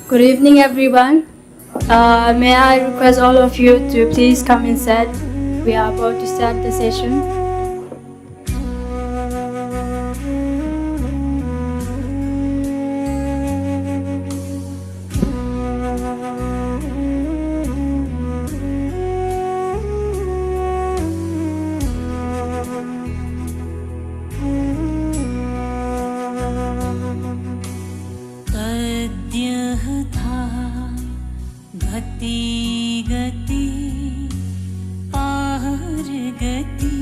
Good evening, everyone. May I request all of you to please come inside. We are about to start the session. था गति गति पार गति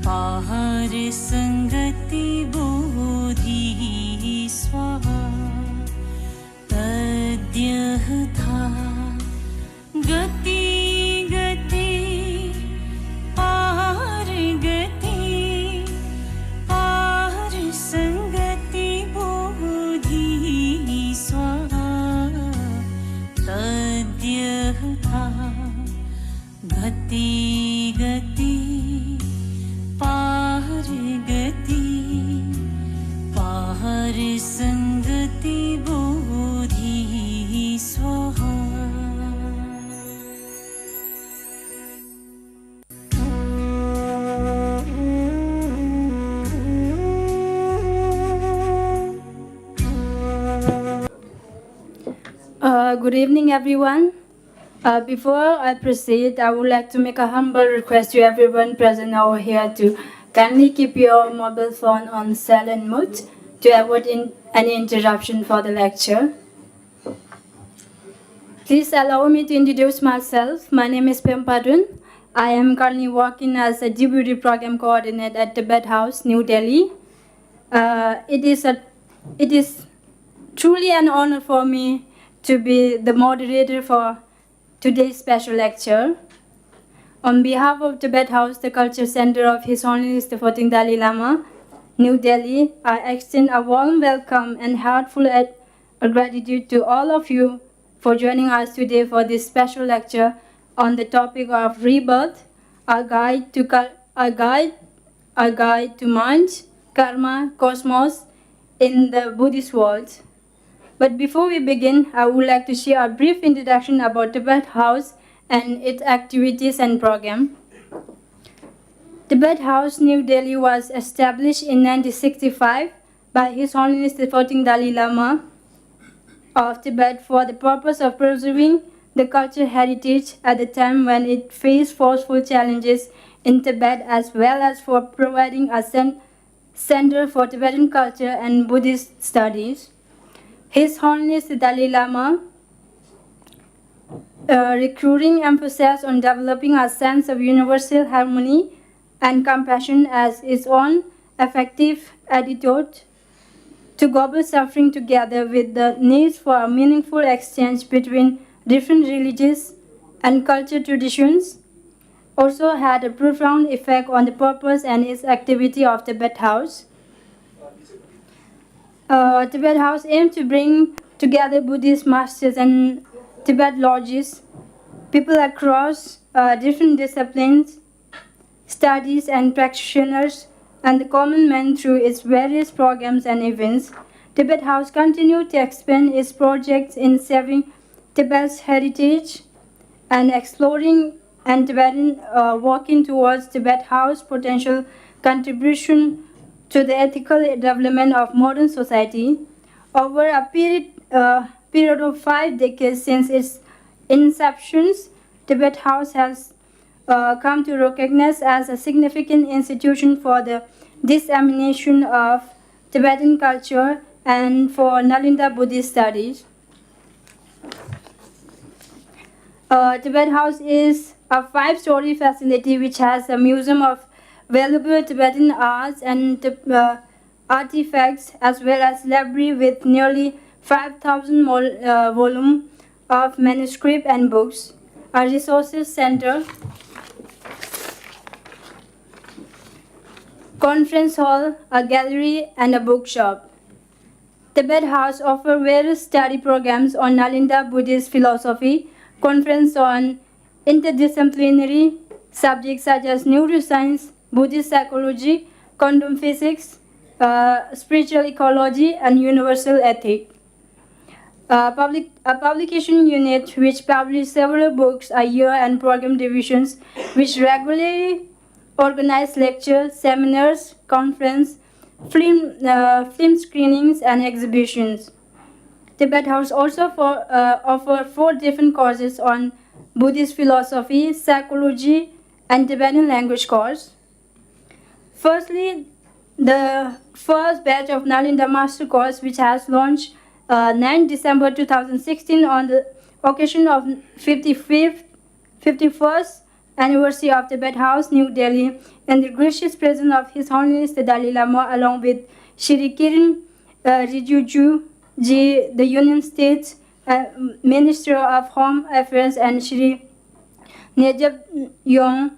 पार संगति बोधि स्वः तद्यः था गति गति पार गति पार संगति बोधि स्वः तद्यः था गति गति पार गति पार संगति बोधि स्वः Good evening, everyone. Before I proceed, I would like to make a humble request to everyone present over here to kindly keep your mobile phone on silent mode to avoid any interruption for the lecture. Please allow me to introduce myself. My name is premodern. I am currently working as a DBD program coordinator at Tibet House, New Delhi. It is truly an honor for me to be the moderator for today's special lecture. On behalf of Tibet House, the Culture Center of His Holiness the 14th Dalai Lama, New Delhi, I extend a warm welcome and heartfelt gratitude to all of you for joining us today for this special lecture on the topic of rebirth, a guide to mind, karma, cosmos in the Buddhist world. But before we begin, I would like to share a brief introduction about Tibet House and its activities and program. Tibet House, New Delhi was established in 1965 by His Holiness the 14th Dalai Lama of Tibet for the purpose of preserving the cultural heritage at the time when it faced forceful challenges in Tibet, as well as for providing a center for Tibetan culture and Buddhist studies. His Holiness the Dalai Lama recurring emphasis on developing a sense of universal harmony and compassion as its own effective antidote to global suffering, together with the need for a meaningful exchange between different religious and cultural traditions, also had a profound effect on the purpose and its activity of Tibet House. Tibet House aimed to bring together Buddhist masters and Tibet lodges, people across different disciplines, studies and practitioners, and the common man through its various programs and events. Tibet House continued to expand its projects in saving Tibet's heritage and exploring and Tibetan working towards Tibet House potential contribution to the ethical development of modern society. Over a period of 5 decades since its inception, Tibet House has come to recognize as a significant institution for the dissemination of Tibetan culture and for Nalinda Buddhist studies. Tibet House is a 5-story facility which has a museum of valuable Tibetan arts and artifacts, as well as library with nearly 5,000 volumes of manuscript and books, a resources center, conference hall, a gallery, and a bookshop. Tibet House offers various study programs on Nalinda Buddhist philosophy, conference on interdisciplinary subjects such as neuroscience, Buddhist psychology, quantum physics, spiritual ecology, and universal ethics. A publication unit which publishes several books a year, and program divisions which regularly organize lectures, seminars, conferences, film screenings, and exhibitions. Tibet House also offers 4 different courses on Buddhist philosophy, psychology, and Tibetan language course. Firstly, the first batch of Nalinda Master course, which has launched 9 December 2016 on the occasion of 51st anniversary of Tibet House, New Delhi, and the gracious presence of His Holiness the Dalai Lama along with Shri Kiran Rijiju Ji, the Union States Minister of Home Affairs, and Shri Nejab Yong,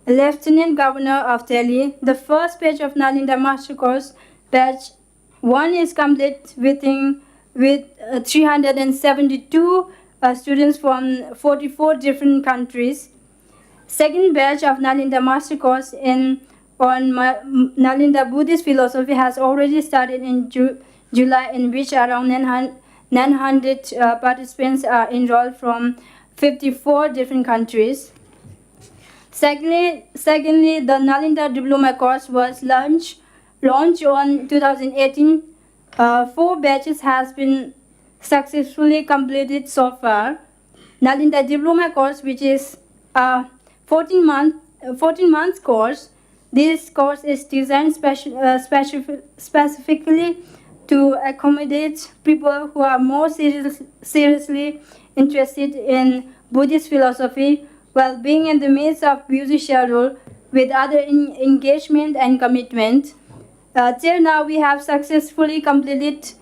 Lieutenant Governor of Delhi. The first batch of Nalinda Master Course, batch 1, is complete with 372 students from 44 different countries. Second batch of Nalinda Master Course on Nalinda Buddhist philosophy has already started in July, in which around 900 participants are enrolled from 54 different countries. Secondly, the Nalinda Diploma course was launched on 2018. 4 batches has been successfully completed so far. Nalinda Diploma course, which is a 14 months course. This course is designed specifically to accommodate people who are more seriously interested in Buddhist philosophy while being in the midst of busy schedule with other engagement and commitment. Till now, we have successfully completed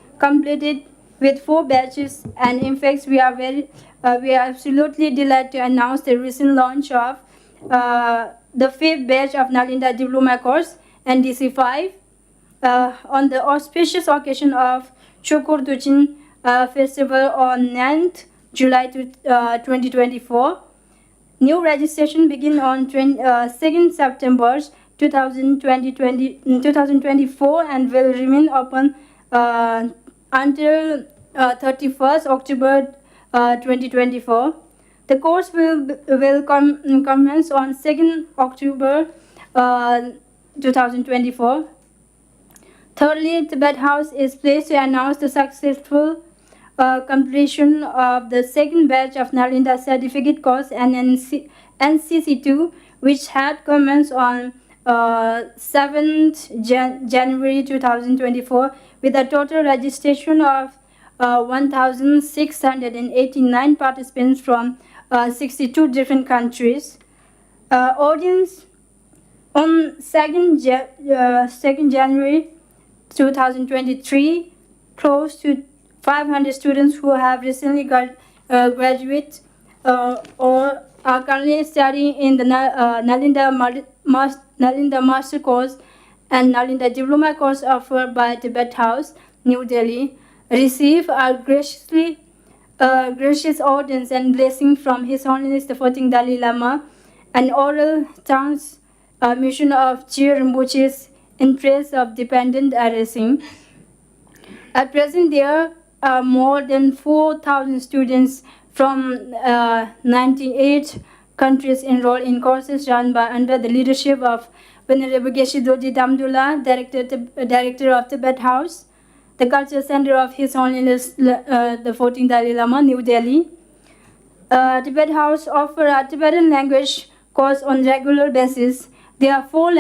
with 4 batches, and in fact, we are absolutely delighted to announce the recent launch of the 5th batch of Nalinda Diploma course, NDC5, on the auspicious occasion of Chokur Duchin Festival on 9th July 2024. New registration begin on 2nd September 2024 and will remain open until 31st October 2024. The course will commence on 2nd October 2024. Thirdly, Tibet House is pleased to announce the successful completion of the 2nd batch of Nalinda Certificate course and NCC2, which had commenced on 7th January 2024 with a total registration of 1,689 participants from 62 different countries. Audience on 2nd January 2023, close to 500 students who have recently graduated or are currently studying in the Nalinda Master Course and Nalinda Diploma course offered by Tibet House, New Delhi, receive a gracious audience and blessing from His Holiness the 14th Dalai Lama, an oral transmission of Chir Rinpoche's interest of dependent arising. At present, there are more than 4,000 students from 98 countries enrolled in courses run by under the leadership of Venerable Geshe Dorji Damdula, Director of Tibet House, the Culture Center of His Holiness the 14th Dalai Lama, New Delhi. Tibet House offer a Tibetan language course on regular basis. There are 4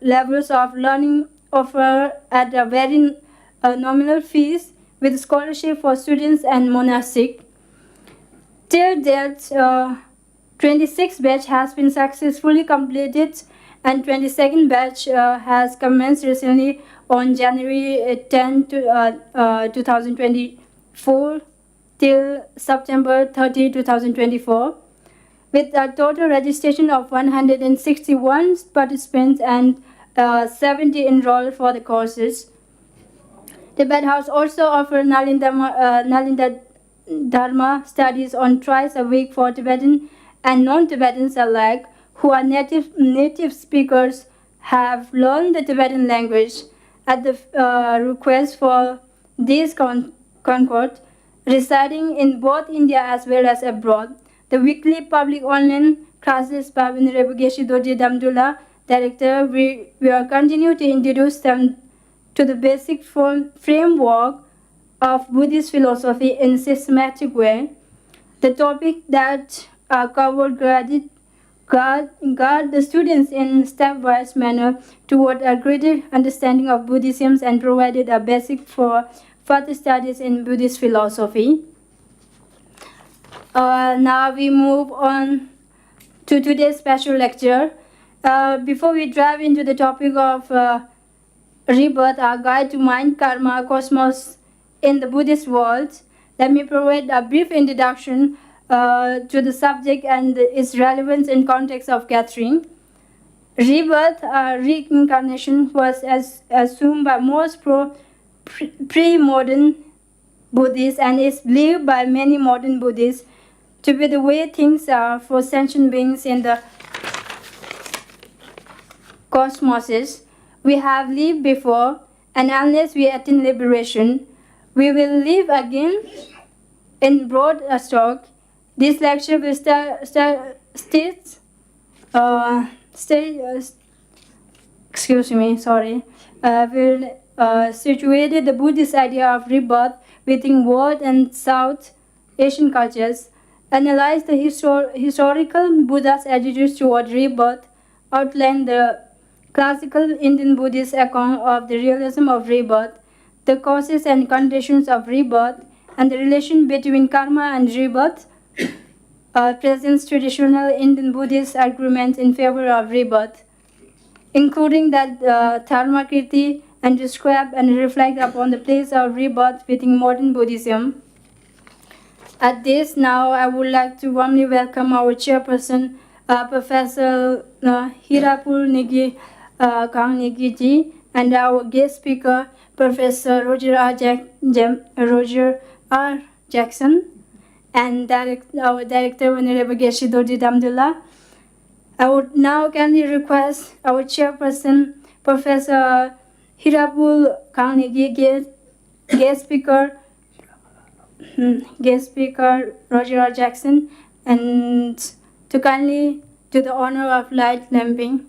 levels of learning offered at a very nominal fees with scholarship for students and monastic. Till date, 26 batch has been successfully completed and 22nd batch has commenced recently on January 10, 2024 till September 30, 2024 with a total registration of 161 participants and 70 enrolled for the courses. Tibet House also offers Nalinda Dharma studies on twice a week for Tibetan and non-Tibetans alike who are native speakers have learned the Tibetan language at the request for this Concord residing in both India as well as abroad. The weekly public online classes by Venerable Geshe Dorji Damdula, Director, we will continue to introduce them to the basic framework of Buddhist philosophy in a systematic way. The topic that are covered guide the students in stepwise manner toward a greater understanding of Buddhism and provided a basic for further studies in Buddhist philosophy. Now we move on to today's special lecture. Before we dive into the topic of rebirth, our guide to mind, karma, cosmos in the Buddhist world, let me provide a brief introduction to the subject and its relevance in context of gathering. Rebirth, reincarnation, was assumed by most pre-modern Buddhists and is believed by many modern Buddhists to be the way things are for sentient beings in the cosmos. We have lived before, and unless we attain liberation, we will live again. In broad stroke, this lecture will situate the Buddhist idea of rebirth within World and South Asian cultures, analyze the historical Buddha's attitudes toward rebirth, outline the classical Indian Buddhist account of the realism of rebirth, the causes and conditions of rebirth, and the relation between karma and rebirth, presents traditional Indian Buddhist arguments in favor of rebirth, including that Dharmakīrti, and describe and reflect upon the place of rebirth within modern Buddhism. At this, now I would like to warmly welcome our chairperson, Professor Hirapul Kangnegi, and our guest speaker, Professor Roger R. Jackson, and our director, Venerable Geshe Dorji Damdullah. I would now kindly request our chairperson, Professor Hirapul Kangnegi, guest speaker Roger R. Jackson, and to kindly do the honor of light lamping.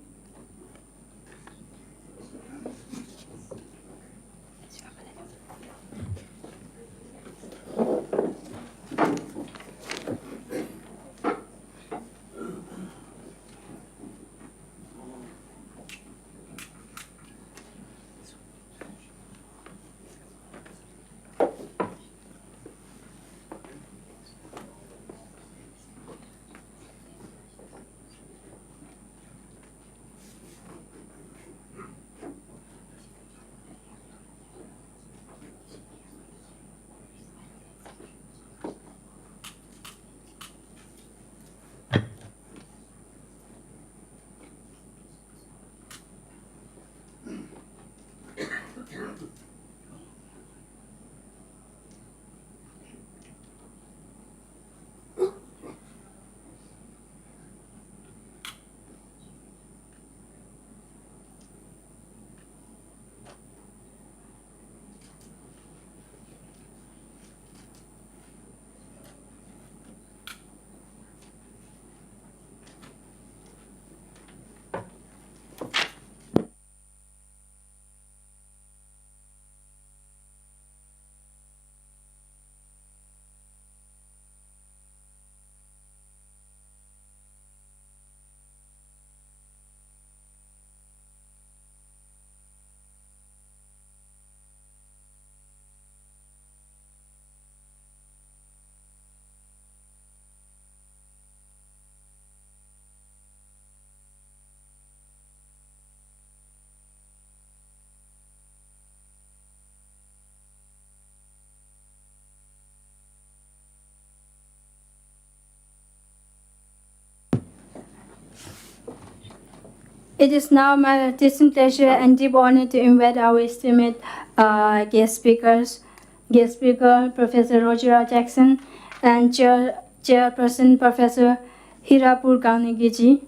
It is now my distinct pleasure and deep honor to invite our esteemed guest speaker, Professor Roger R. Jackson, and chairperson, Professor Hirapul Kangnegi.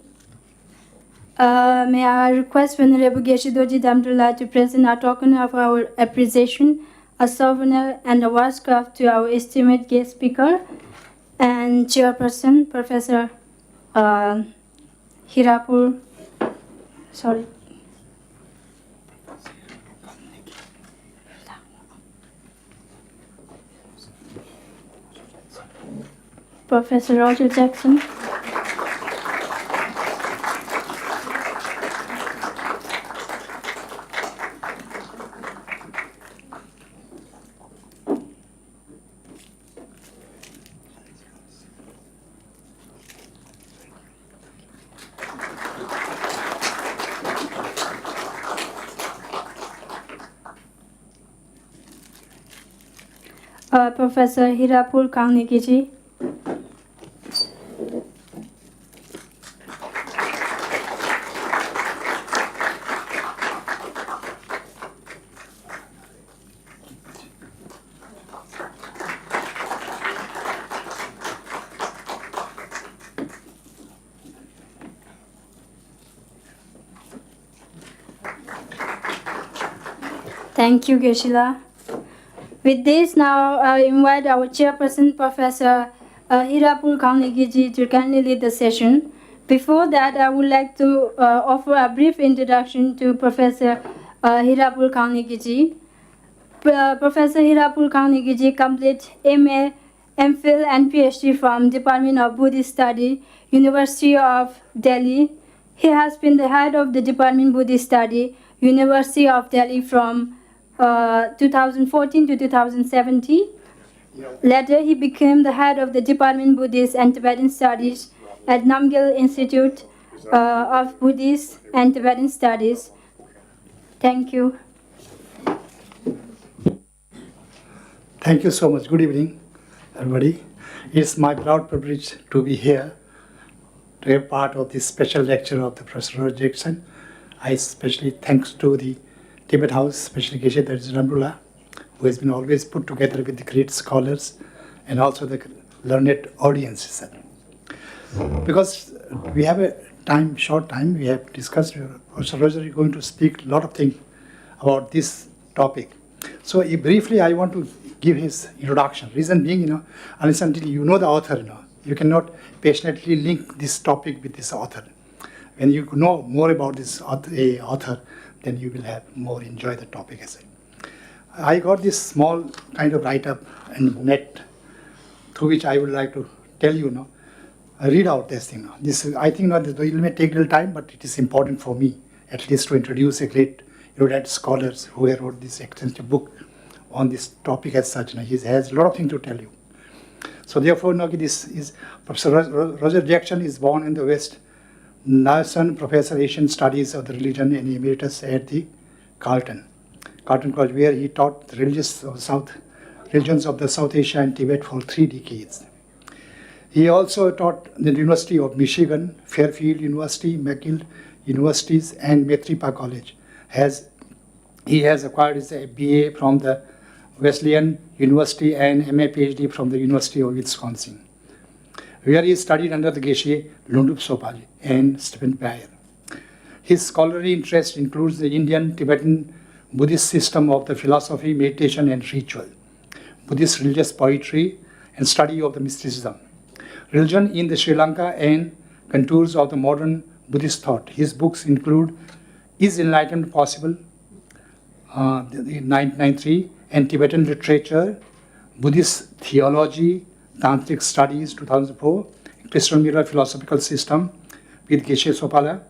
May I request Venerable Geshe Dorji Damdullah to present a token of our appreciation, a souvenir, and a warscraft to our esteemed guest speaker and chairperson, Professor Hirapul. Sorry. Professor Roger Jackson. Professor Hirapul Kalnikiji. Thank you, Geshila. With this, now I invite our chairperson, Professor Hirapul Kalnikiji, to kindly lead the session. Before that, I would like to offer a brief introduction to Professor Hirapul Kalnikiji. Professor Hirapul Kalnikiji completed MA, MPhil, and PhD from Department of Buddhist Study, University of Delhi. He has been the head of the Department Buddhist Study, University of Delhi from 2014 to 2017. Later, he became the head of the Department Buddhist and Tibetan Studies at Namgyal Institute of Buddhist and Tibetan Studies. Thank you. Thank you so much. Good evening, everybody. It's my proud privilege to be here to be part of this special lecture of the Professor Roger Jackson. I especially thanks to the Tibet House, especially Geshe, that is Ramrula, who has been always put together with the great scholars and also the learned audiences. Because we have a short time, we have discussed, Professor Roger is going to speak a lot of things about this topic. So briefly, I want to give his introduction. Reason being, unless until you know the author, you cannot passionately link this topic with this author. When you know more about this author, then you will have more enjoy the topic as well. I got this small kind of write-up and net through which I would like to tell you, read out this thing. This I think it may take a little time, but it is important for me at least to introduce a great erudite scholars who have wrote this extensive book on this topic as such. He has a lot of things to tell you. So therefore, this is Professor Roger Jackson is born in the West. Nelson, Professor Asian Studies of the Religion and Emeritus at the Carleton College, where he taught the religions of the South Asia and Tibet for 3 decades. He also taught the University of Michigan, Fairfield University, McGill Universities, and Maitripa College. He has acquired his BA from the Wesleyan University and MA PhD from the University of Wisconsin, where he studied under the Geshe Lundup Sopal and Stephen Bayer. His scholarly interest includes the Indian Tibetan Buddhist system of the philosophy, meditation, and ritual, Buddhist religious poetry, and study of the mysticism, religion in the Sri Lanka, and contours of the modern Buddhist thought. His books include Is Enlightenment Possible? 1993, and Tibetan Literature, Buddhist Theology, Tantric Studies, 2004, Crystal Mirror Philosophical System with Geshe Sopala,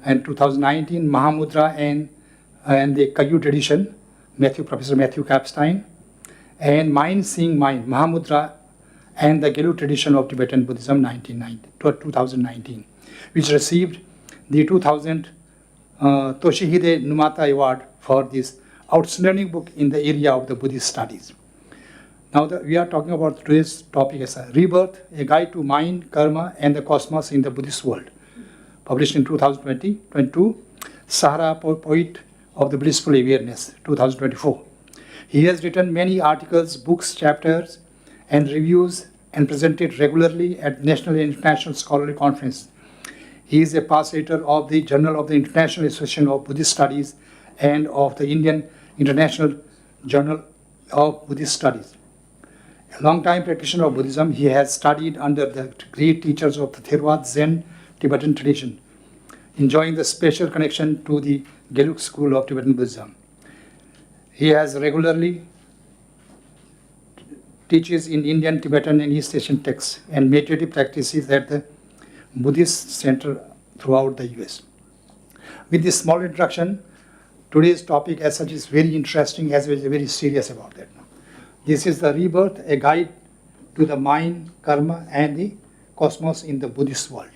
and 2019, Mahamudra and the Kayut edition, Professor Matthew Kapstein, and Mind Seeing Mind, Mahamudra and the Gelut edition of Tibetan Buddhism, 2019, which received the 2000 Toshihide Numata Award for this outstanding book in the area of the Buddhist studies. Now we are talking about today's topic as a Rebirth, a guide to mind, karma, and the cosmos in the Buddhist world, published in 2022, Sahara Poet of the Blissful Awareness, 2024. He has written many articles, books, chapters, and reviews, and presented regularly at national and international scholarly conferences. He is a past editor of the Journal of the International Association of Buddhist Studies and of the Indian International Journal of Buddhist Studies. A long-time practitioner of Buddhism, he has studied under the great teachers of the Theravada Zen Tibetan tradition, enjoying the special connection to the Gelug school of Tibetan Buddhism. He has regularly teaches in Indian, Tibetan, and East Asian texts and meditative practices at the Buddhist Center throughout the US. With this small introduction, today's topic as such is very interesting as well as very serious about that. This is the Rebirth, a guide to the mind, karma, and the cosmos in the Buddhist world.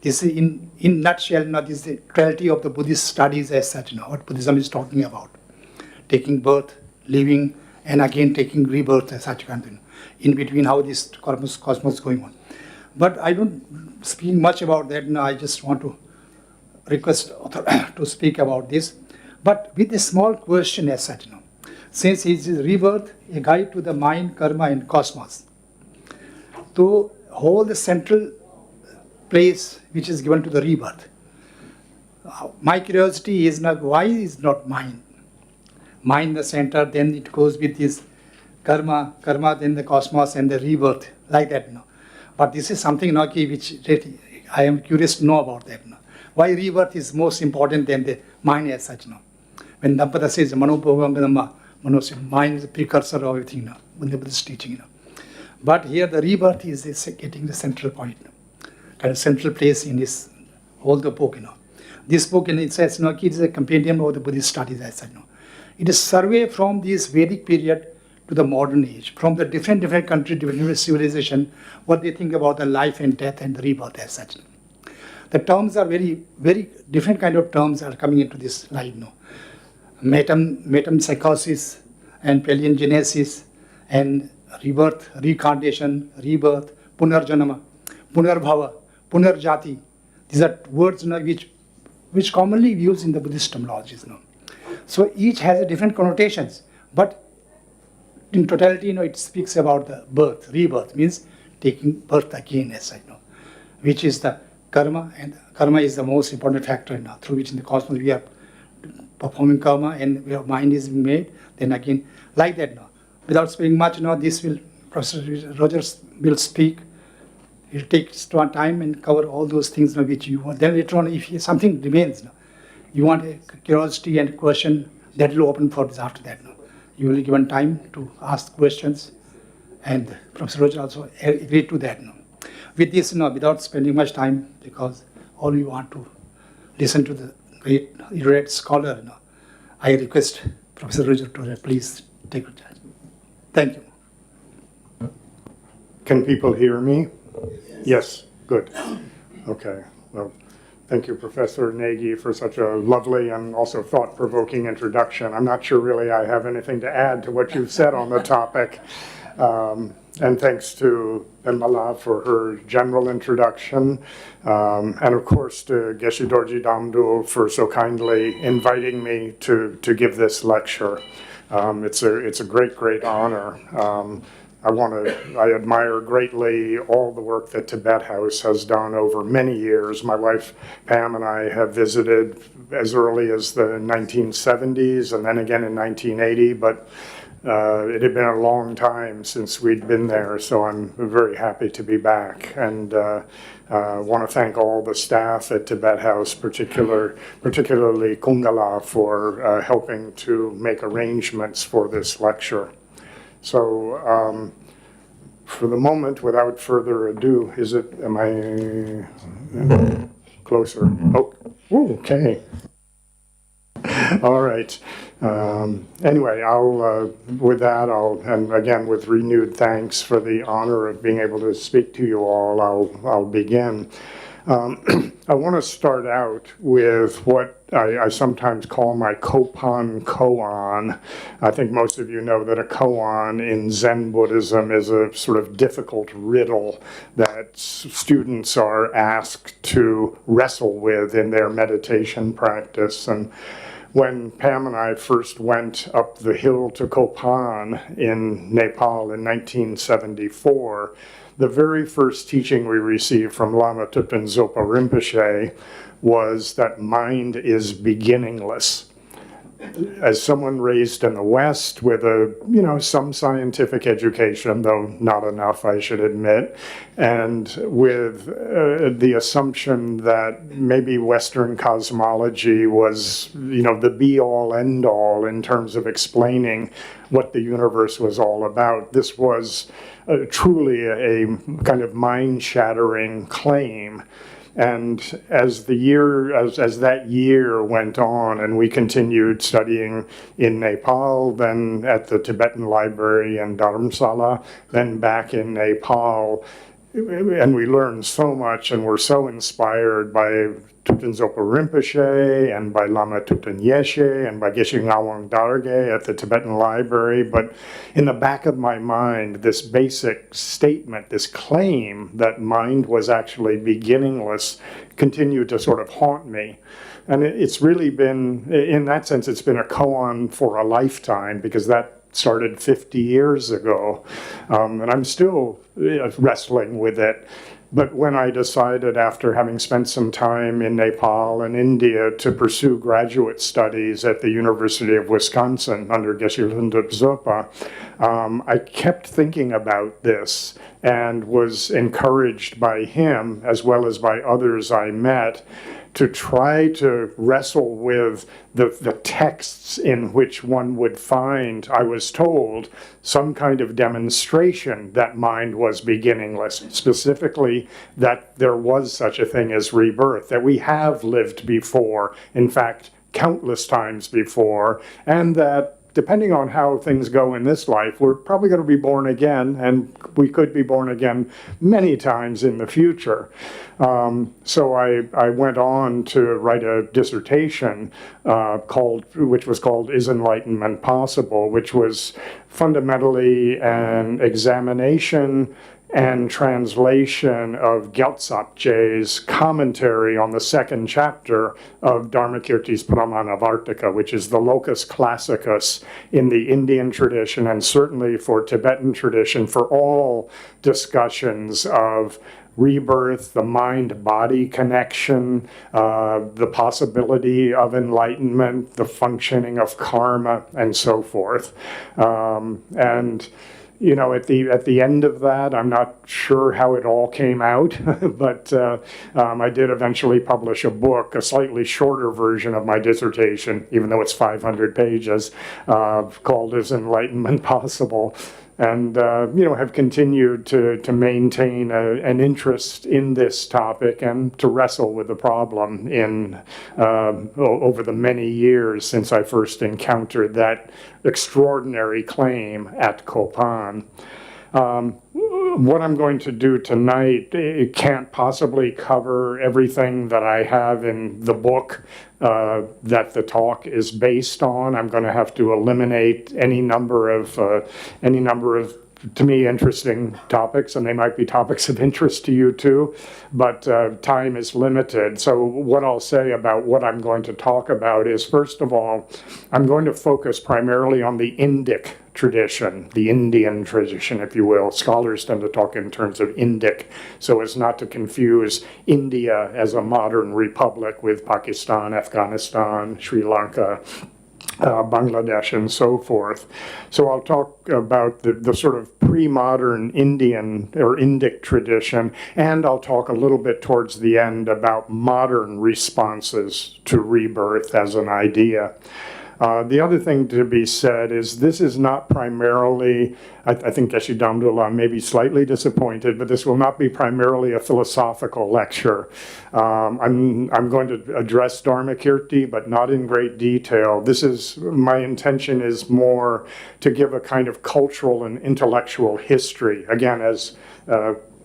This is in nutshell, this is the reality of the Buddhist studies as such, what Buddhism is talking about. Taking birth, living, and again taking rebirth as such kind of thing. In between how this cosmos is going on. But I don't speak much about that now. I just want to request author to speak about this. But with a small question as such, since it is rebirth, a guide to the mind, karma, and cosmos, to hold the central place which is given to the rebirth. My curiosity is not why is not mind? Mind the center, then it goes with this karma, then the cosmos and the rebirth, like that. But this is something which I am curious to know about that. Why rebirth is most important than the mind as such. When Dhammapada says mind is the precursor of everything, when the Buddhist teaching. But here the rebirth is getting the central point, kind of central place in this whole the book. This book, it says, it is a compendium of the Buddhist studies as such. It is survey from this Vedic period to the modern age, from the different countries, different civilization, what they think about the life and death and the rebirth as such. The terms are very, very different kind of terms are coming into this light now. Metempsychosis and paleogenesis and rebirth, reincarnation, rebirth, punarjanama, punarbhava, punarjati. These are words which commonly used in the Buddhist terminologies. So each has a different connotations, but in totality, it speaks about the birth, rebirth, means taking birth again as I know, which is the karma, and karma is the most important factor through which in the cosmos we are performing karma and our mind is being made. Then again, like that without speaking much this will, Professor Rogers will speak. It takes time and cover all those things which you want. Then later on, if something remains, you want a curiosity and question, that will open for this after that. You will be given time to ask questions, and Professor Roger also agreed to that. With this, without spending much time, because all you want to listen to the great erudite scholar, I request Professor Roger to please take your time. Thank you. Can people hear me? Yes, good. Okay, well, thank you, Professor Nagy, for such a lovely and also thought-provoking introduction. I'm not sure really I have anything to add to what you've said on the topic. And thanks to Bimala for her general introduction. And of course to Geshe Dorji Damdul for so kindly inviting me to give this lecture. It's a great honor. I admire greatly all the work that Tibet House has done over many years. My wife Pam and I have visited as early as the 1970s and then again in 1980, but it had been a long time since we'd been there, so I'm very happy to be back. And want to thank all the staff at Tibet House, particularly Kungala, for helping to make arrangements for this lecture. So for the moment, without further ado, am I closer? Oh, okay. All right. Anyway, with that, and again, with renewed thanks for the honor of being able to speak to you all, I'll begin. I want to start out with what I sometimes call my kopan koan. I think most of you know that a koan in Zen Buddhism is a sort of difficult riddle that students are asked to wrestle with in their meditation practice. And when Pam and I first went up the hill to Kopan in Nepal in 1974, the very first teaching we received from Lama Thupten Zopa Rinpoche was that mind is beginningless. As someone raised in the West with some scientific education, though not enough, I should admit, and with the assumption that maybe Western cosmology was, the be-all, end-all in terms of explaining what the universe was all about. This was truly a kind of mind-shattering claim. And as that year went on and we continued studying in Nepal, then at the Tibetan Library in Dharamsala, then back in Nepal, and we learn so much, and we're so inspired by Thupten Zopa Rinpoche and by Lama Thupten Yeshe and by Geshe Ngawang Darge at the Tibetan Library. But in the back of my mind, this basic statement, this claim that mind was actually beginningless, continued to sort of haunt me. And it's really been, in that sense, it's been a koan for a lifetime, because that started 50 years ago. And I'm still wrestling with it. But when I decided, after having spent some time in Nepal and India, to pursue graduate studies at the University of Wisconsin under Geshe Lundrup Zopa, I kept thinking about this and was encouraged by him, as well as by others I met, to try to wrestle with the texts in which one would find, I was told, some kind of demonstration that mind was beginningless, specifically that there was such a thing as rebirth, that we have lived before, in fact, countless times before, and that depending on how things go in this life, we're probably going to be born again, and we could be born again many times in the future. So I went on to write a dissertation which was called Is Enlightenment Possible?, which was fundamentally an examination and translation of Gyaltsabje's commentary on the second chapter of Dharmakīrti's Pramanavartika, which is the locus classicus in the Indian tradition, and certainly for Tibetan tradition, for all discussions of rebirth, the mind-body connection, the possibility of enlightenment, the functioning of karma, and so forth. And you know, at the end of that, I'm not sure how it all came out, but I did eventually publish a book, a slightly shorter version of my dissertation, even though it's 500 pages, called Is Enlightenment Possible? And have continued to maintain an interest in this topic and to wrestle with the problem over the many years since I first encountered that extraordinary claim at Kopan. What I'm going to do tonight, it can't possibly cover everything that I have in the book that the talk is based on. I'm going to have to eliminate any number of to me, interesting topics, and they might be topics of interest to you too, but time is limited. So what I'll say about what I'm going to talk about is, first of all, I'm going to focus primarily on the Indic tradition, the Indian tradition, if you will. Scholars tend to talk in terms of Indic, so as not to confuse India as a modern republic with Pakistan, Afghanistan, Sri Lanka, Bangladesh, and so forth. So I'll talk about the sort of pre-modern Indian or Indic tradition, and I'll talk a little bit towards the end about modern responses to rebirth as an idea. The other thing to be said is this is not primarily, I think Geshe Damdula may be slightly disappointed, but this will not be primarily a philosophical lecture. I'm going to address Dharmakīrti, but not in great detail. My intention is more to give a kind of cultural and intellectual history, again, as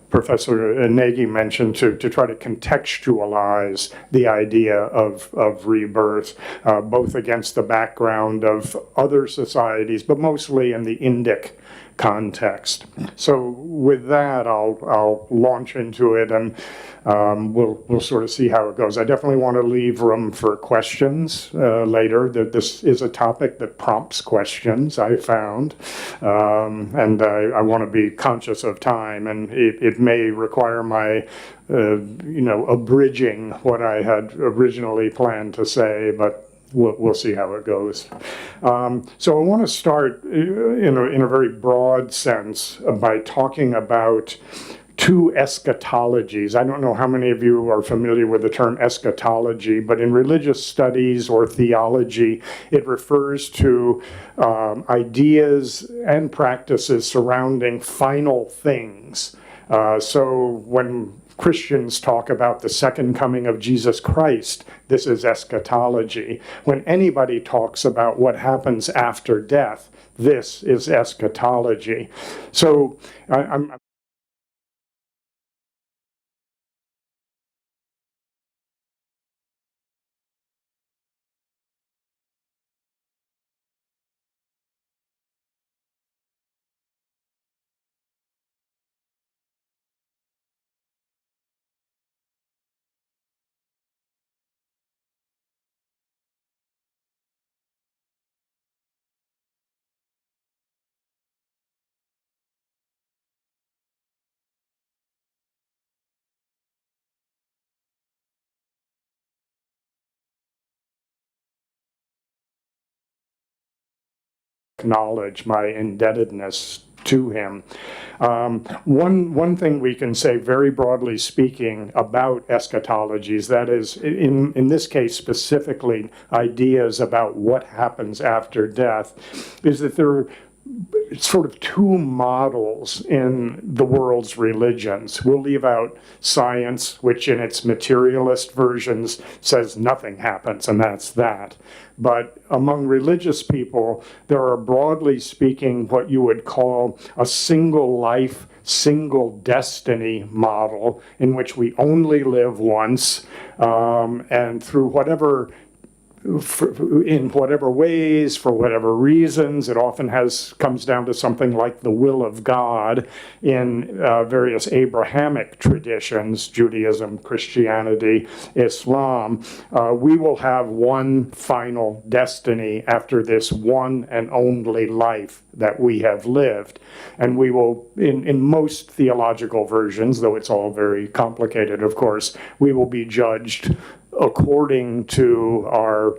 Professor Nagy mentioned, to try to contextualize the idea of rebirth, both against the background of other societies, but mostly in the Indic context. So with that, I'll launch into it, and we'll sort of see how it goes. I definitely want to leave room for questions later. This is a topic that prompts questions, I found, and I want to be conscious of time, and it may require my abridging what I had originally planned to say, but we'll see how it goes. So I want to start in a very broad sense by talking about two eschatologies. I don't know how many of you are familiar with the term eschatology, but in religious studies or theology, it refers to ideas and practices surrounding final things. So when Christians talk about the second coming of Jesus Christ, this is eschatology. When anybody talks about what happens after death, this is eschatology. So I'm acknowledge my indebtedness to him. One thing we can say very broadly speaking about eschatologies, that is, in this case specifically, ideas about what happens after death, is that there are sort of two models in the world's religions. We'll leave out science, which in its materialist versions says nothing happens, and that's that. But among religious people, there are, broadly speaking, what you would call a single life, single destiny model in which we only live once, and through whatever in whatever ways, for whatever reasons. It often comes down to something like the will of God in various Abrahamic traditions, Judaism, Christianity, Islam. We will have one final destiny after this one and only life that we have lived. And we will, in most theological versions, though it's all very complicated, of course, we will be judged according to our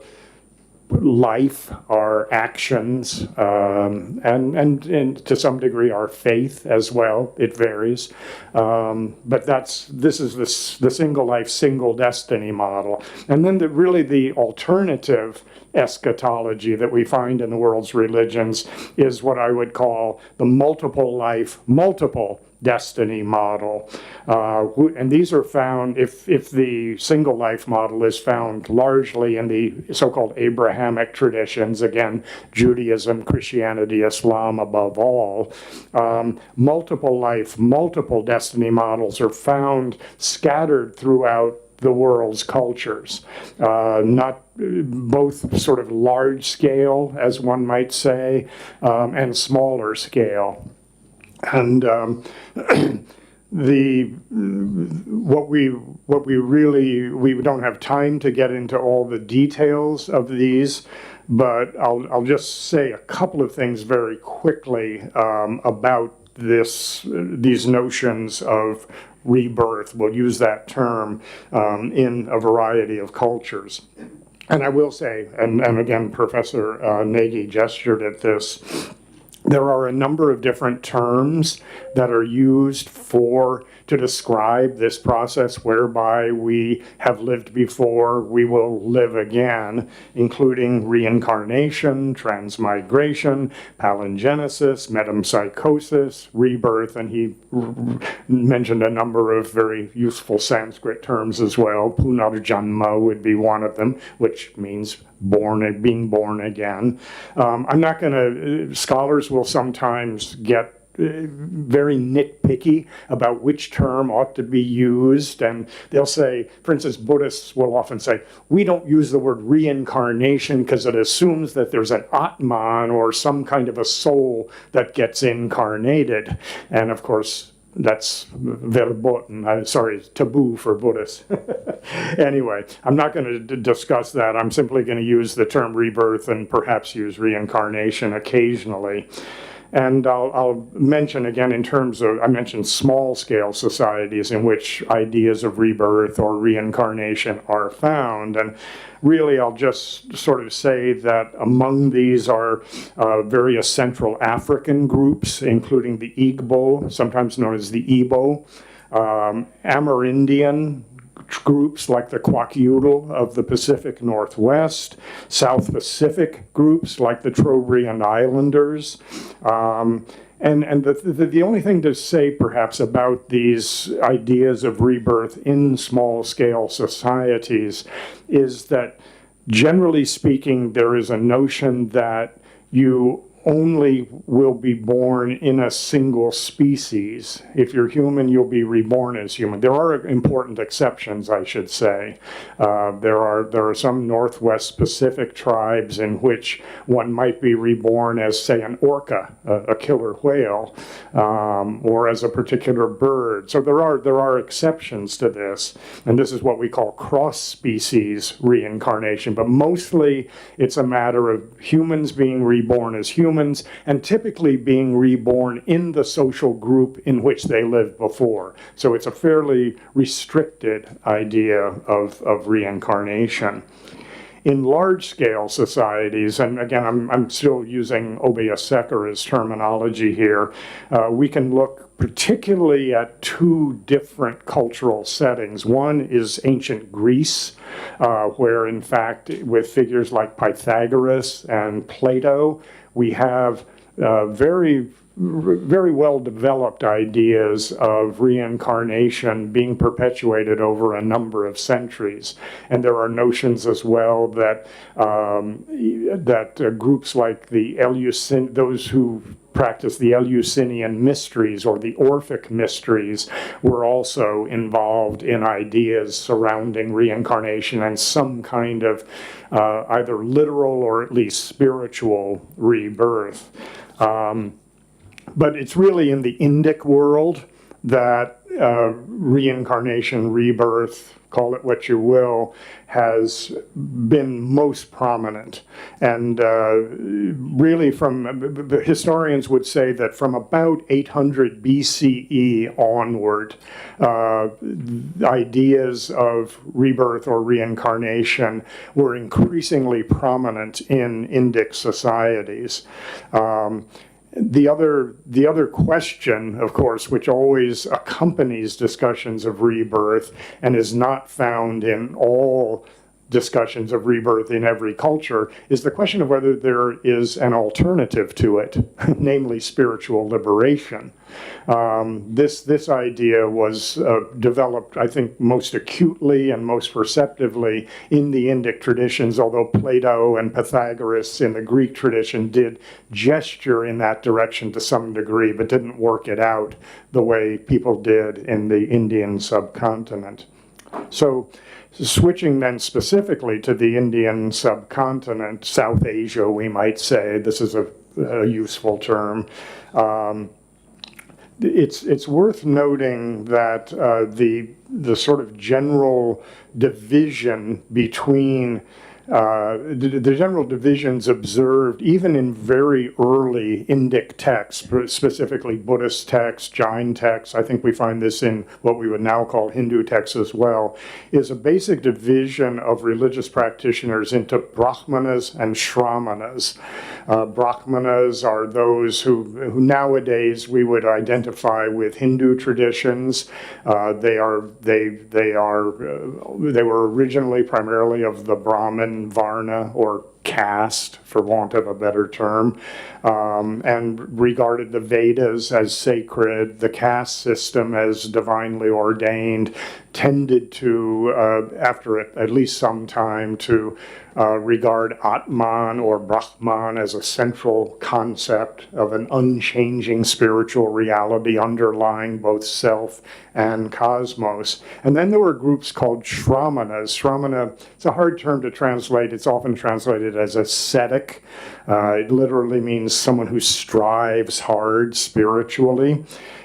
life, our actions, and to some degree our faith as well. It varies. But this is the single life, single destiny model. And then really the alternative eschatology that we find in the world's religions is what I would call the multiple life, multiple destiny model. And these are found, if the single life model is found largely in the so-called Abrahamic traditions, again, Judaism, Christianity, Islam above all, multiple life, multiple destiny models are found scattered throughout the world's cultures, not both sort of large scale, as one might say, and smaller scale. And we don't have time to get into all the details of these, but I'll just say a couple of things very quickly about these notions of rebirth. We'll use that term in a variety of cultures. And I will say, and again, Professor Nagy gestured at this, there are a number of different terms that are used to describe this process whereby we have lived before, we will live again, including reincarnation, transmigration, palingenesis, metempsychosis, rebirth, and he mentioned a number of very useful Sanskrit terms as well. Punarjanma would be one of them, which means being born again. I'm not going to, scholars will sometimes get very nitpicky about which term ought to be used, and they'll say, for instance, Buddhists will often say, we don't use the word reincarnation because it assumes that there's an Atman or some kind of a soul that gets incarnated. And of course, that's verboten, taboo for Buddhists. Anyway, I'm not going to discuss that. I'm simply going to use the term rebirth and perhaps use reincarnation occasionally. And I'll mention again in terms of, I mentioned small-scale societies in which ideas of rebirth or reincarnation are found. And really, I'll just sort of say that among these are various Central African groups, including the Igbo, sometimes known as the Igbo, Amerindian groups like the Kwakiutl of the Pacific Northwest, South Pacific groups like the Trobriand Islanders. And the only thing to say perhaps about these ideas of rebirth in small-scale societies is that generally speaking, there is a notion that you only will be born in a single species. If you're human, you'll be reborn as human. There are important exceptions, I should say. There are some Northwest Pacific tribes in which one might be reborn as, say, an orca, a killer whale, or as a particular bird. So there are exceptions to this, and this is what we call cross-species reincarnation. But mostly, it's a matter of humans being reborn as humans, and typically being reborn in the social group in which they lived before. So it's a fairly restricted idea of reincarnation. in large-scale societies, and again, I'm still using Obiasekara's terminology here, we can look particularly at two different cultural settings. One is ancient Greece, where in fact, with figures like Pythagoras and Plato, we have very well developed ideas of reincarnation being perpetuated over a number of centuries. And there are notions as well that groups like the those who practice the Eleusinian mysteries or the Orphic mysteries were also involved in ideas surrounding reincarnation and some kind of either literal or at least spiritual rebirth. But it's really in the Indic world that reincarnation, rebirth, call it what you will, has been most prominent. And really the historians would say that from about 800 BCE onward, ideas of rebirth or reincarnation were increasingly prominent in Indic societies. The other question, of course, which always accompanies discussions of rebirth and is not found in all discussions of rebirth in every culture, is the question of whether there is an alternative to it, namely spiritual liberation. This idea was developed, I think, most acutely and most perceptively in the Indic traditions, although Plato and Pythagoras in the Greek tradition did gesture in that direction to some degree, but didn't work it out the way people did in the Indian subcontinent. So, switching then specifically to the Indian subcontinent, South Asia, we might say, this is a useful term. It's worth noting that the sort of general division between the general divisions observed even in very early Indic texts, specifically Buddhist texts, Jain texts, I think we find this in what we would now call Hindu texts as well, is a basic division of religious practitioners into Brahmanas and Shramanas. Brahmanas are those who nowadays we would identify with Hindu traditions. They were originally primarily of the Brahmin Varna or caste, for want of a better term, and regarded the Vedas as sacred, the caste system as divinely ordained, tended to, after at least some time, to regard Atman or Brahman as a central concept of an unchanging spiritual reality underlying both self and cosmos. And then there were groups called Shramanas. Shramana, it's a hard term to translate. It's often translated as ascetic. It literally means someone who strives hard spiritually.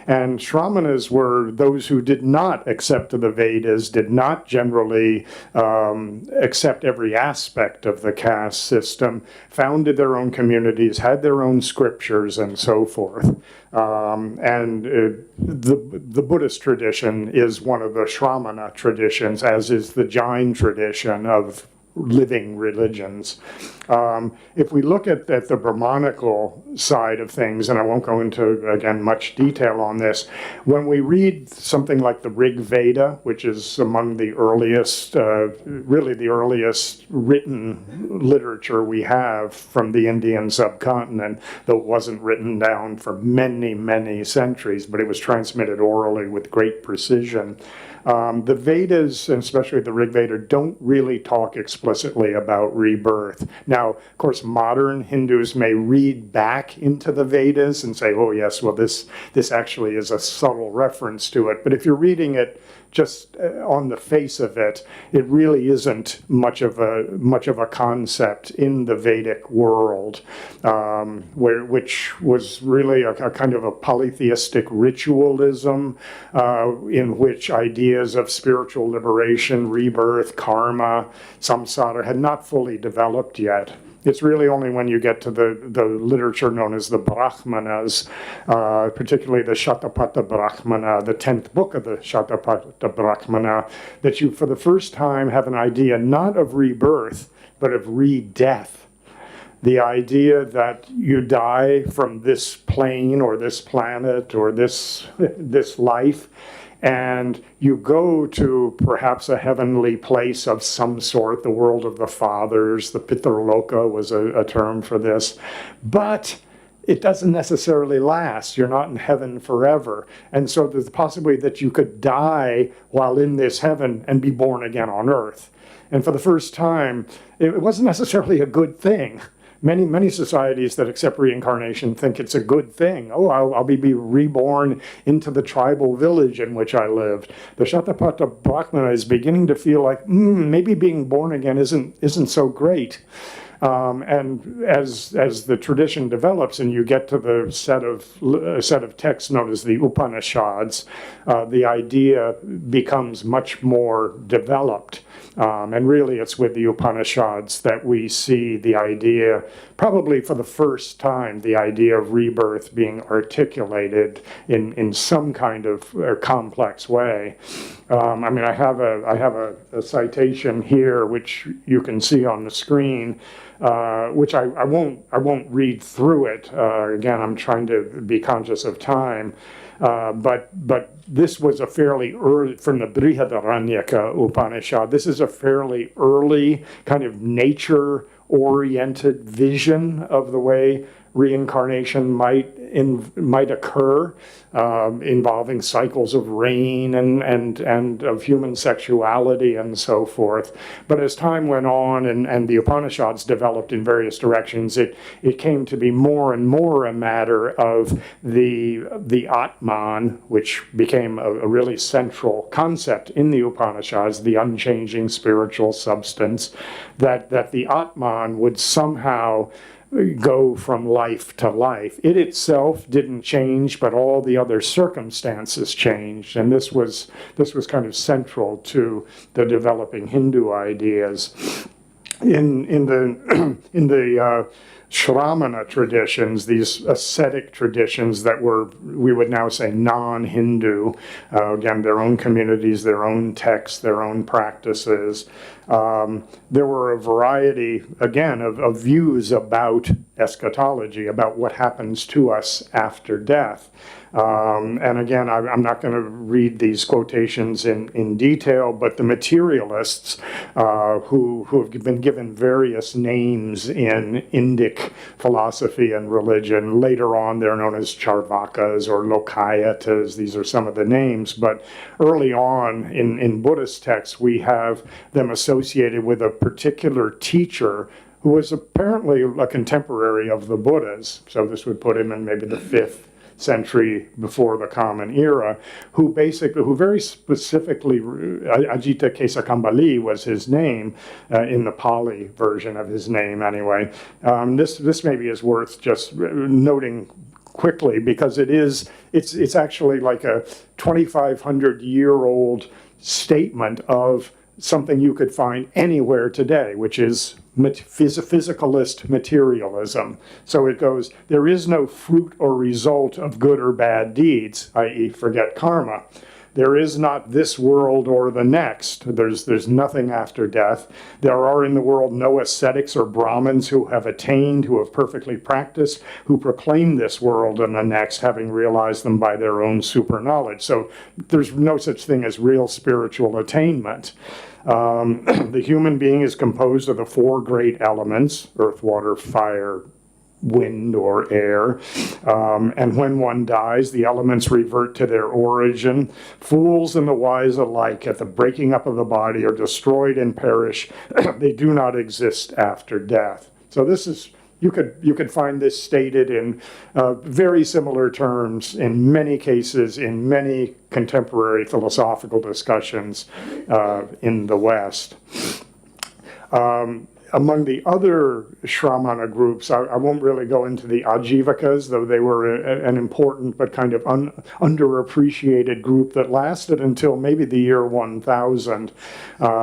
And Shramanas were those who did not accept the Vedas, did not generally accept every aspect of the caste system, founded their own communities, had their own scriptures, and so forth. The Buddhist tradition is one of the Shramana traditions, as is the Jain tradition of living religions. If we look at the Brahmanical side of things, and I won't go into, again, much detail on this, when we read something like the Rig Veda, which is among the earliest, really the earliest written literature we have from the Indian subcontinent, though it wasn't written down for many, many centuries, but it was transmitted orally with great precision. The Vedas, and especially the Rig Veda, don't really talk explicitly about rebirth. Now, of course, modern Hindus may read back into the Vedas and say, oh yes, well this actually is a subtle reference to it. But if you're reading it just on the face of it, it really isn't much of a concept in the Vedic world, which was really a kind of a polytheistic ritualism in which ideas of spiritual liberation, rebirth, karma, samsara had not fully developed yet. It's really only when you get to the literature known as the Brahmanas, particularly the Shatapatha Brahmana, the 10th book of the Shatapatha Brahmana, that you for the first time have an idea not of rebirth, but of re-death. The idea that you die from this plane or this planet or this life, and you go to perhaps a heavenly place of some sort, the world of the fathers. The Pitraloka was a term for this. But it doesn't necessarily last. You're not in heaven forever. And so there's the possibility that you could die while in this heaven and be born again on earth. And for the first time, it wasn't necessarily a good thing. Many societies that accept reincarnation think it's a good thing. Oh, I'll be reborn into the tribal village in which I lived. The Shatapatha Brahmana is beginning to feel like maybe being born again isn't so great. And as the tradition develops and you get to the set of texts known as the Upanishads, the idea becomes much more developed. And really it's with the Upanishads that we see the idea, probably for the first time, the idea of rebirth being articulated in some kind of complex way. I have a citation here, which you can see on the screen, which I won't read through it. Again, I'm trying to be conscious of time. But this was a fairly early, from the Brihadaranyaka Upanishad, this is a fairly early kind of nature-oriented vision of the way reincarnation might occur, involving cycles of rain and of human sexuality and so forth. But as time went on and the Upanishads developed in various directions, it came to be more and more a matter of the Atman, which became a really central concept in the Upanishads, the unchanging spiritual substance, that the Atman would somehow go from life to life. It itself didn't change, but all the other circumstances changed, and this was kind of central to the developing Hindu ideas. In the Shramana traditions, these ascetic traditions that we would now say non-Hindu, again, their own communities, their own texts, their own practices. There were a variety, again, of views about eschatology, about what happens to us after death. And again, I'm not going to read these quotations in detail, but the materialists who have been given various names in Indic philosophy and religion, later on they're known as Charvakas or Lokayatas. These are some of the names, but early on in Buddhist texts, we have them associated with a particular teacher who was apparently a contemporary of the Buddhas. So this would put him in maybe the 5th century before the Common Era, who very specifically, Ajita Kesakambali was his name, in the Pali version of his name anyway. This maybe is worth just noting quickly, because it's actually like a 2,500-year-old statement of something you could find anywhere today, which is physicalist materialism. So it goes, there is no fruit or result of good or bad deeds, i.e. forget karma. There is not this world or the next. There's nothing after death. There are in the world no ascetics or Brahmins who have attained, who have perfectly practiced, who proclaim this world and the next, having realized them by their own super knowledge. So there's no such thing as real spiritual attainment. The human being is composed of the 4 great elements, earth, water, fire, wind or air, and when one dies, the elements revert to their origin. Fools and the wise alike, at the breaking up of the body, are destroyed and perish. They do not exist after death. So this is, you could find this stated in very similar terms in many cases, in many contemporary philosophical discussions in the West. Among the other Shramana groups, I won't really go into the Ajivakas, though they were an important but kind of underappreciated group that lasted until maybe the year 1000.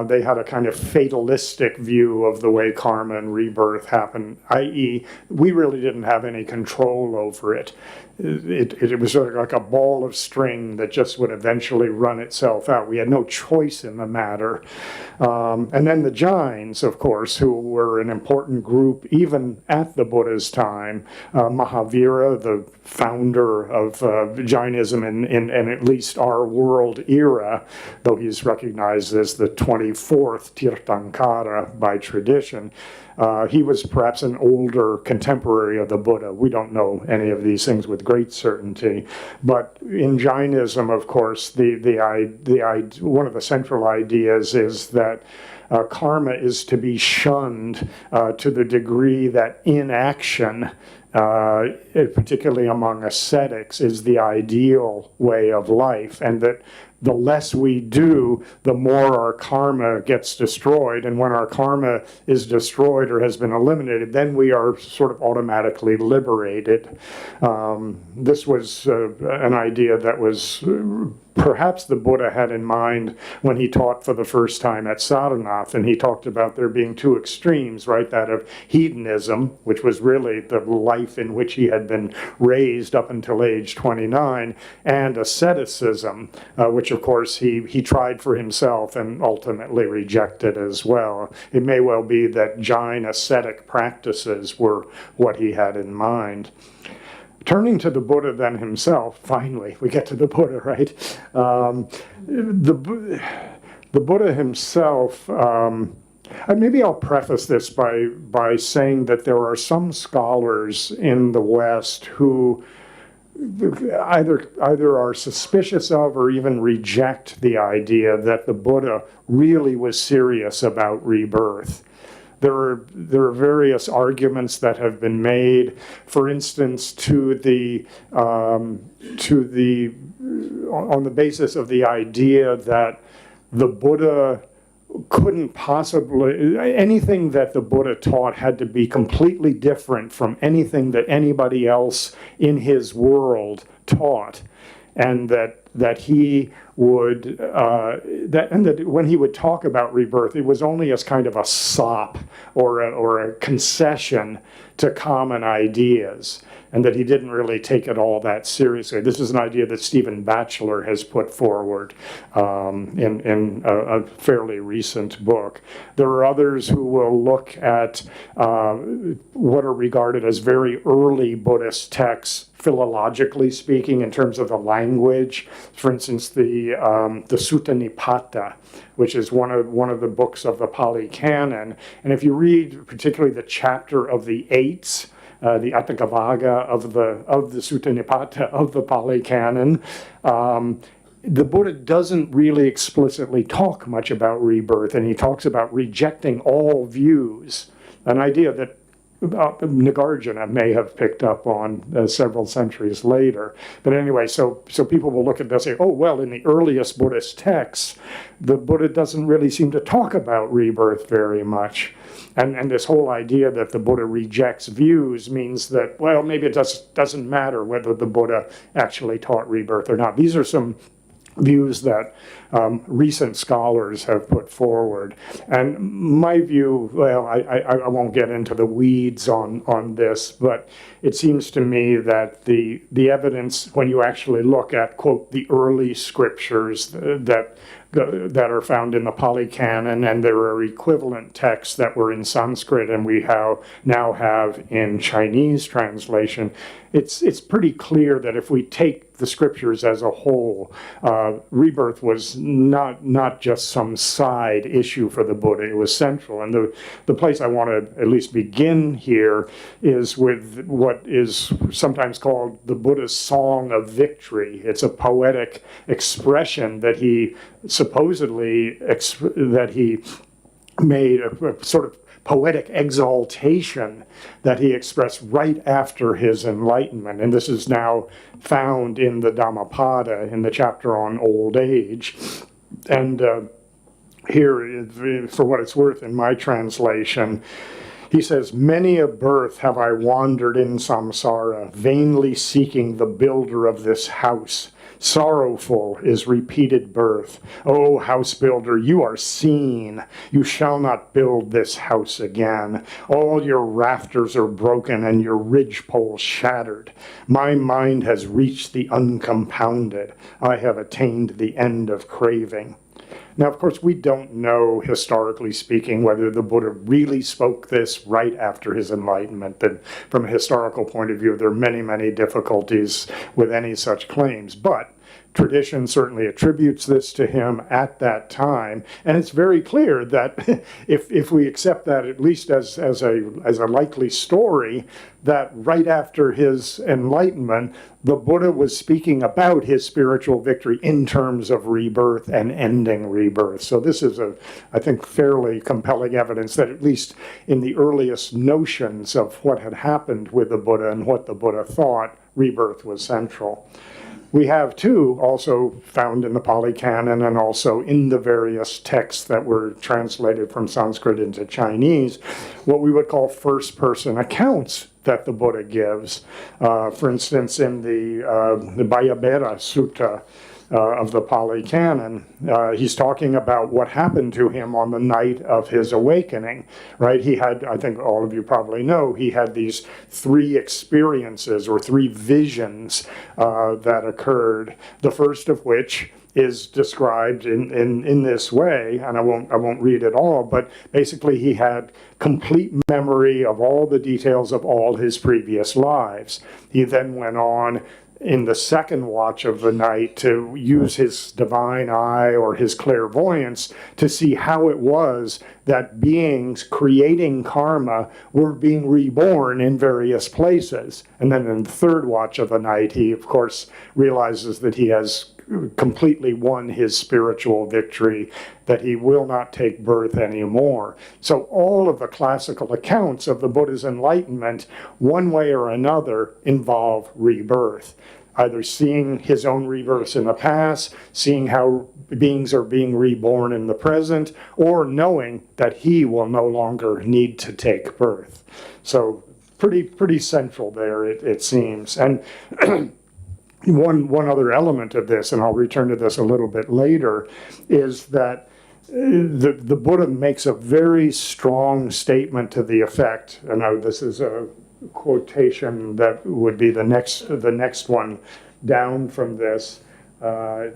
They had a kind of fatalistic view of the way karma and rebirth happened, i.e. we really didn't have any control over it. It was sort of like a ball of string that just would eventually run itself out. We had no choice in the matter. And then the Jains, of course, who were an important group even at the Buddha's time. Mahavira, the founder of Jainism in at least our world era, though he's recognized as the 24th Tirthankara by tradition, he was perhaps an older contemporary of the Buddha. We don't know any of these things with great certainty. But in Jainism, of course, one of the central ideas is that karma is to be shunned to the degree that inaction, particularly among ascetics, is the ideal way of life, and that the less we do, the more our karma gets destroyed. And when our karma is destroyed or has been eliminated, then we are sort of automatically liberated. This was an idea that was perhaps the Buddha had in mind when he taught for the first time at Sarnath, and he talked about there being two extremes, right? That of hedonism, which was really the life in which he had been raised up until age 29, and asceticism, which of course he tried for himself and ultimately rejected as well. It may well be that Jain ascetic practices were what he had in mind. Turning to the Buddha then himself, finally, we get to the Buddha, right? The Buddha himself, maybe I'll preface this by saying that there are some scholars in the West who either are suspicious of or even reject the idea that the Buddha really was serious about rebirth. There are various arguments that have been made. For instance, on the basis of the idea that the Buddha couldn't possibly, anything that the Buddha taught had to be completely different from anything that anybody else in his world taught, and that he would that when he would talk about rebirth, it was only as kind of a sop or a concession to common ideas, and that he didn't really take it all that seriously. This is an idea that Stephen Batchelor has put forward in a fairly recent book. There are others who will look at what are regarded as very early Buddhist texts, philologically speaking, in terms of the language. For instance, the Sutta Nipata, which is one of the books of the Pali Canon. And if you read particularly the chapter of the eights, the Atthakavagga of the Sutta Nipata of the Pali Canon, the Buddha doesn't really explicitly talk much about rebirth, and he talks about rejecting all views, an idea that Nagarjuna may have picked up on several centuries later. But anyway, so people will look at this and say, oh, well, in the earliest Buddhist texts, the Buddha doesn't really seem to talk about rebirth very much. And this whole idea that the Buddha rejects views means that, well, maybe it doesn't matter whether the Buddha actually taught rebirth or not. These are some views that recent scholars have put forward. And my view, well, I won't get into the weeds on this, but it seems to me that the evidence, when you actually look at, quote, the early scriptures that are found in the Pali Canon, and there are equivalent texts that were in Sanskrit and we now have in Chinese translation, it's pretty clear that if we take the scriptures as a whole, rebirth was not just some side issue for the Buddha, it was central. And the place I want to at least begin here is with what is sometimes called the Buddha's Song of Victory. It's a poetic expression that he supposedly made a sort of poetic exaltation that he expressed right after his enlightenment. And this is now found in the Dhammapada, in the chapter on old age. And here, for what it's worth, in my translation, he says, "Many a birth have I wandered in samsara, vainly seeking the builder of this house. Sorrowful is repeated birth. O house builder, you are seen. You shall not build this house again. All your rafters are broken and your ridgepole shattered. My mind has reached the uncompounded. I have attained the end of craving." Now, of course, we don't know, historically speaking, whether the Buddha really spoke this right after his enlightenment. And from a historical point of view, there are many, many difficulties with any such claims. But tradition certainly attributes this to him at that time, and it's very clear that if we accept that at least as a likely story, that right after his enlightenment, the Buddha was speaking about his spiritual victory in terms of rebirth and ending rebirth. So this is I think, fairly compelling evidence that at least in the earliest notions of what had happened with the Buddha and what the Buddha thought, rebirth was central. We have, too, also found in the Pali Canon and also in the various texts that were translated from Sanskrit into Chinese, what we would call first-person accounts that the Buddha gives. For instance, in the Bayabera Sutta of the Pali Canon, he's talking about what happened to him on the night of his awakening, right? He had, I think all of you probably know, he had these 3 experiences or 3 visions that occurred, the first of which is described in this way, and I won't read it all, but basically he had complete memory of all the details of all his previous lives. He then went on in the second watch of the night to use his divine eye or his clairvoyance to see how it was that beings creating karma were being reborn in various places. And then in the third watch of the night, he, of course, realizes that he has completely won his spiritual victory, that he will not take birth anymore. So all of the classical accounts of the Buddha's enlightenment, one way or another, involve rebirth. Either seeing his own rebirths in the past, seeing how beings are being reborn in the present, or knowing that he will no longer need to take birth. So pretty central there, it seems. And one other element of this, and I'll return to this a little bit later, is that the Buddha makes a very strong statement to the effect, and now this is a quotation that would be the next one down from this. I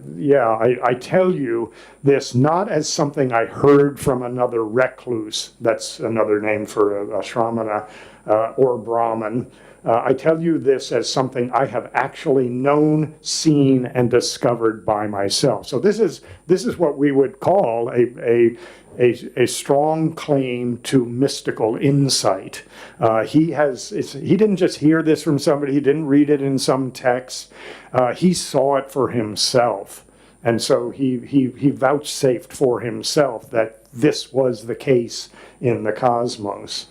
tell you this not as something I heard from another recluse, that's another name for a Shramana or Brahmin. I tell you this as something I have actually known, seen, and discovered by myself. So this is what we would call a strong claim to mystical insight. He didn't just hear this from somebody. He didn't read it in some text. He saw it for himself, and so he vouchsafed for himself that this was the case in the cosmos.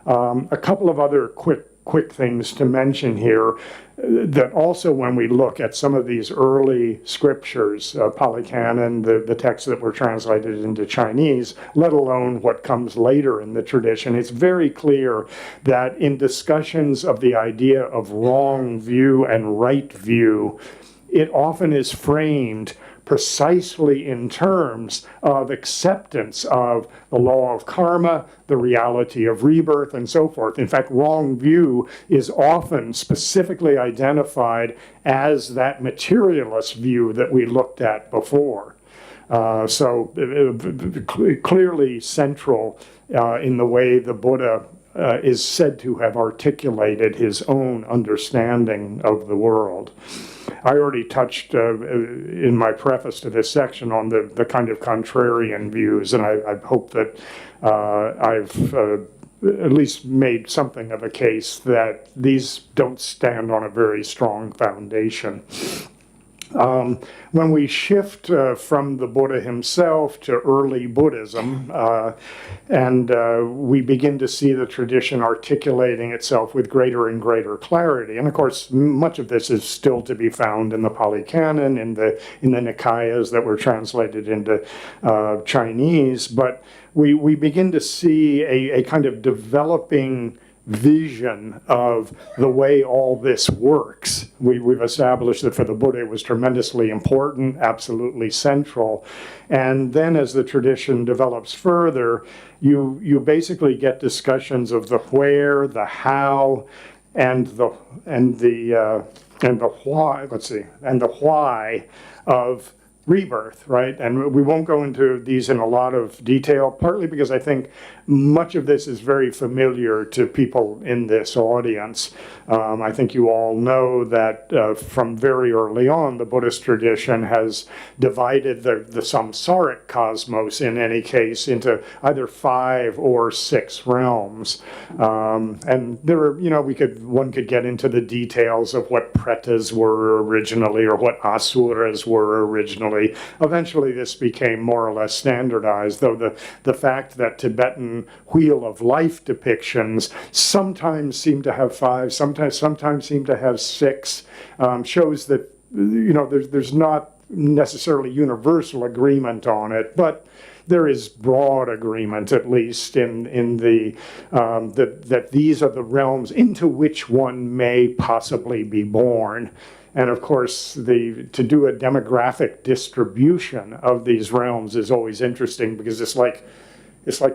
A couple of other quick things to mention here, that also when we look at some of these early scriptures, Pali Canon, the texts that were translated into Chinese, let alone what comes later in the tradition, it's very clear that in discussions of the idea of wrong view and right view, it often is framed precisely in terms of acceptance of the law of karma, the reality of rebirth, and so forth. In fact, wrong view is often specifically identified as that materialist view that we looked at before. So clearly central in the way the Buddha is said to have articulated his own understanding of the world. I already touched in my preface to this section on the kind of contrarian views, and I hope that I've at least made something of a case that these don't stand on a very strong foundation. When we shift from the Buddha himself to early Buddhism, and we begin to see the tradition articulating itself with greater and greater clarity, and of course much of this is still to be found in the Pali Canon, in the Nikayas that were translated into Chinese, but we begin to see a kind of developing vision of the way all this works. We've established that for the Buddha it was tremendously important, absolutely central. And then as the tradition develops further, you basically get discussions of the where, the how, and the why. And the why of rebirth, right? And we won't go into these in a lot of detail, partly because I think much of this is very familiar to people in this audience. I think you all know that from very early on, the Buddhist tradition has divided the samsaric cosmos, in any case, into either 5 or 6 realms. And there are, one could get into the details of what pretas were originally or what asuras were originally. Eventually, this became more or less standardized, though the fact that Tibetan wheel of life depictions sometimes seem to have 5, sometimes seem to have 6, shows that there's not necessarily universal agreement on it, but there is broad agreement, at least, in the that these are the realms into which one may possibly be born. And of course, to do a demographic distribution of these realms is always interesting, because it's like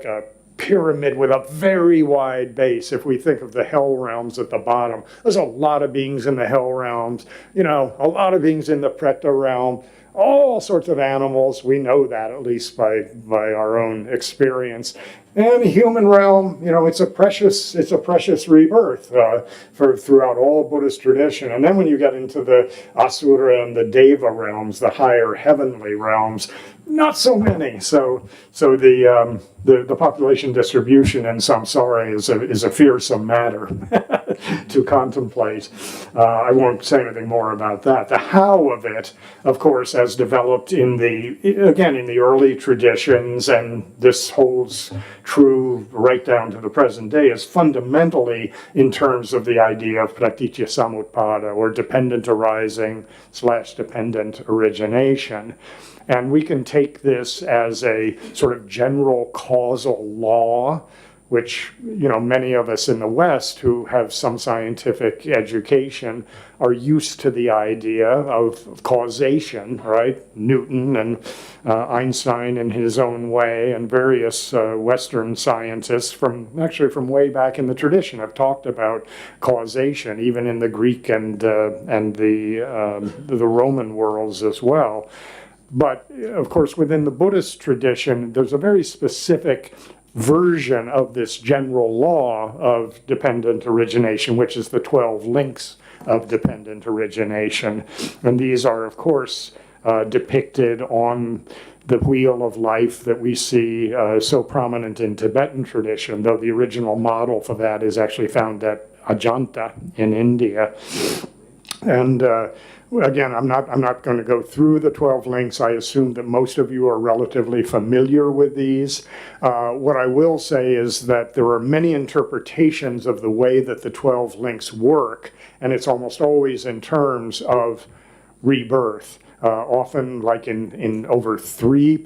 a pyramid with a very wide base. If we think of the hell realms at the bottom, there's a lot of beings in the hell realms, a lot of beings in the preta realm, all sorts of animals. We know that, at least by our own experience. And the human realm, it's a precious rebirth throughout all Buddhist tradition. And then when you get into the Asura and the Deva realms, the higher heavenly realms, not so many. So the population distribution in samsara is a fearsome matter to contemplate. I won't say anything more about that. The how of it, of course, has developed in the early traditions, and this holds true right down to the present day, is fundamentally in terms of the idea of pratitya samutpada, or dependent arising / dependent origination. And we can take this as a sort of general causal law, which, many of us in the West who have some scientific education are used to the idea of causation, right? Newton and Einstein in his own way, and various Western scientists from way back in the tradition have talked about causation, even in the Greek and the Roman worlds as well. But, of course, within the Buddhist tradition, there's a very specific version of this general law of dependent origination, which is the 12 links of dependent origination. And these are, of course, depicted on the wheel of life that we see so prominent in Tibetan tradition, though the original model for that is actually found at Ajanta in India. And again, I'm not going to go through the 12 links. I assume that most of you are relatively familiar with these. What I will say is that there are many interpretations of the way that the 12 links work, and it's almost always in terms of rebirth. Often like in over 3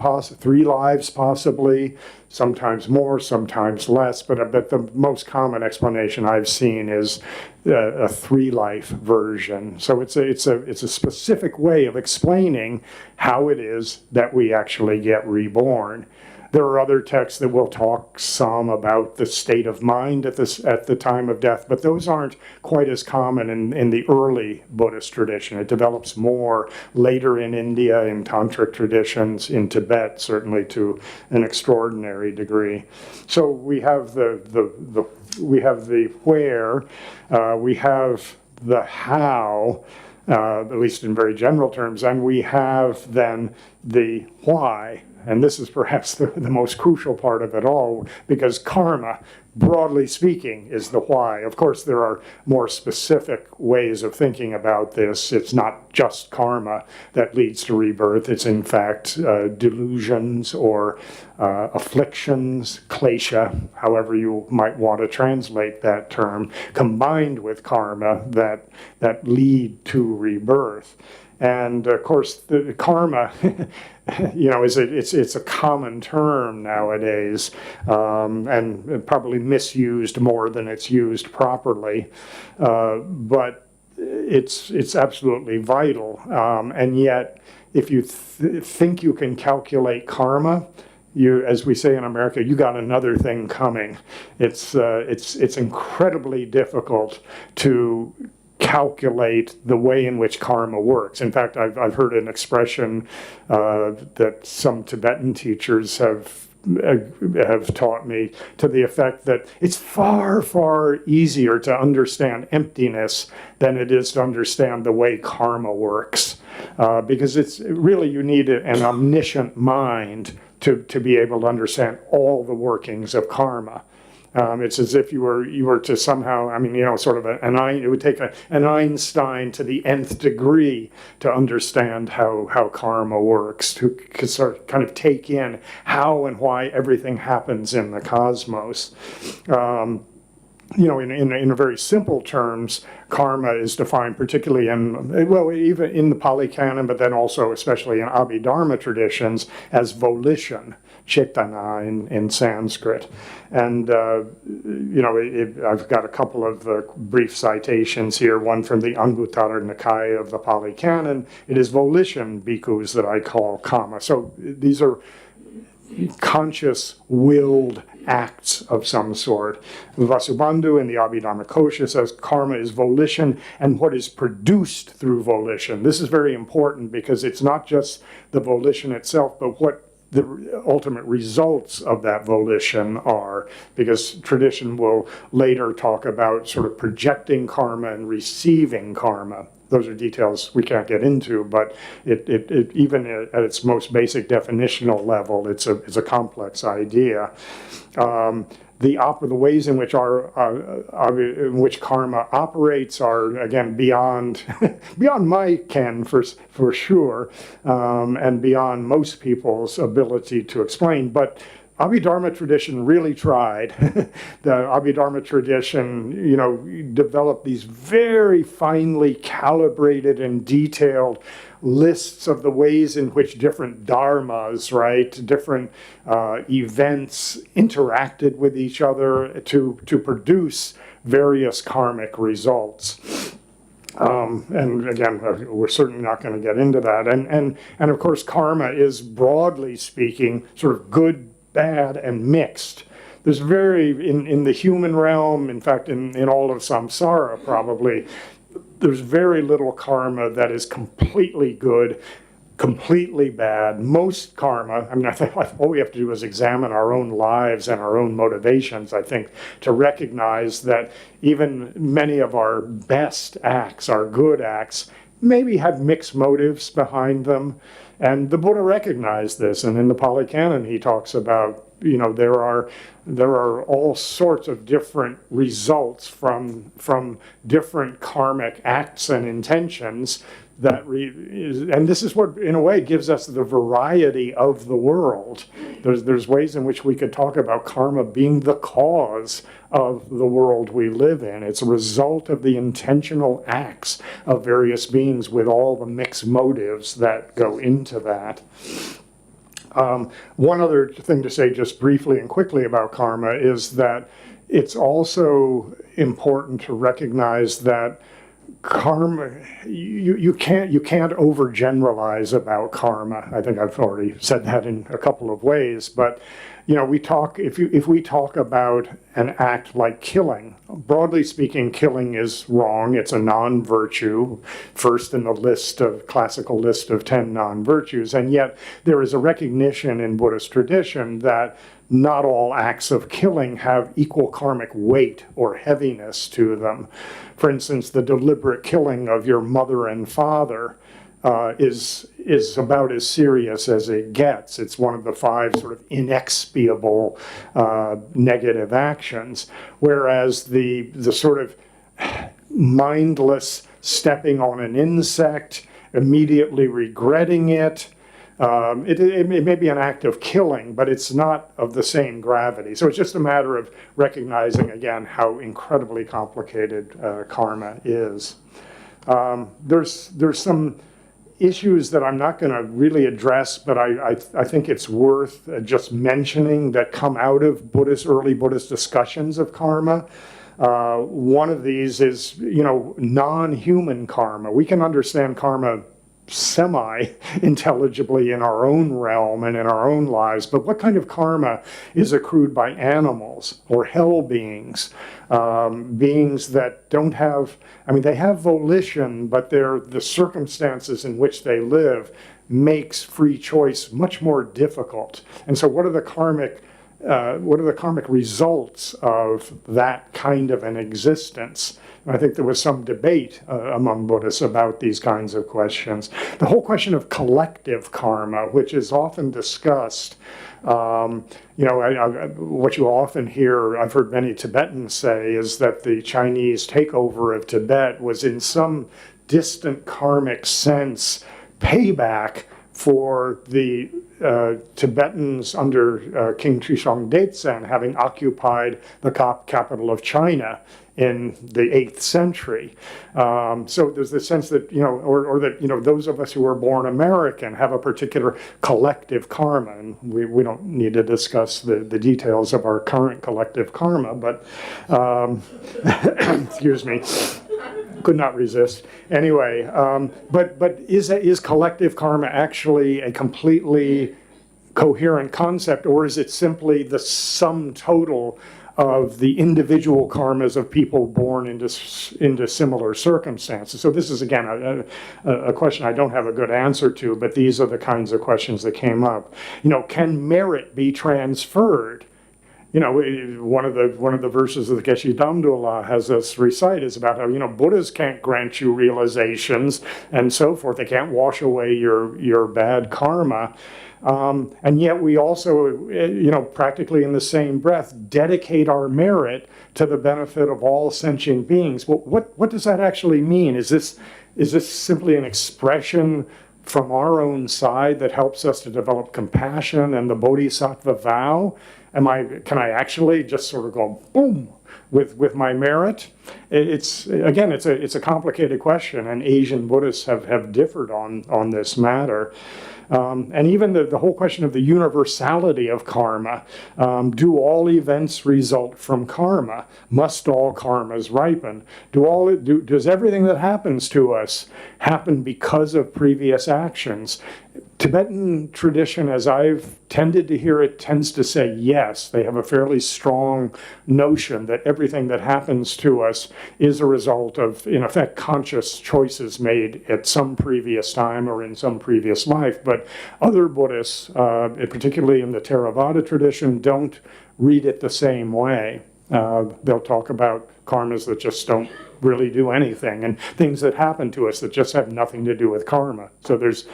lives possibly, sometimes more, sometimes less, but the most common explanation I've seen is a 3-life version. So it's a specific way of explaining how it is that we actually get reborn. There are other texts that will talk some about the state of mind at the time of death, but those aren't quite as common in the early Buddhist tradition. It develops more later in India, in tantric traditions, in Tibet, certainly to an extraordinary degree. So we have the where, we have the how, at least in very general terms, and we have then the why. And this is perhaps the most crucial part of it all, because karma, broadly speaking, is the why. Of course, there are more specific ways of thinking about this. It's not just karma that leads to rebirth. It's in fact delusions or afflictions, klesha, however you might want to translate that term, combined with karma that lead to rebirth. And of course, the karma, it's a common term nowadays, and probably misused more than it's used properly. But it's absolutely vital. And yet, if you think you can calculate karma, as we say in America, you got another thing coming. It's incredibly difficult to calculate the way in which karma works. In fact, I've heard an expression that some Tibetan teachers have taught me to the effect that it's far, far easier to understand emptiness than it is to understand the way karma works. Because it's really, you need an omniscient mind to be able to understand all the workings of karma. It's as if you were to somehow, sort of it would take an Einstein to the nth degree to understand how karma works, to sort of kind of take in how and why everything happens in the cosmos. In very simple terms, karma is defined particularly even in the Pali Canon, but then also especially in Abhidharma traditions as volition, cetana in Sanskrit. And, I've got a couple of brief citations here, one from the Anguttara Nikaya of the Pali Canon. It is volition, bhikkhus, that I call kama. So these are conscious, willed acts of some sort. Vasubandhu in the Abhidharma Kosha says karma is volition and what is produced through volition. This is very important because it's not just the volition itself, but what the ultimate results of that volition are, because tradition will later talk about sort of projecting karma and receiving karma. Those are details we can't get into, but it even at its most basic definitional level, it's a complex idea. The ways in which in which karma operates are again beyond my ken for sure, and beyond most people's ability to explain. But Abhidharma tradition really tried. The Abhidharma tradition, developed these very finely calibrated and detailed lists of the ways in which different dharmas, different events interacted with each other to produce various karmic results. And again, we're certainly not going to get into that. And of course, karma is, broadly speaking, sort of good, bad, and mixed. There's in the human realm, in fact, in all of samsara probably, there's very little karma that is completely good, completely bad. Most karma, I think all we have to do is examine our own lives and our own motivations, I think, to recognize that even many of our best acts, our good acts, maybe have mixed motives behind them. And the Buddha recognized this, and in the Pali Canon he talks about, there are all sorts of different results from different karmic acts and intentions and this is what, in a way, gives us the variety of the world. There's ways in which we could talk about karma being the cause of the world we live in. It's a result of the intentional acts of various beings with all the mixed motives that go into that. One other thing to say just briefly and quickly about karma is that it's also important to recognize that karma, you can't overgeneralize about karma. I think I've already said that in a couple of ways, but if we talk about an act like killing, broadly speaking, killing is wrong. It's a non-virtue, first in the classical list of 10 non-virtues, and yet there is a recognition in Buddhist tradition that not all acts of killing have equal karmic weight or heaviness to them. For instance, the deliberate killing of your mother and father is about as serious as it gets. It's one of the 5 sort of inexpiable negative actions, whereas the sort of mindless stepping on an insect, immediately regretting it, it may be an act of killing, but it's not of the same gravity. So it's just a matter of recognizing, again, how incredibly complicated karma is. There's some issues that I'm not going to really address, but I think it's worth just mentioning that come out of early Buddhist discussions of karma. One of these is, non-human karma. We can understand karma semi-intelligibly in our own realm and in our own lives, but what kind of karma is accrued by animals or hell beings, beings that don't have, I mean, they have volition, but the circumstances in which they live makes free choice much more difficult. And so what are the karmic results of that kind of an existence? I think there was some debate among Buddhists about these kinds of questions. The whole question of collective karma, which is often discussed, what you often hear, I've heard many Tibetans say, is that the Chinese takeover of Tibet was in some distant karmic sense payback for the Tibetans under King Trishong Detsen having occupied the capital of China in the 8th century. So there's this sense that, or that, those of us who are born American have a particular collective karma. And we don't need to discuss the details of our current collective karma, but, excuse me, could not resist. Anyway, but is collective karma actually a completely coherent concept, or is it simply the sum total of the individual karmas of people born into similar circumstances? So this is, again, a question I don't have a good answer to, but these are the kinds of questions that came up. Can merit be transferred? One of the verses of the Geshe Damdula has us recite is about how, Buddhas can't grant you realizations and so forth. They can't wash away your bad karma. And yet we also, practically in the same breath, dedicate our merit to the benefit of all sentient beings. Well, what does that actually mean? Is this simply an expression from our own side that helps us to develop compassion and the bodhisattva vow? Can I actually just sort of go boom with my merit? It's a complicated question, and Asian Buddhists have differed on this matter. And even the whole question of the universality of karma. Do all events result from karma? Must all karmas ripen? Does everything that happens to us happen because of previous actions? Tibetan tradition, as I've tended to hear it, tends to say yes. They have a fairly strong notion that everything that happens to us is a result of, in effect, conscious choices made at some previous time or in some previous life. But other Buddhists, particularly in the Theravada tradition, don't read it the same way. They'll talk about karmas that just don't really do anything, and things that happen to us that just have nothing to do with karma. So there's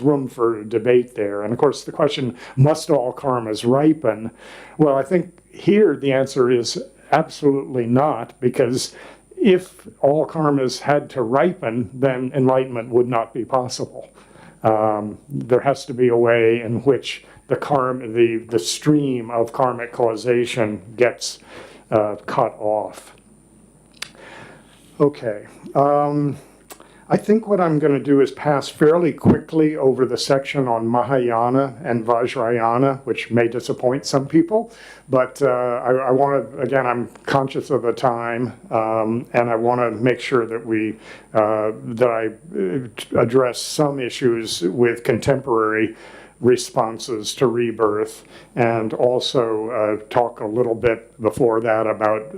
room for debate there. And of course the question, must all karmas ripen? Well, I think here the answer is absolutely not, because if all karmas had to ripen, then enlightenment would not be possible. There has to be a way in which the stream of karmic causation gets cut off. Okay. I think what I'm going to do is pass fairly quickly over the section on Mahayana and Vajrayana, which may disappoint some people, but I want to, again, I'm conscious of the time, and I want to make sure that I address some issues with contemporary responses to rebirth, and also talk a little bit before that about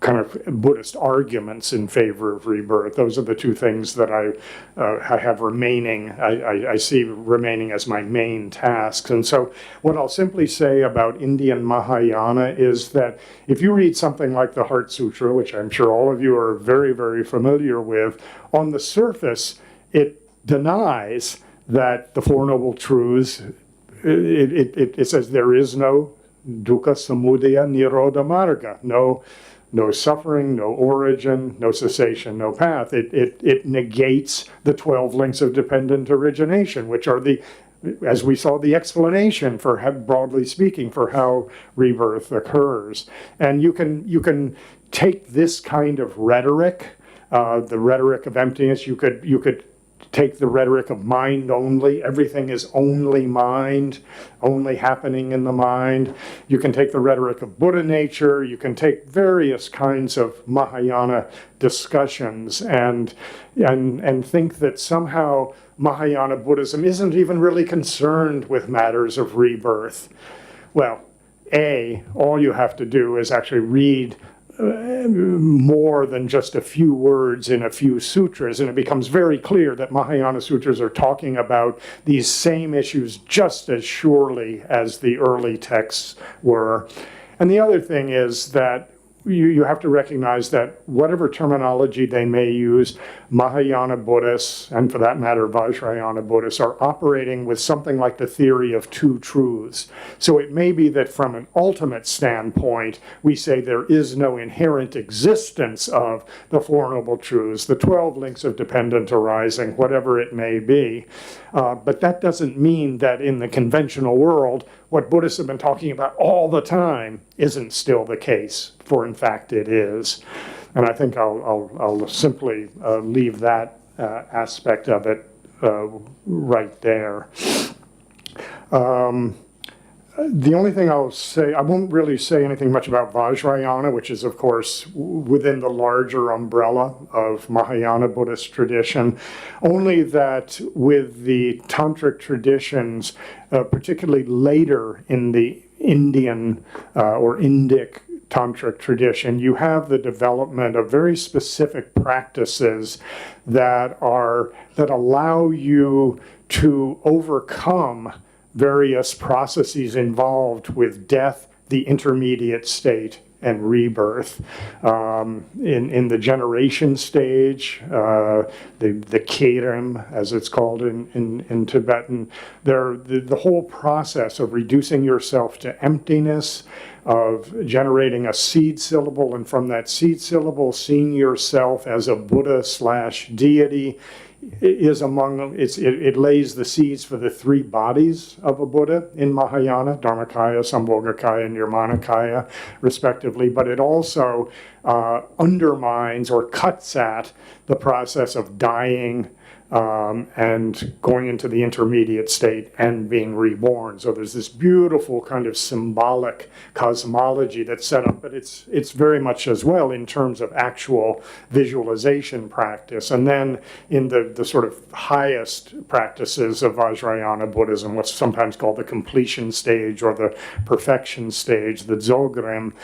kind of Buddhist arguments in favor of rebirth. Those are the two things that I have remaining, I see remaining as my main tasks. And so what I'll simply say about Indian Mahayana is that if you read something like the Heart Sutra, which I'm sure all of you are very, very familiar with, on the surface it denies that the Four Noble Truths, it says there is no dukkha, samudaya, nirodha marga, no suffering, no origin, no cessation, no path. It negates the 12 links of dependent origination, which are as we saw, the explanation for how, broadly speaking, for how rebirth occurs. And you can take this kind of rhetoric, the rhetoric of emptiness, you could take the rhetoric of mind only. Everything is only mind, only happening in the mind. You can take the rhetoric of Buddha nature. You can take various kinds of Mahayana discussions and think that somehow Mahayana Buddhism isn't even really concerned with matters of rebirth. Well, all you have to do is actually read more than just a few words in a few sutras, and it becomes very clear that Mahayana sutras are talking about these same issues just as surely as the early texts were. And the other thing is that you have to recognize that whatever terminology they may use, Mahayana Buddhists, and for that matter Vajrayana Buddhists, are operating with something like the theory of two truths. So it may be that from an ultimate standpoint, we say there is no inherent existence of the Four Noble Truths, the 12 links of dependent arising, whatever it may be. But that doesn't mean that in the conventional world, what Buddhists have been talking about all the time isn't still the case, for in fact it is. And I think I'll simply leave that aspect of it right there. The only thing I'll say, I won't really say anything much about Vajrayana, which is, of course, within the larger umbrella of Mahayana Buddhist tradition, only that with the tantric traditions, particularly later in the Indian or Indic tantric tradition, you have the development of very specific practices that allow you to overcome various processes involved with death, the intermediate state, and rebirth. In the generation stage, the Kerem, as it's called in Tibetan, the whole process of reducing yourself to emptiness, of generating a seed syllable, and from that seed syllable seeing yourself as a Buddha/deity, is among it lays the seeds for the three bodies of a Buddha in Mahayana, Dharmakaya, Sambhogakaya, and Nirmanakaya, respectively. But it also undermines or cuts at the process of dying and going into the intermediate state and being reborn. So there's this beautiful kind of symbolic cosmology that's set up, but it's very much as well in terms of actual visualization practice. And then in the sort of highest practices of Vajrayana Buddhism, what's sometimes called the completion stage or the perfection stage, the Dzogchen,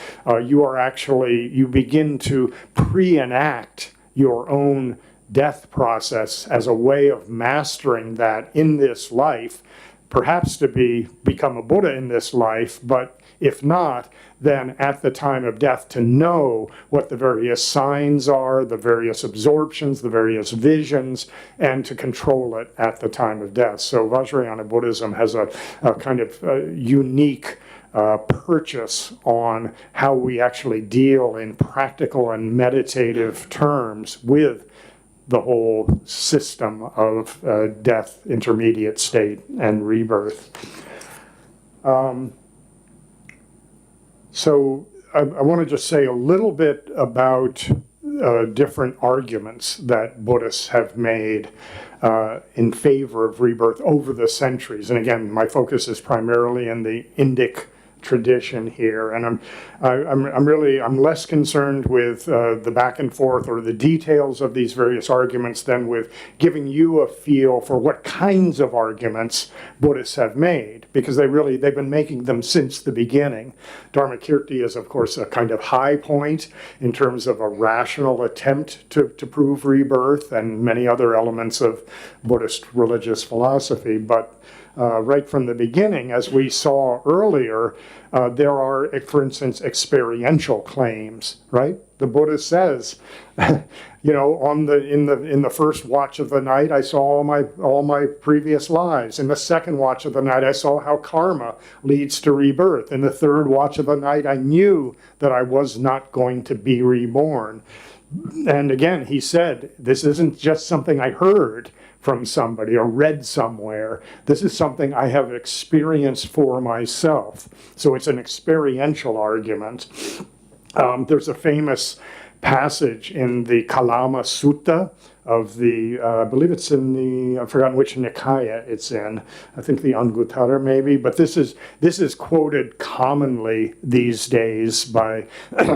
you begin to pre-enact your own death process as a way of mastering that in this life, perhaps to become a Buddha in this life, but if not, then at the time of death to know what the various signs are, the various absorptions, the various visions, and to control it at the time of death. So Vajrayana Buddhism has a kind of unique purchase on how we actually deal in practical and meditative terms with the whole system of death, intermediate state, and rebirth. So I want to just say a little bit about different arguments that Buddhists have made in favor of rebirth over the centuries. And again, my focus is primarily in the Indic tradition here, and I'm less concerned with the back and forth or the details of these various arguments than with giving you a feel for what kinds of arguments Buddhists have made, because they've been making them since the beginning. Dharmakīrti is, of course, a kind of high point in terms of a rational attempt to prove rebirth and many other elements of Buddhist religious philosophy, but right from the beginning, as we saw earlier, there are, for instance, experiential claims, right? The Buddha says, in the first watch of the night, I saw all my previous lives. In the second watch of the night, I saw how karma leads to rebirth. In the third watch of the night, I knew that I was not going to be reborn. And again, he said, this isn't just something I heard from somebody or read somewhere. This is something I have experienced for myself. So it's an experiential argument. There's a famous passage in the Kalama Sutta, the, I believe it's in the, I've forgotten which Nikaya it's in. I think the Anguttara maybe, but this is quoted commonly these days by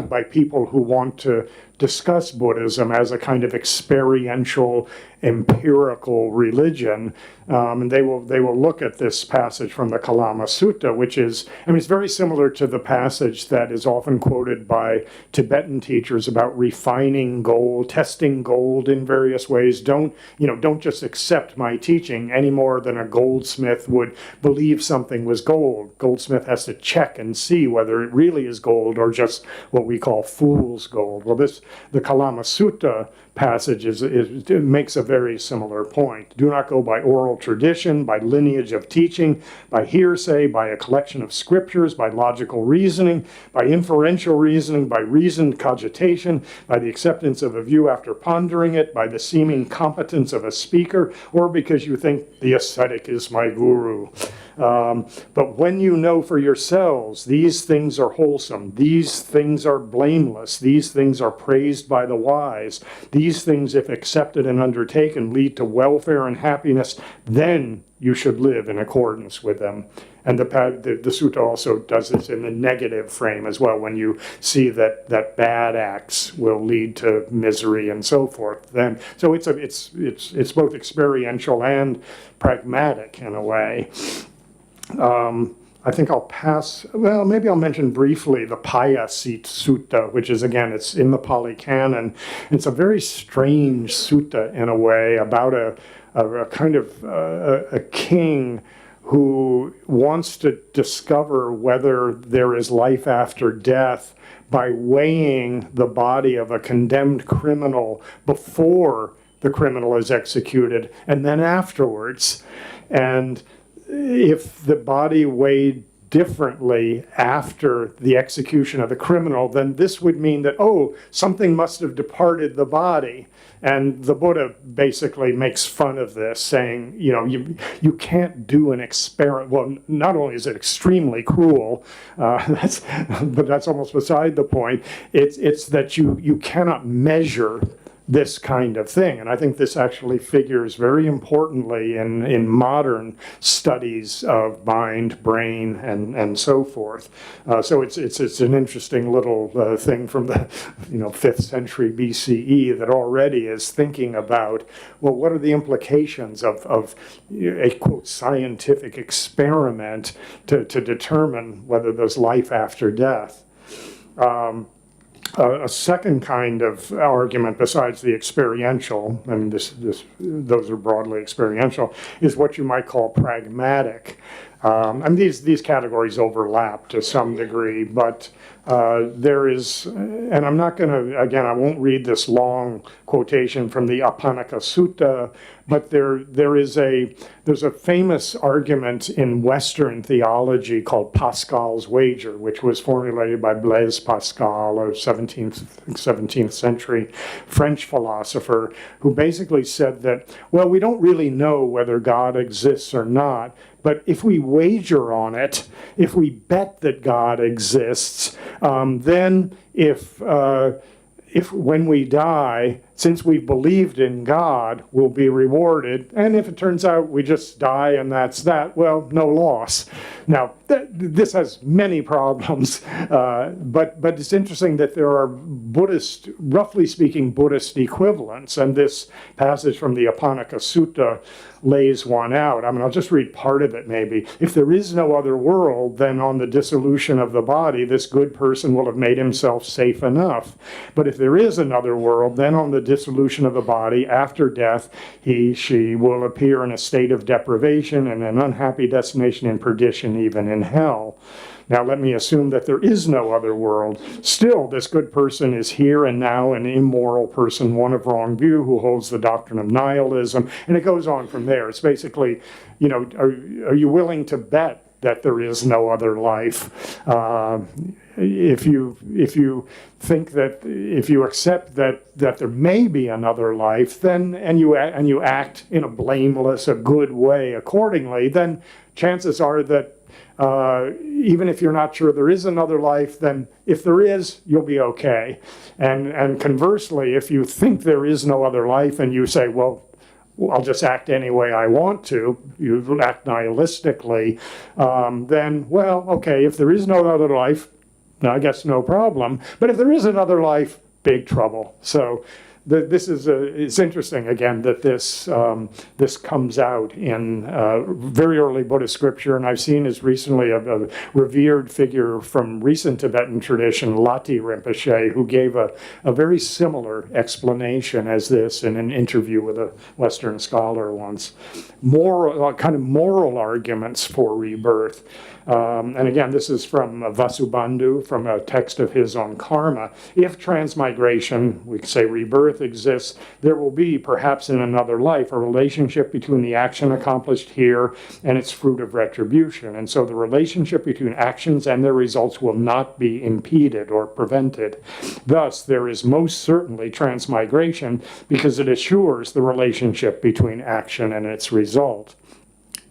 by people who want to discuss Buddhism as a kind of experiential, empirical religion, and they will look at this passage from the Kalama Sutta, which is, I mean, it's very similar to the passage that is often quoted by Tibetan teachers about refining gold, testing gold in various ways. Don't just accept my teaching any more than a goldsmith would believe something was gold. Goldsmith has to check and see whether it really is gold or just what we call fool's gold. Well, the Kalama Sutta passage it makes a very similar point. Do not go by oral tradition, by lineage of teaching, by hearsay, by a collection of scriptures, by logical reasoning, by inferential reasoning, by reasoned cogitation, by the acceptance of a view after pondering it, by the seeming competence of a speaker, or because you think the ascetic is my guru. But when you know for yourselves, these things are wholesome, these things are blameless, these things are praised by the wise, these things, if accepted and undertaken, lead to welfare and happiness, then you should live in accordance with them. And the sutta also does this in the negative frame as well, when you see that bad acts will lead to misery and so forth. Then, so it's both experiential and pragmatic in a way. I think I'll pass, well, maybe I'll mention briefly the Paya Sutta, which is, again, it's in the Pali Canon. It's a very strange sutta in a way about a kind of a king who wants to discover whether there is life after death by weighing the body of a condemned criminal before the criminal is executed and then afterwards. And if the body weighed differently after the execution of the criminal, then this would mean that, oh, something must have departed the body. And the Buddha basically makes fun of this, saying, you can't do an experiment. Well, not only is it extremely cruel, but that's almost beside the point. It's that you cannot measure this kind of thing. And I think this actually figures very importantly in modern studies of mind, brain, and so forth. So it's an interesting little thing from the 5th century BCE that already is thinking about, well, what are the implications of a, quote, scientific experiment to determine whether there's life after death. A second kind of argument besides the experiential, and those are broadly experiential, is what you might call pragmatic. And these categories overlap to some degree, but there is, and I'm not going to, again, I won't read this long quotation from the Apanaka Sutta, but there's a famous argument in Western theology called Pascal's wager, which was formulated by Blaise Pascal, a 17th century French philosopher, who basically said that, well, we don't really know whether God exists or not, but if we wager on it, if we bet that God exists, then if when we die, since we've believed in God, we'll be rewarded. And if it turns out we just die and that's that, well, no loss. Now, this has many problems, but it's interesting that there are Buddhist, roughly speaking, Buddhist equivalents. And this passage from the Apanaka Sutta lays one out. I mean, I'll just read part of it maybe. If there is no other world, then on the dissolution of the body, this good person will have made himself safe enough. But if there is another world, then on the dissolution of the body, after death, she will appear in a state of deprivation and an unhappy destination in perdition, even in hell. Now, let me assume that there is no other world. Still, this good person is here and now an immoral person, one of wrong view, who holds the doctrine of nihilism, and it goes on from there. It's basically, are you willing to bet that there is no other life? If you think that, if you accept that there may be another life, then and you act in a blameless, a good way accordingly, then chances are that Even if you're not sure there is another life, then if there is, you'll be okay. And conversely, if you think there is no other life and you say, well, I'll just act any way I want to, you act nihilistically, then, well, okay, if there is no other life, I guess no problem. But if there is another life, big trouble. So this is it's interesting again that this comes out in very early Buddhist scripture, and I've seen as recently a revered figure from recent Tibetan tradition, Lati Rinpoche, who gave a very similar explanation as this in an interview with a Western scholar once. Kind of moral arguments for rebirth. And again, this is from Vasubandhu, from a text of his on karma. If transmigration, we could say rebirth, exists, there will be, perhaps in another life, a relationship between the action accomplished here and its fruit of retribution. And so the relationship between actions and their results will not be impeded or prevented. Thus, there is most certainly transmigration because it assures the relationship between action and its result.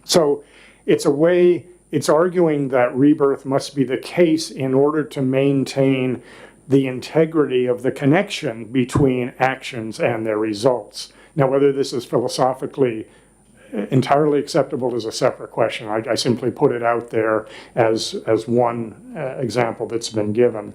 So it's a way. It's arguing that rebirth must be the case in order to maintain the integrity of the connection between actions and their results. Now, whether this is philosophically entirely acceptable is a separate question. I simply put it out there as one example that's been given.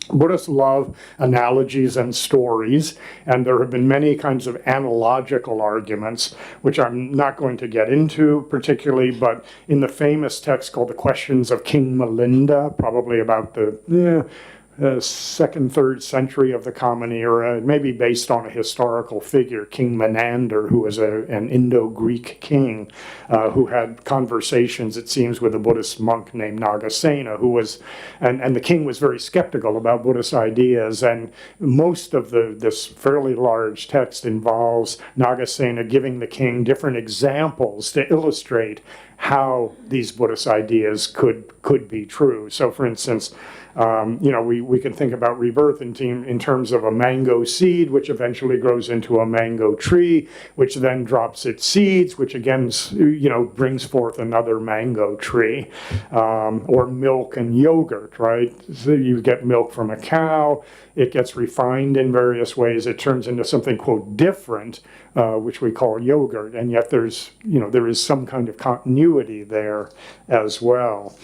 Buddhists love analogies and stories, and there have been many kinds of analogical arguments, which I'm not going to get into particularly, but in the famous text called The Questions of King Milinda, probably about the second, third century of the Common Era. It may be based on a historical figure, King Menander, who was an Indo-Greek king who had conversations, it seems, with a Buddhist monk named Nagasena, who was, and the king was very skeptical about Buddhist ideas, and most of this fairly large text involves Nagasena giving the king different examples to illustrate how these Buddhist ideas could be true. So, for instance, we can think about rebirth in terms of a mango seed, which eventually grows into a mango tree, which then drops its seeds, which again, brings forth another mango tree, or milk and yogurt, right? So you get milk from a cow, it gets refined in various ways, it turns into something, quote, different, which we call yogurt, and yet there is some kind of continuity there as well.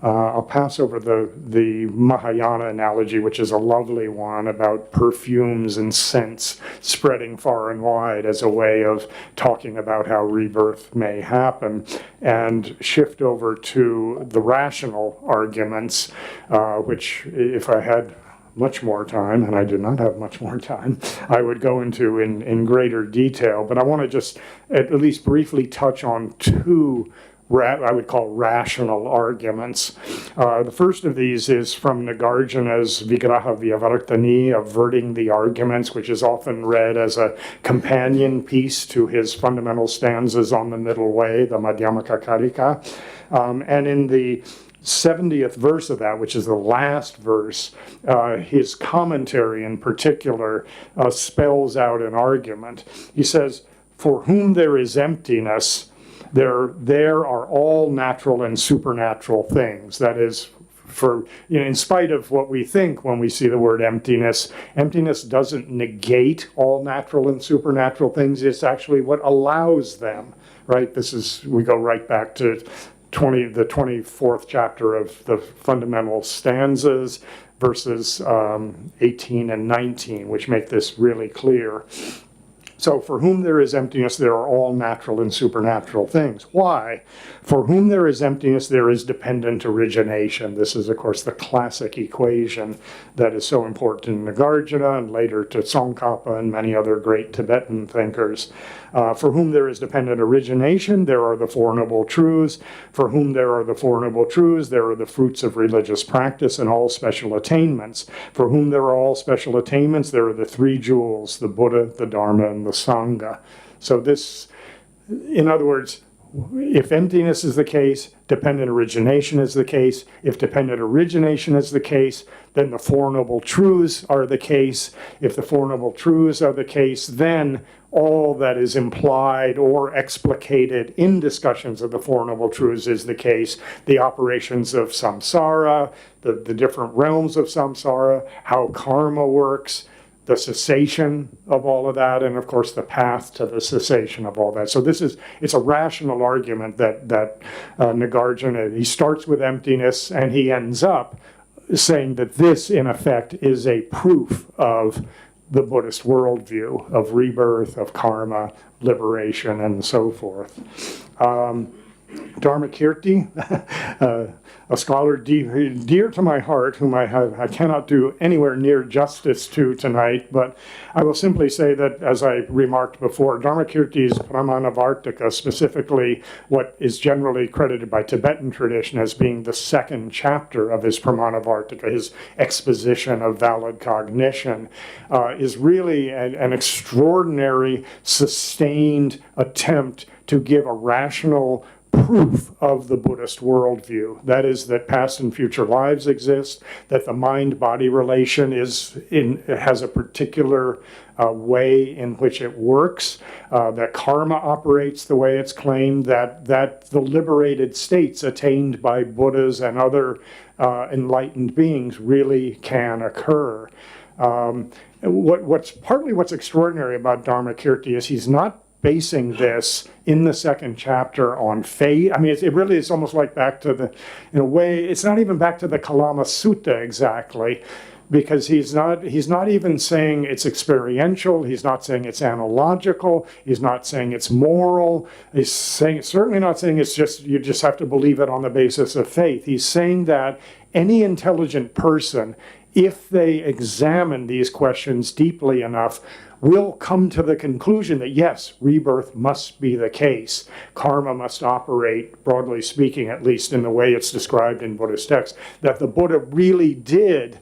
I'll pass over the Mahayana analogy, which is a lovely one about perfumes and scents spreading far and wide as a way of talking about how rebirth may happen, and shift over to the rational arguments, which, if I had much more time, and I do not have much more time, I would go into in greater detail. But I want to just at least briefly touch on two I would call rational arguments. The first of these is from Nagarjuna's Vigraha Vyavartani, Averting the Arguments, which is often read as a companion piece to his fundamental stanzas on the middle way, the Madhyamaka Karika. And in the 70th verse of that, which is the last verse, his commentary in particular spells out an argument. He says, "For whom there is emptiness, there are all natural and supernatural things." That is, in spite of what we think when we see the word emptiness, emptiness doesn't negate all natural and supernatural things. It's actually what allows them, right? We go right back to the 24th chapter of the fundamental stanzas, verses 18 and 19, which make this really clear. So, for whom there is emptiness, there are all natural and supernatural things. Why? For whom there is emptiness, there is dependent origination. This is, of course, the classic equation that is so important in Nagarjuna and later to Tsongkhapa and many other great Tibetan thinkers. For whom there is dependent origination, there are the Four Noble Truths. For whom there are the Four Noble Truths, there are the fruits of religious practice and all special attainments. For whom there are all special attainments, there are the three jewels, the Buddha, the Dharma, and the Sangha. So this, in other words, if emptiness is the case, dependent origination is the case. If dependent origination is the case, then the Four Noble Truths are the case. If the Four Noble Truths are the case, then all that is implied or explicated in discussions of the Four Noble Truths is the case. The operations of samsara, the different realms of samsara, how karma works, the cessation of all of that, and of course the path to the cessation of all that. So it's a rational argument that Nagarjuna, he starts with emptiness and he ends up saying that this in effect is a proof of the Buddhist worldview of rebirth, of karma, liberation, and so forth. Dharmakīrti, a scholar dear to my heart, whom I cannot do anywhere near justice to tonight, but I will simply say that, as I remarked before, Dharmakīrti's Pramanavartika, specifically what is generally credited by Tibetan tradition as being the second chapter of his Pramanavartika, his exposition of valid cognition, is really an extraordinary, sustained attempt to give a rational proof of the Buddhist worldview. That is, that past and future lives exist, that the mind-body relation has a particular way in which it works, that karma operates the way it's claimed, that the liberated states attained by Buddhas and other enlightened beings really can occur. What's extraordinary about Dharmakīrti is he's not basing this in the second chapter on faith. I mean, it really is almost like back to in a way, it's not even back to the Kalama Sutta exactly, because he's not even saying it's experiential, he's not saying it's analogical, he's not saying it's moral, he's certainly not saying it's just, you just have to believe it on the basis of faith. He's saying that any intelligent person, if they examine these questions deeply enough, will come to the conclusion that yes, rebirth must be the case. Karma must operate, broadly speaking, at least in the way it's described in Buddhist texts, that the Buddha really did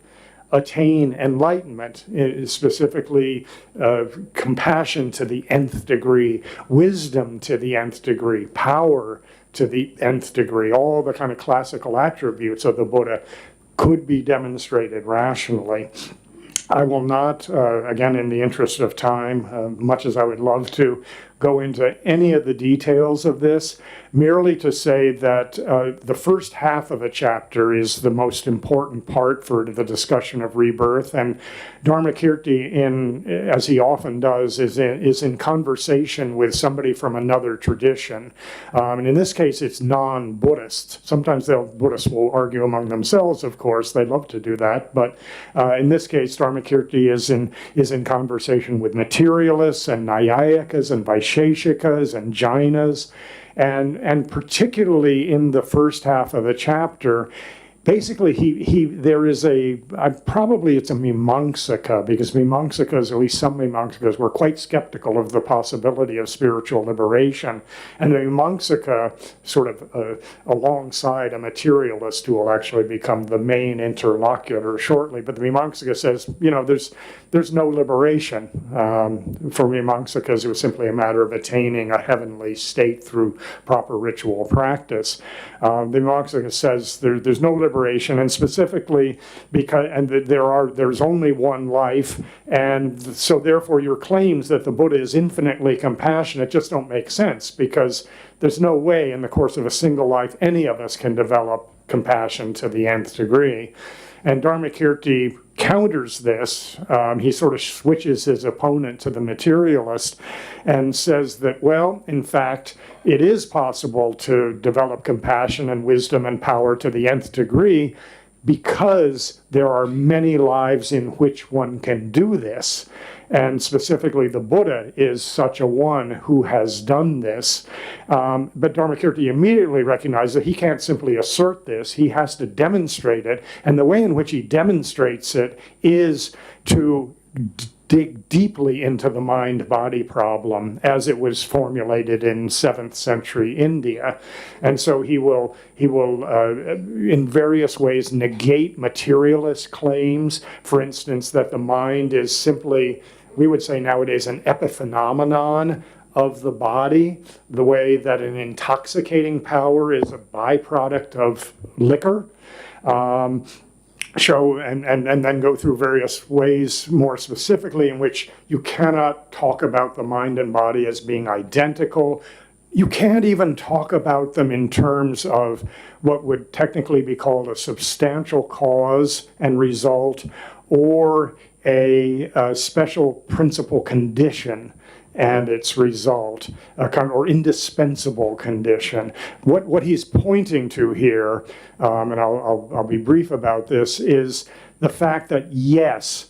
attain enlightenment, specifically compassion to the nth degree, wisdom to the nth degree, power to the nth degree. All the kind of classical attributes of the Buddha could be demonstrated rationally. I will not, again, in the interest of time, much as I would love to, go into any of the details of this, merely to say that the first half of a chapter is the most important part for the discussion of rebirth, and Dharmakīrti, as he often does, is in conversation with somebody from another tradition. And in this case, it's non-Buddhist. Sometimes Buddhists will argue among themselves, of course. They love to do that. But in this case, Dharmakīrti is in conversation with materialists and Naiyayikas and Vaisheshikas and Jainas. And particularly in the first half of the chapter, basically there is probably it's a Mimamsaka, because Mimamsakas, at least some Mimamsakas, were quite skeptical of the possibility of spiritual liberation. And the Mimamsaka, sort of alongside a materialist who will actually become the main interlocutor shortly, but the Mimamsaka says, there's no liberation. For Mimamsakas, it was simply a matter of attaining a heavenly state through proper ritual practice. The Mimamsaka says there's no liberation, and specifically there's only one life, and so therefore your claims that the Buddha is infinitely compassionate just don't make sense, because there's no way in the course of a single life any of us can develop compassion to the nth degree. And Dharmakīrti counters this. He sort of switches his opponent to the materialist and says that, well, in fact, it is possible to develop compassion and wisdom and power to the nth degree, because there are many lives in which one can do this. And specifically, the Buddha is such a one who has done this. But Dharmakīrti immediately recognized that he can't simply assert this, he has to demonstrate it. And the way in which he demonstrates it is to dig deeply into the mind-body problem as it was formulated in 7th century India. And so he will in various ways negate materialist claims, for instance, that the mind is simply, we would say nowadays, an epiphenomenon of the body, the way that an intoxicating power is a byproduct of liquor. Show and then go through various ways more specifically in which you cannot talk about the mind and body as being identical. You can't even talk about them in terms of what would technically be called a substantial cause and result, or a special principal condition and its result, or indispensable condition. What he's pointing to here, and I'll be brief about this, is the fact that yes,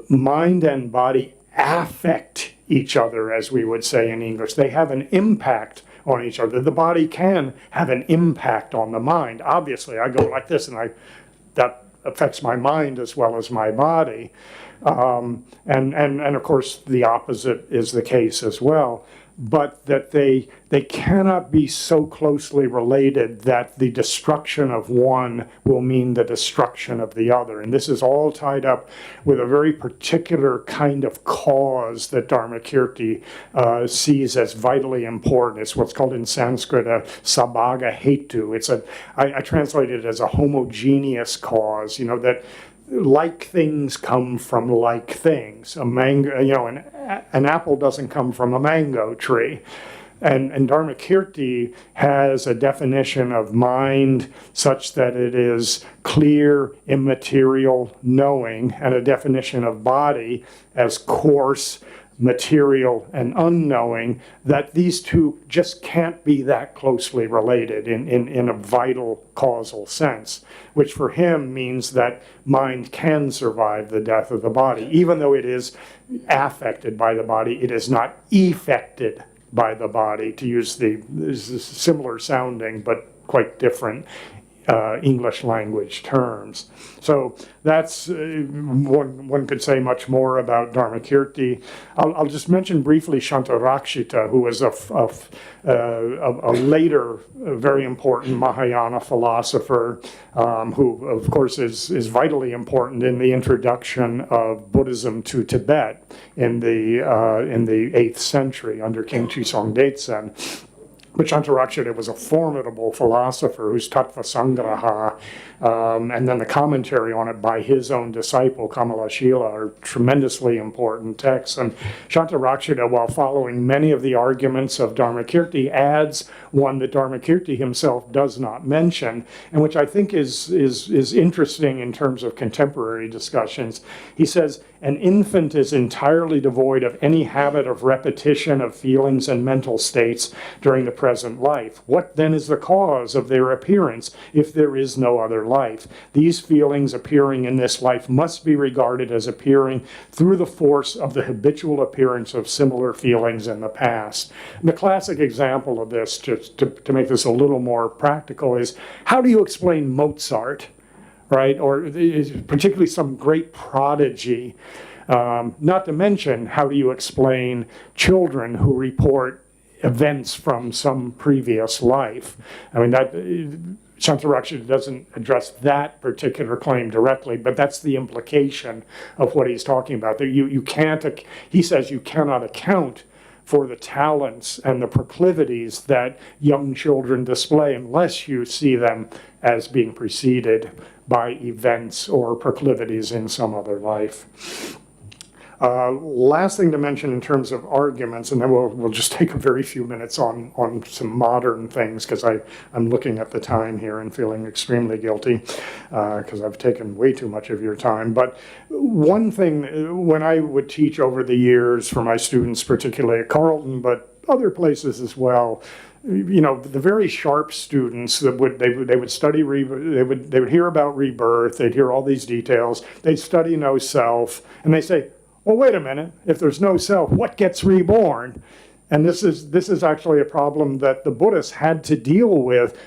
mind and body affect each other, as we would say in English. They have an impact on each other. The body can have an impact on the mind. Obviously, I go like this, and that affects my mind as well as my body. And of course, the opposite is the case as well. But that they cannot be so closely related that the destruction of one will mean the destruction of the other. And this is all tied up with a very particular kind of cause that Dharmakīrti sees as vitally important. It's what's called in Sanskrit a sabhaga hetu. I translate it as a homogeneous cause, that like things come from like things. A mango, an apple doesn't come from a mango tree. And Dharmakīrti has a definition of mind such that it is clear, immaterial knowing, and a definition of body as coarse, material, and unknowing, that these two just can't be that closely related in a vital causal sense, which for him means that mind can survive the death of the body. Even though it is affected by the body, it is not effected by the body, to use the similar sounding but quite different English language terms. So that's, one could say much more about Dharmakīrti. I'll just mention briefly Shantarakshita, who was a later very important Mahayana philosopher, who of course is vitally important in the introduction of Buddhism to Tibet in the 8th century under King Chisong Detsen. But Shantarakshita was a formidable philosopher whose Tattva Sangraha and then the commentary on it by his own disciple, Kamalashila, are tremendously important texts. And Shantarakshita, while following many of the arguments of Dharmakīrti, adds one that Dharmakīrti himself does not mention, and which I think is interesting in terms of contemporary discussions. He says, an infant is entirely devoid of any habit of repetition of feelings and mental states during the present life. What then is the cause of their appearance if there is no other life? These feelings appearing in this life must be regarded as appearing through the force of the habitual appearance of similar feelings in the past. And the classic example of this, just to make this a little more practical, is how do you explain Mozart? Right, or particularly some great prodigy. Not to mention, how do you explain children who report events from some previous life? I mean, that Shantarakshita doesn't address that particular claim directly, but that's the implication of what he's talking about. That you can't. He says you cannot account for the talents and the proclivities that young children display unless you see them as being preceded by events or proclivities in some other life. Last thing to mention in terms of arguments, and then we'll just take a very few minutes on some modern things, because I'm looking at the time here and feeling extremely guilty because I've taken way too much of your time. But one thing, when I would teach over the years for my students, particularly at Carleton, but other places as well, the very sharp students that they would study they would hear about rebirth, they'd hear all these details, they'd study no self, and they say, well, wait a minute, if there's no self, what gets reborn? And this is actually a problem that the Buddhists had to deal with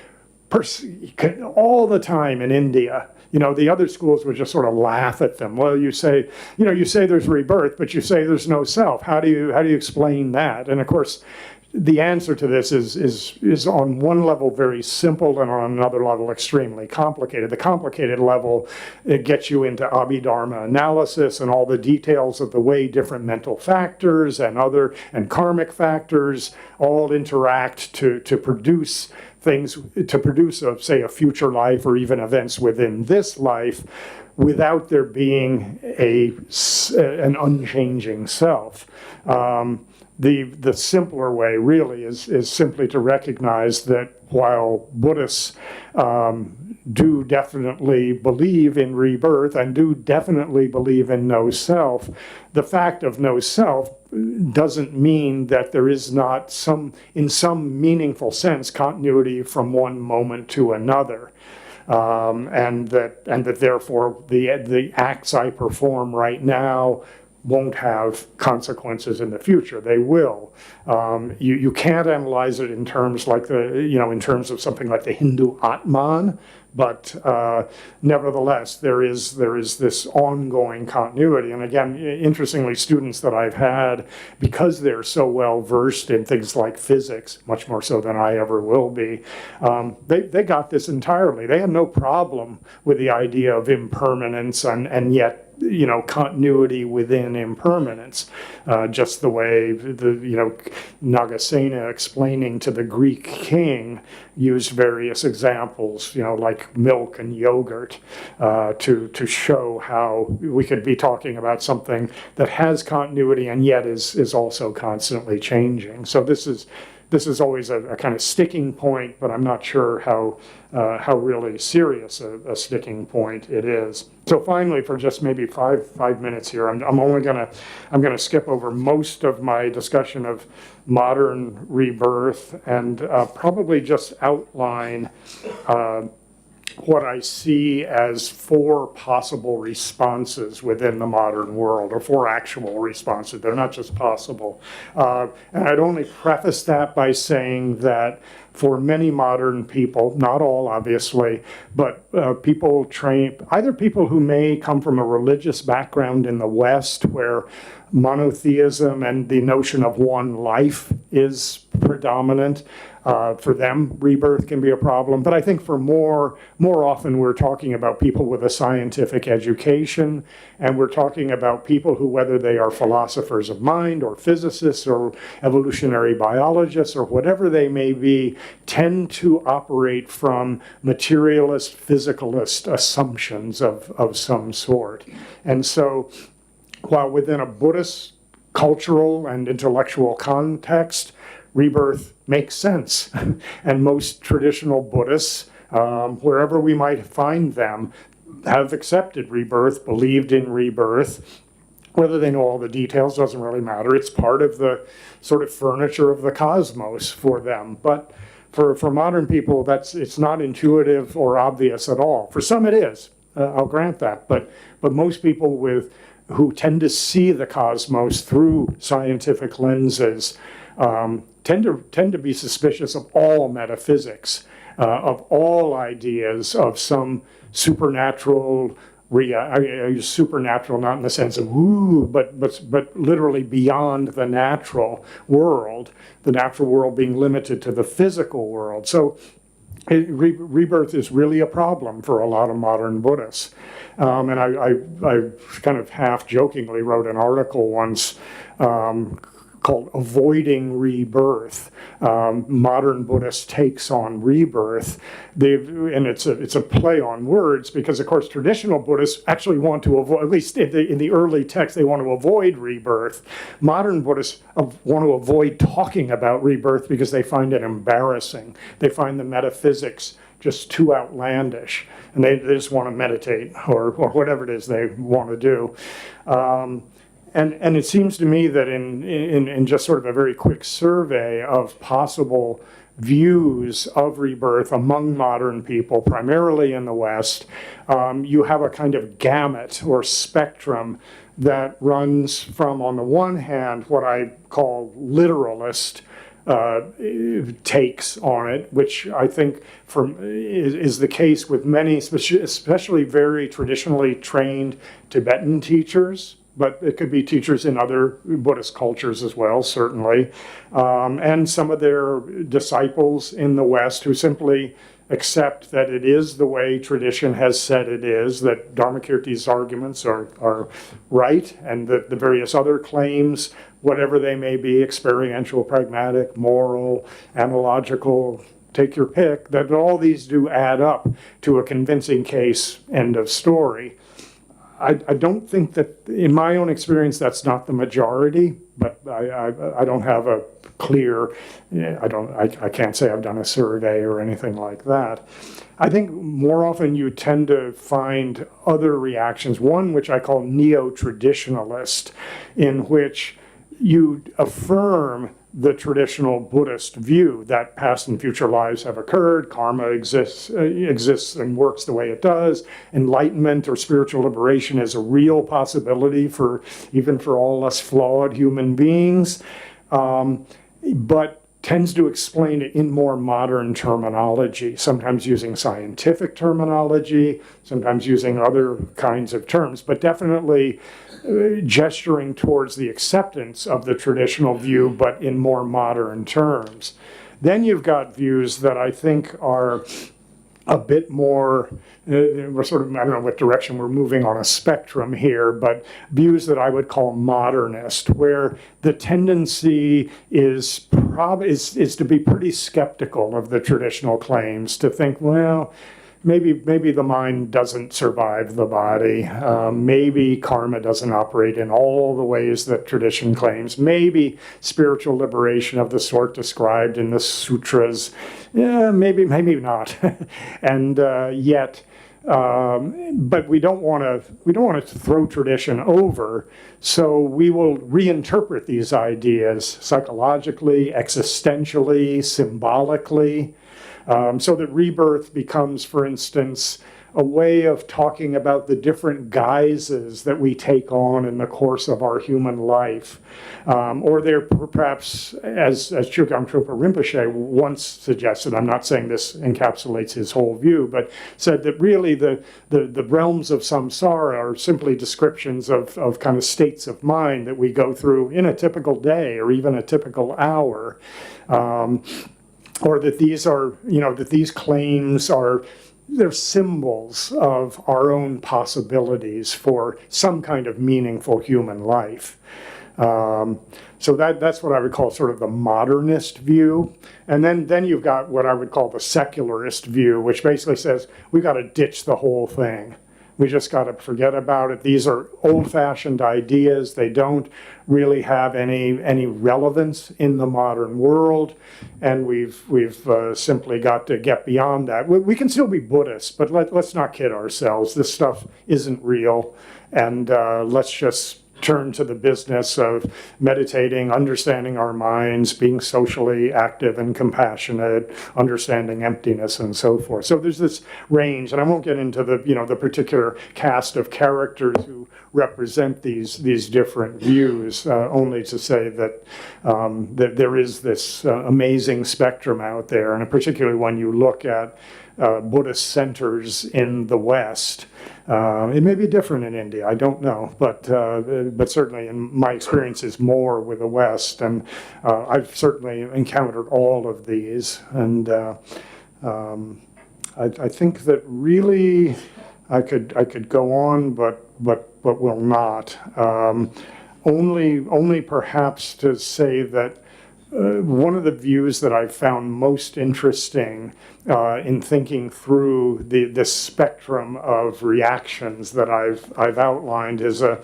all the time in India. The other schools would just sort of laugh at them. Well, you say there's rebirth, but you say there's no self. How do you explain that? And of course, the answer to this is on one level very simple and on another level extremely complicated. The complicated level, it gets you into Abhidharma analysis and all the details of the way different mental factors and karmic factors all interact to produce things, to produce, say, a future life or even events within this life without there being an unchanging self. The simpler way really is simply to recognize that while Buddhists do definitely believe in rebirth and do definitely believe in no self, the fact of no self doesn't mean that there is not in some meaningful sense, continuity from one moment to another. And that therefore the acts I perform right now won't have consequences in the future. They will. You can't analyze it in terms like in terms of something like the Hindu Atman, but nevertheless, there is this ongoing continuity. And again, interestingly, students that I've had, because they're so well versed in things like physics, much more so than I ever will be, they got this entirely. They had no problem with the idea of impermanence and yet continuity within impermanence, just the way Nagasena explaining to the Greek king used various examples, like milk and yogurt, to show how we could be talking about something that has continuity and yet is also constantly changing. So this is always a kind of sticking point, but I'm not sure how really serious a sticking point it is. So finally, for just maybe five minutes here, I'm gonna skip over most of my discussion of modern rebirth and probably just outline what I see as 4 possible responses within the modern world, or 4 actual responses. They're not just possible. And I'd only preface that by saying that for many modern people, not all obviously, but either people who may come from a religious background in the West where monotheism and the notion of one life is predominant. For them, rebirth can be a problem. But I think for more often, we're talking about people with a scientific education, and we're talking about people who, whether they are philosophers of mind or physicists or evolutionary biologists or whatever they may be, tend to operate from materialist, physicalist assumptions of some sort. And so, while within a Buddhist cultural and intellectual context, rebirth makes sense. And most traditional Buddhists, wherever we might find them, have accepted rebirth, believed in rebirth. Whether they know all the details doesn't really matter. It's part of the sort of furniture of the cosmos for them. But for modern people, it's not intuitive or obvious at all. For some it is, I'll grant that. But most people who tend to see the cosmos through scientific lenses tend to be suspicious of all metaphysics, of all ideas of some supernatural. I use supernatural not in the sense of woo, but literally beyond the natural world being limited to the physical world. So rebirth is really a problem for a lot of modern Buddhists. And I kind of half jokingly wrote an article once called Avoiding Rebirth, Modern Buddhist Takes on Rebirth. And it's a play on words because, of course, traditional Buddhists actually want to avoid, at least in the early text, they want to avoid rebirth. Modern Buddhists want to avoid talking about rebirth because they find it embarrassing. They find the metaphysics just too outlandish, and they just want to meditate or whatever it is they want to do. And it seems to me that in just sort of a very quick survey of possible views of rebirth among modern people, primarily in the West, you have a kind of gamut or spectrum that runs from, on the one hand, what I call literalist takes on it, which I think is the case with many, especially very traditionally trained Tibetan teachers. but it could be teachers in other Buddhist cultures as well, certainly, and some of their disciples in the West who simply accept that it is the way tradition has said it is, that Dharmakīrti's arguments are right, and that the various other claims, whatever they may be, experiential, pragmatic, moral, analogical, take your pick, that all these do add up to a convincing case, end of story. I don't think that, in my own experience, that's not the majority, but I don't have a clear, I can't say I've done a survey or anything like that. I think more often you tend to find other reactions, one which I call neo-traditionalist, in which you affirm the traditional Buddhist view that past and future lives have occurred, karma exists and works the way it does, enlightenment or spiritual liberation is a real possibility even for all us flawed human beings, but tends to explain it in more modern terminology, sometimes using scientific terminology, sometimes using other kinds of terms, but definitely gesturing towards the acceptance of the traditional view, but in more modern terms. Then you've got views that I think are a bit more, we're sort of, I don't know what direction we're moving on a spectrum here, but views that I would call modernist, where the tendency is to be pretty skeptical of the traditional claims, to think, well, maybe the mind doesn't survive the body. Maybe karma doesn't operate in all the ways that tradition claims. Maybe spiritual liberation of the sort described in the sutras, maybe not. And yet, but we don't want to throw tradition over. So we will reinterpret these ideas psychologically, existentially, symbolically. So that rebirth becomes, for instance, a way of talking about the different guises that we take on in the course of our human life. Or they're perhaps, as Chögyam Trungpa Rinpoche once suggested, I'm not saying this encapsulates his whole view, but said that really the realms of samsara are simply descriptions of kind of states of mind that we go through in a typical day or even a typical hour. Or that these are, that these claims they're symbols of our own possibilities for some kind of meaningful human life. So that's what I would call sort of the modernist view. And then you've got what I would call the secularist view, which basically says we've got to ditch the whole thing. We just got to forget about it. These are old-fashioned ideas. They don't really have any relevance in the modern world, and we've simply got to get beyond that. We can still be Buddhists, but let's not kid ourselves. This stuff isn't real, and let's just turn to the business of meditating, understanding our minds, being socially active and compassionate, understanding emptiness, and so forth. So there's this range, and I won't get into the particular cast of characters who represent these different views, only to say that there is this amazing spectrum out there, and particularly when you look at Buddhist centers in the West. It may be different in India, I don't know, but certainly in my experience is more with the West, and I've certainly encountered all of these, and I think that really I could go on, but will not. Only perhaps to say that one of the views that I've found most interesting in thinking through this spectrum of reactions that I've outlined is a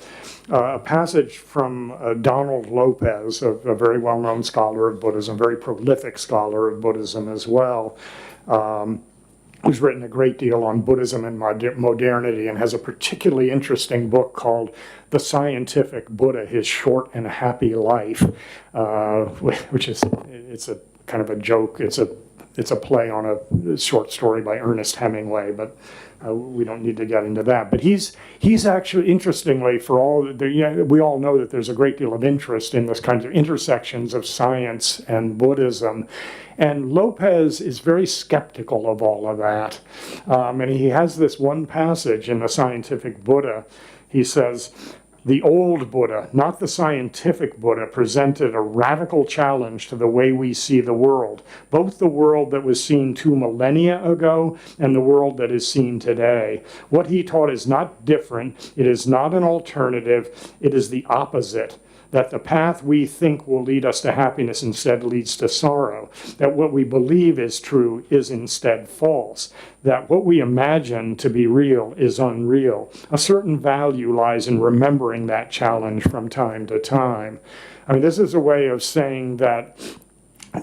passage from Donald Lopez, a very well-known scholar of Buddhism, very prolific scholar of Buddhism as well, who's written a great deal on Buddhism and modernity and has a particularly interesting book called The Scientific Buddha, His Short and Happy Life, which is, it's a kind of a joke. It's a play on a short story by Ernest Hemingway, but we don't need to get into that. But he's actually, interestingly, we all know that there's a great deal of interest in this kinds of intersections of science and Buddhism. And Lopez is very skeptical of all of that. And he has this one passage in The Scientific Buddha. He says, the old Buddha, not the scientific Buddha, presented a radical challenge to the way we see the world, both the world that was seen 2 millennia ago and the world that is seen today. What he taught is not different, it is not an alternative, it is the opposite. That the path we think will lead us to happiness instead leads to sorrow. That what we believe is true is instead false. That what we imagine to be real is unreal. A certain value lies in remembering that challenge from time to time. I mean, this is a way of saying that,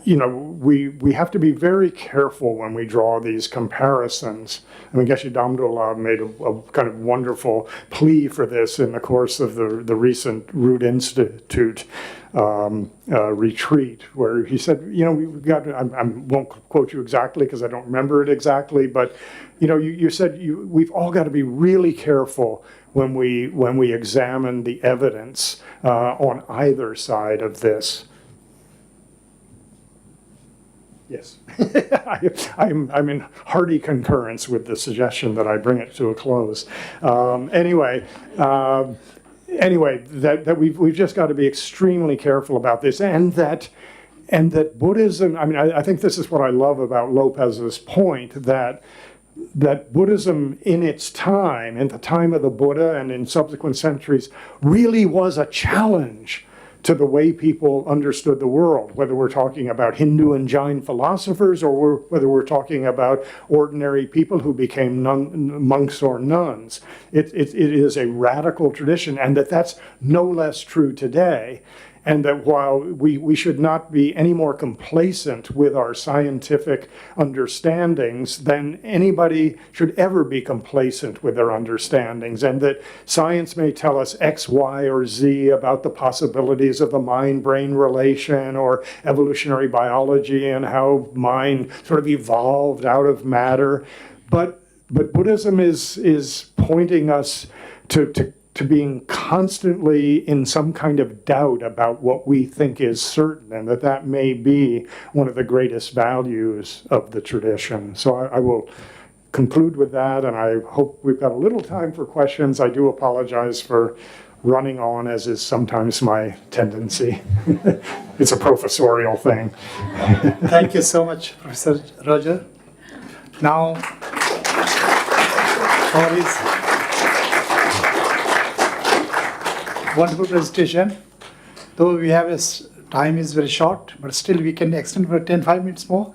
you know, we have to be very careful when we draw these comparisons. I mean, Geshe Damdula made a kind of wonderful plea for this in the course of the recent Root Institute retreat, where he said, you know, we've got, I won't quote you exactly because I don't remember it exactly, but, you know, you said we've all got to be really careful when we examine the evidence on either side of this. Yes, I'm in hearty concurrence with the suggestion that I bring it to a close. Anyway, that we've just got to be extremely careful about this, and that Buddhism. I mean, I think this is what I love about Lopez's point, that Buddhism in its time, in the time of the Buddha and in subsequent centuries, really was a challenge to the way people understood the world, whether we're talking about Hindu and Jain philosophers or whether we're talking about ordinary people who became monks or nuns. It is a radical tradition, and that's no less true today. And that while we should not be any more complacent with our scientific understandings than anybody should ever be complacent with their understandings, and that science may tell us X, Y, or Z about the possibilities of the mind-brain relation or evolutionary biology and how mind sort of evolved out of matter. But Buddhism is pointing us to being constantly in some kind of doubt about what we think is certain, and that may be one of the greatest values of the tradition. So I will conclude with that, and I hope we've got a little time for questions. I do apologize for running on, as is sometimes my tendency. It's a professorial thing. Thank you so much, Professor Roger. Now, for his wonderful presentation. Though we have time is very short, but still we can extend for 5 minutes more.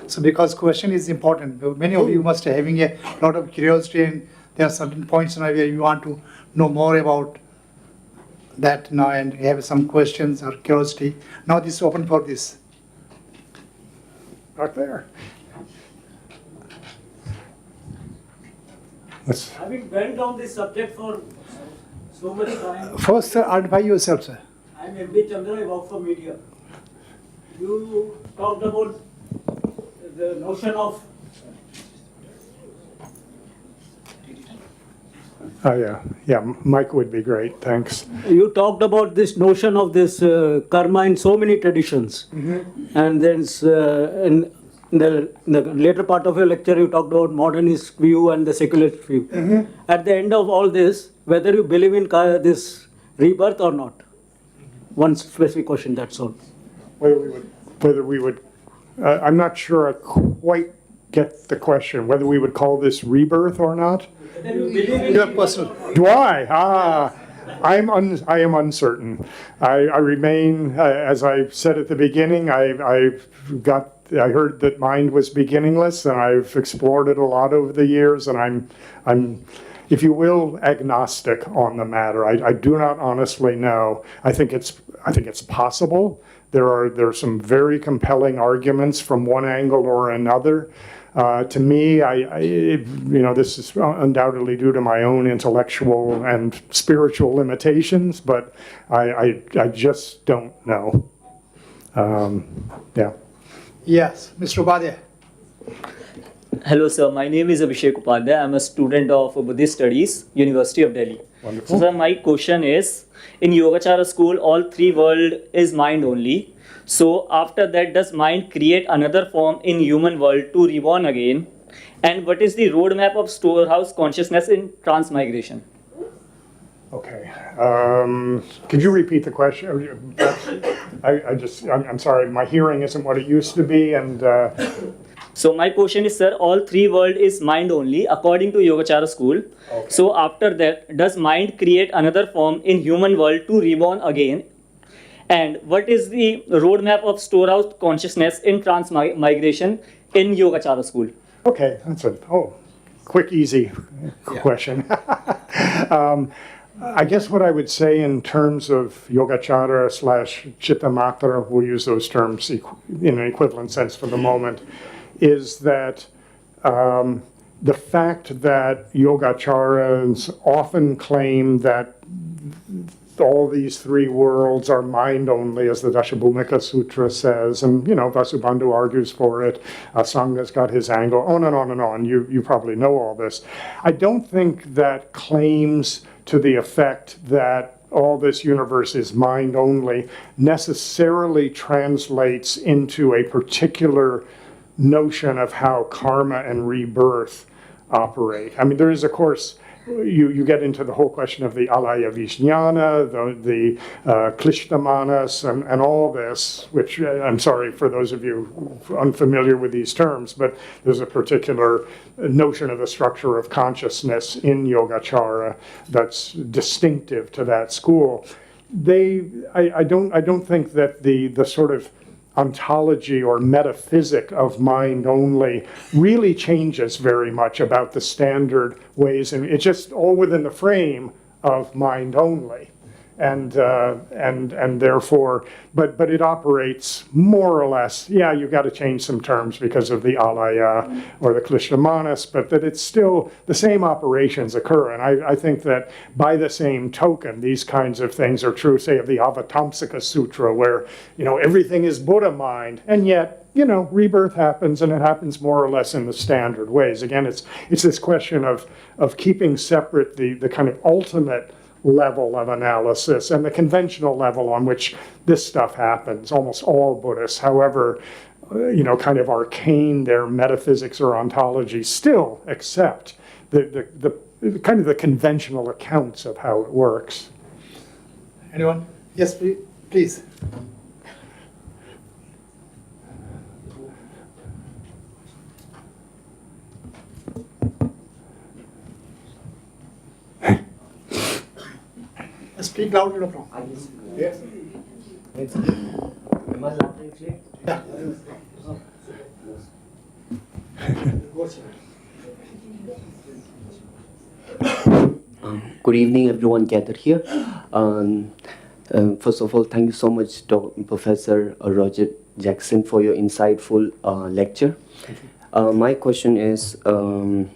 So because question is important. Many of you must be having a lot of curiosity, and there are certain points now where you want to know more about that now, and you have some questions or curiosity. Now this is open for this. Right there. Having went down this subject for so many times. First, sir, identify yourself, sir. I am M.B. Chandra, I work for media. You talked about the notion of Oh yeah, Mike would be great, thanks. you talked about this notion of this karma in so many traditions. And then in the later part of your lecture, you talked about modernist view and the secularist view. At the end of all this, whether you believe in this rebirth or not, one specific question, that's all. Whether we would, I'm not sure I quite get the question, whether we would call this rebirth or not. Your personal. Do I? I am uncertain. I remain, as I said at the beginning, I heard that mind was beginningless, and I've explored it a lot over the years, and I'm, if you will, agnostic on the matter. I do not honestly know. I think it's possible. There are some very compelling arguments from one angle or another. To me, this is undoubtedly due to my own intellectual and spiritual limitations, but I just don't know. Yeah. Yes, Mr. Upadhyay. Hello, sir. My name is Abhishek Upadhyay. I'm a student of Buddhist Studies, University of Delhi. Wonderful. So, sir, my question is, in Yogacara school, all three world is mind only. So, after that, does mind create another form in human world to reborn again? And what is the roadmap of storehouse consciousness in transmigration? Okay. Could you repeat the question? I'm sorry, my hearing isn't what it used to be, and So my question is, sir, all three world is mind only according to Yogacara school. Okay. So after that, does mind create another form in human world to reborn again? And what is the roadmap of storehouse consciousness in transmigration in Yogacara school? okay, that's a quick, easy question. I guess what I would say in terms of Yogacara / Chittamatra, we'll use those terms in an equivalent sense for the moment, is that the fact that Yogacaras often claim that all these three worlds are mind only, as the Dashabhumika Sutra says, and Vasubandhu argues for it, Asanga's got his angle, on and on and on. You probably know all this. I don't think that claims to the effect that all this universe is mind only necessarily translates into a particular notion of how karma and rebirth operate. I mean, there is, of course, you get into the whole question of the alaya vijnana, the klishthamanas, and all this, which I'm sorry for those of you unfamiliar with these terms, but there's a particular notion of the structure of consciousness in Yogacara that's distinctive to that school. I don't think that the sort of ontology or metaphysic of mind only really changes very much about the standard ways, and it's just all within the frame of mind only, and therefore, but it operates more or less. Yeah, you've got to change some terms because of the alaya or the klishthamanas, but that it's still the same operations occur, and I think that by the same token, these kinds of things are true, say, of the Avatamsaka Sutra, where everything is Buddha mind, and yet rebirth happens, and it happens more or less in the standard ways. Again, it's this question of keeping separate the kind of ultimate level of analysis and the conventional level on which this stuff happens. Almost all Buddhists, however, kind of arcane their metaphysics or ontology, still accept the kind of the conventional accounts of how it works. Anyone? Yes, please. Speak loud enough now. Yes. Am I loud and clear? Yeah. Good evening, everyone gathered here. First of all, thank you so much, Professor Roger Jackson, for your insightful lecture. My question is, in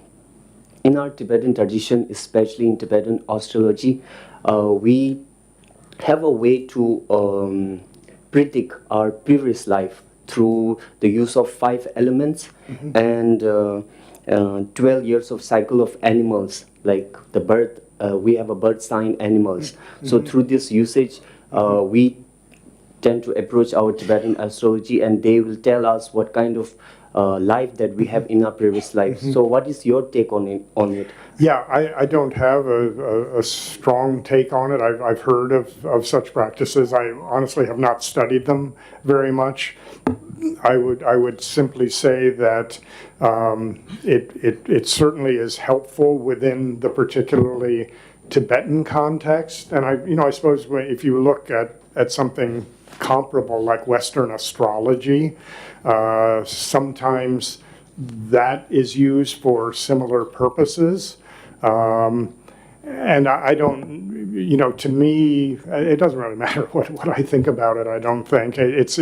our Tibetan tradition, especially in Tibetan astrology, we have a way to predict our previous life through the use of 5 elements and 12 years of cycle of animals, like the birth. We have a birth sign animals. So through this usage, we tend to approach our Tibetan astrology, and they will tell us what kind of life that we have in our previous life. So what is your take on it? Yeah, I don't have a strong take on it. I've heard of such practices. I honestly have not studied them very much. I would simply say that it certainly is helpful within the particularly Tibetan context. And I suppose if you look at something comparable like Western astrology, sometimes that is used for similar purposes. And I don't, to me, it doesn't really matter what I think about it, I don't think. It's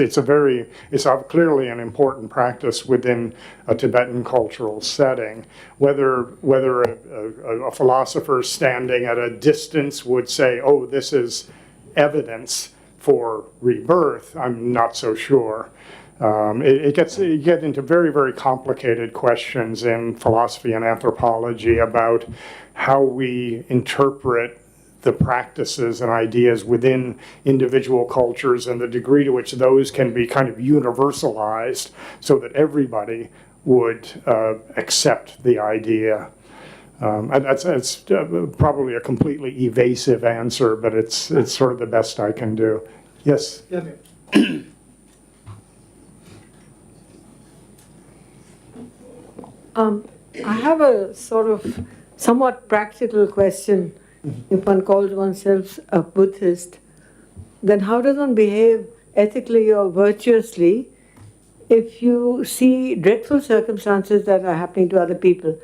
clearly an important practice within a Tibetan cultural setting. Whether a philosopher standing at a distance would say, oh, this is evidence for rebirth, I'm not so sure. You get into very, very complicated questions in philosophy and anthropology about how we interpret the practices and ideas within individual cultures and the degree to which those can be kind of universalized so that everybody would accept the idea. That's probably a completely evasive answer, but it's sort of the best I can do. Yes? I have a sort of somewhat practical question. If one calls oneself a Buddhist, then how does one behave ethically or virtuously if you see dreadful circumstances that are happening to other people?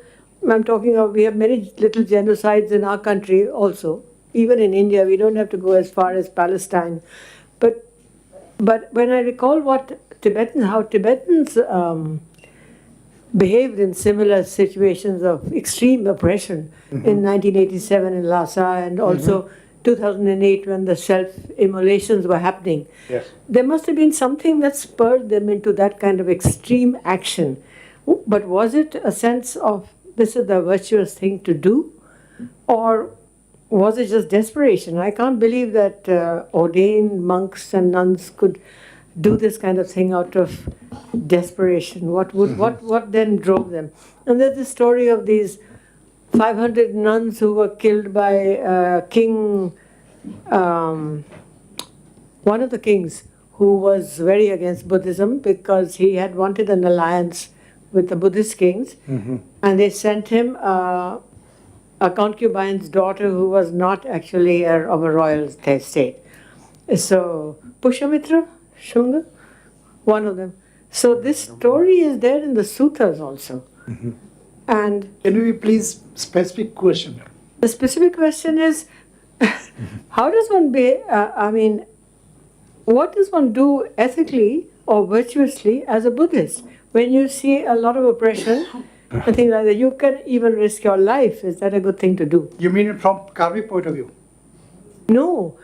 I'm talking of, we have many little genocides in our country also. Even in India, we don't have to go as far as Palestine. But when I recall how Tibetans behaved in similar situations of extreme oppression in 1987 in Lhasa and also 2008 when the self-immolations were happening. Yes. There must have been something that spurred them into that kind of extreme action. But was it a sense of this is the virtuous thing to do? Or was it just desperation? I can't believe that ordained monks and nuns could do this kind of thing out of desperation. What then drove them? And there's the story of these 500 nuns who were killed by king, one of the kings who was very against Buddhism because he had wanted an alliance with the Buddhist kings, and they sent him a concubine's daughter who was not actually of a royal state. So Pushamitra, Shunga, one of them. So this story is there in the sutras also. And Can you please specific question? the specific question is, how does one what does one do ethically or virtuously as a Buddhist when you see a lot of oppression and things like that? You can even risk your life. Is that a good thing to do? You mean it from karmic point of view? No,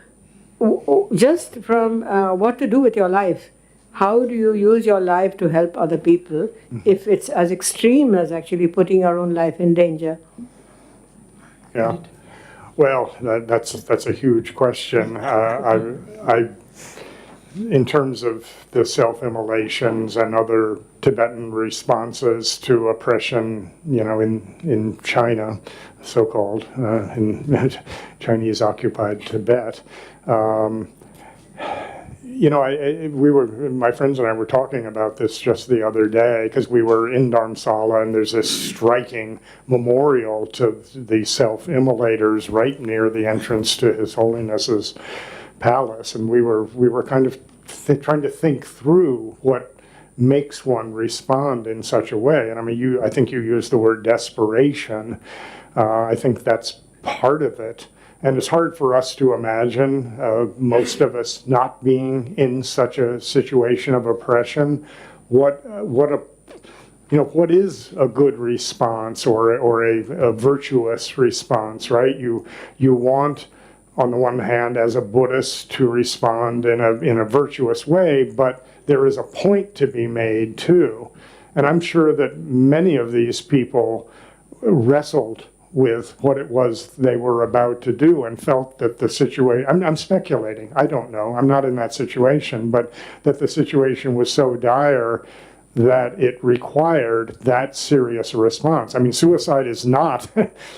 just from what to do with your life. How do you use your life to help other people if it's as extreme as actually putting your own life in danger? Yeah. Well, that's a huge question. In terms of the self-immolations and other Tibetan responses to oppression, in China, so-called, in Chinese-occupied Tibet, my friends and I were talking about this just the other day because we were in Dharamsala and there's this striking memorial to the self-immolators right near the entrance to His Holiness's palace, and we were kind of trying to think through what makes one respond in such a way. And I think you used the word desperation. I think that's part of it. And it's hard for us to imagine most of us not being in such a situation of oppression. What is a good response or a virtuous response, right? You want, on the one hand, as a Buddhist, to respond in a virtuous way, but there is a point to be made too. And I'm sure that many of these people wrestled with what it was they were about to do and felt that the situation, I'm speculating, I don't know, I'm not in that situation, but that the situation was so dire that it required that serious response. Suicide is not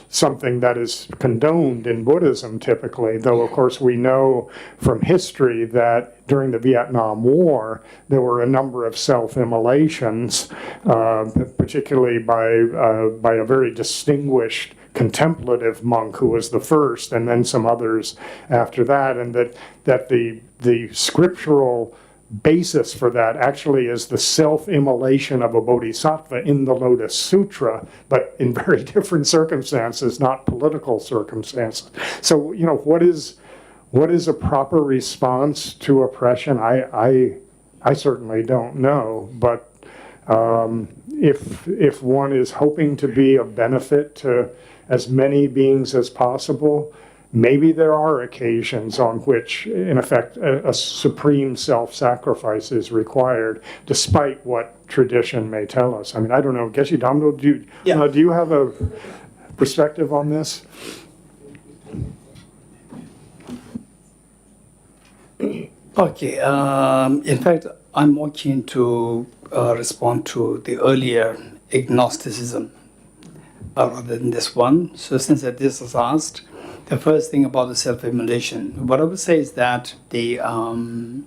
something that is condoned in Buddhism typically, though of course we know from history that during the Vietnam War there were a number of self-immolations, particularly by a very distinguished contemplative monk who was the first, and then some others after that, and that the scriptural basis for that actually is the self-immolation of a bodhisattva in the Lotus Sutra, but in very different circumstances, not political circumstances. So, what is a proper response to oppression? I certainly don't know, but if one is hoping to be of benefit to as many beings as possible, maybe there are occasions on which, in effect, a supreme self-sacrifice is required, despite what tradition may tell us. I don't know. Geshe Damdo, do you have a perspective on this? Okay. In fact, I'm more keen to respond to the earlier agnosticism. rather than this one. So since that this was asked, the first thing about the self-immolation, what I would say is that in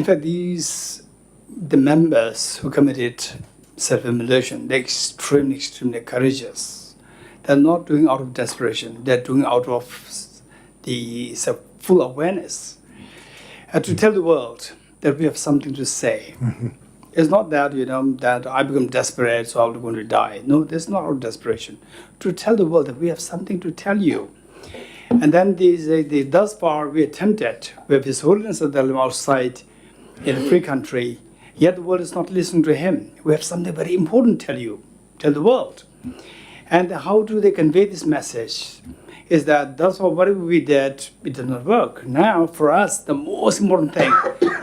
fact, the members who committed self-immolation, they're extremely courageous. They're not doing out of desperation. They're doing out of the full awareness. And to tell the world that we have something to say. Mm-hmm. It's not that, that I become desperate, so I'm going to die. No, there's not out of desperation. To tell the world that we have something to tell you. And then thus far we attempted with His Holiness the Dalai Lama outside in a free country, yet the world is not listening to him. We have something very important to tell the world. And how do they convey this message? Is that thus far whatever we did, it did not work. Now for us, the most important thing,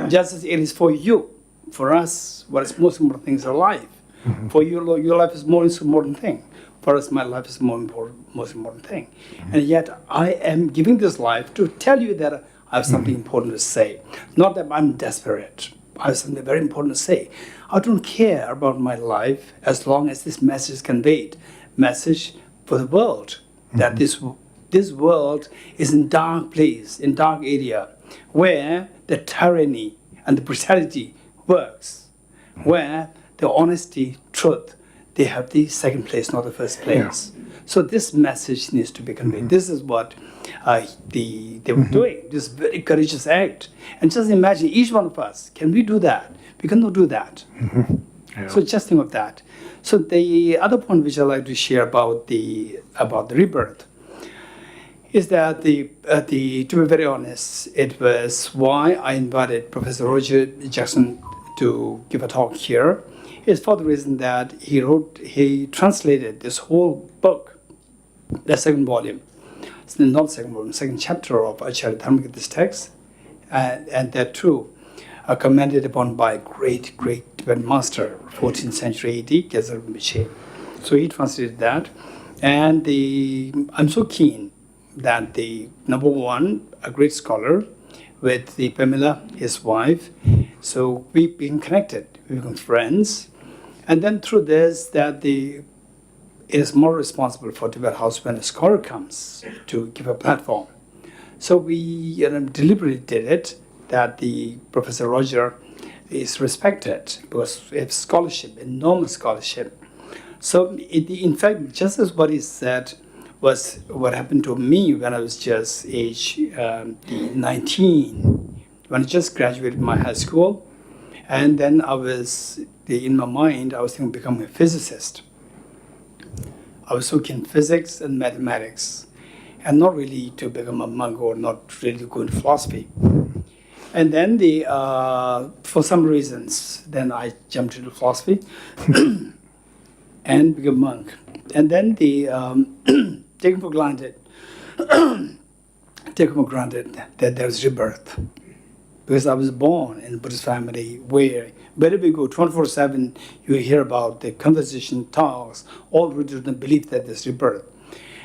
just as it is for you, for us, what is most important thing is our life. Mm-hmm. For you, your life is most important thing. For us, my life is most important thing. Mm-hmm. And yet I am giving this life to tell you that I have something important to say. Not that I'm desperate. I have something very important to say. I don't care about my life as long as this message is conveyed. Message for the world. Mm-hmm. That this world is in dark place, in dark area, where the tyranny and the brutality works, where the honesty, truth, they have the second place, not the first place. Yeah. So this message needs to be conveyed. Mm-hmm. This is what they were doing, this very courageous act. And just imagine, each one of us, can we do that? We cannot do that. Mm-hmm. Yeah. So just think of that. So the other point which I like to share about the rebirth is that to be very honest, it was why I invited Professor Roger Jackson to give a talk here, is for the reason that he translated this whole book, the second volume, not second volume, second chapter of Acharya Dharmakīrti's text, and that too, commented upon by great Tibetan master, 14th century AD, Geshe Rinpoche. So he translated that, and I'm so keen that the number one, a great scholar, with the Pamela, his wife. So we became connected, we became friends. And then through this, that it is more responsible for Tibet House when a scholar comes to give a platform. So we deliberately did it, that the Professor Roger is respected because it's scholarship, enormous scholarship. So in fact, just as what he said was what happened to me when I was just age 19, when I just graduated my high school. And then in my mind, I was thinking of becoming a physicist. I was so keen in physics and mathematics, and not really to become a monk or not really to go into philosophy. And then for some reasons, then I jumped into philosophy and became a monk. And then taken for granted that there's rebirth. Because I was born in a Buddhist family where, wherever we go, 24/7, you hear about the conversation, talks, all rooted in the belief that there's rebirth.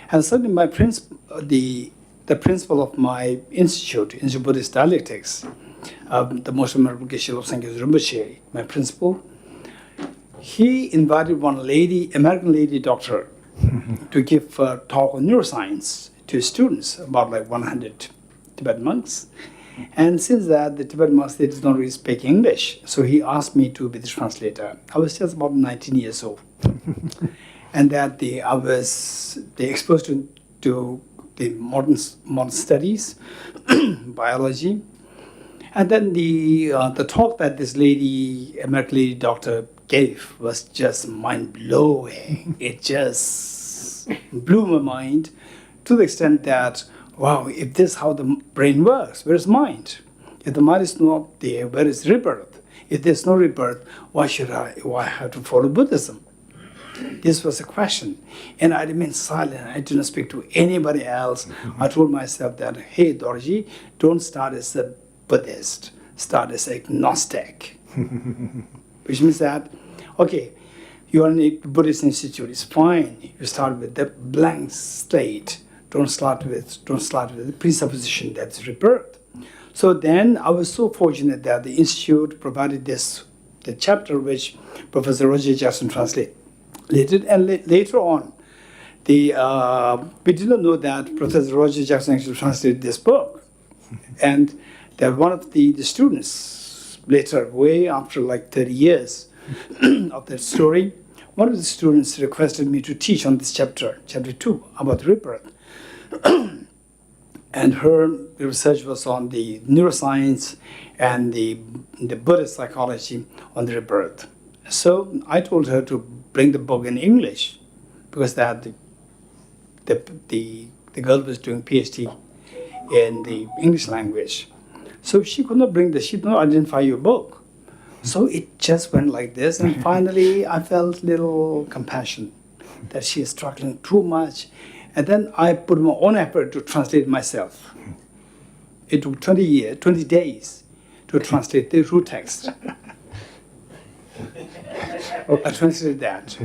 And certainly my the principal of my institute Buddhist dialectics, the most venerable Geshe Rinpoche, my principal, he invited one lady, American lady doctor, to give a talk on neuroscience to students, about like 100 Tibetan monks. And since that, the Tibetan monks, they did not really speak English. So he asked me to be the translator. I was just about 19 years old. And that I was exposed to the modern studies, biology. And then the talk that this lady, American lady doctor, gave was just mind-blowing. It just blew my mind to the extent that, wow, if this is how the brain works, where is mind? If the mind is not there, where is rebirth? If there's no rebirth, why have to follow Buddhism? This was a question. And I remained silent. I did not speak to anybody else. I told myself that, hey, Dorji, don't start as a Buddhist. Start as agnostic. Which means that, okay, you are in a Buddhist institute, it's fine. You start with the blank slate. Don't start with the presupposition that's rebirth. So then I was so fortunate that the institute provided the chapter which Professor Roger Jackson translated. Later on, we did not know that Professor Roger Jackson actually translated this book. And that one of the students, later, way after like 30 years of that story, one of the students requested me to teach on this chapter 2, about rebirth. And her research was on the neuroscience and the Buddhist psychology on the rebirth. So I told her to bring the book in English, because that the girl was doing PhD in the English language. So she could not she did not identify your book. So it just went like this, and finally I felt little compassion that she is struggling too much. And then I put my own effort to translate myself. It took 20 days to translate the root text. I translated that.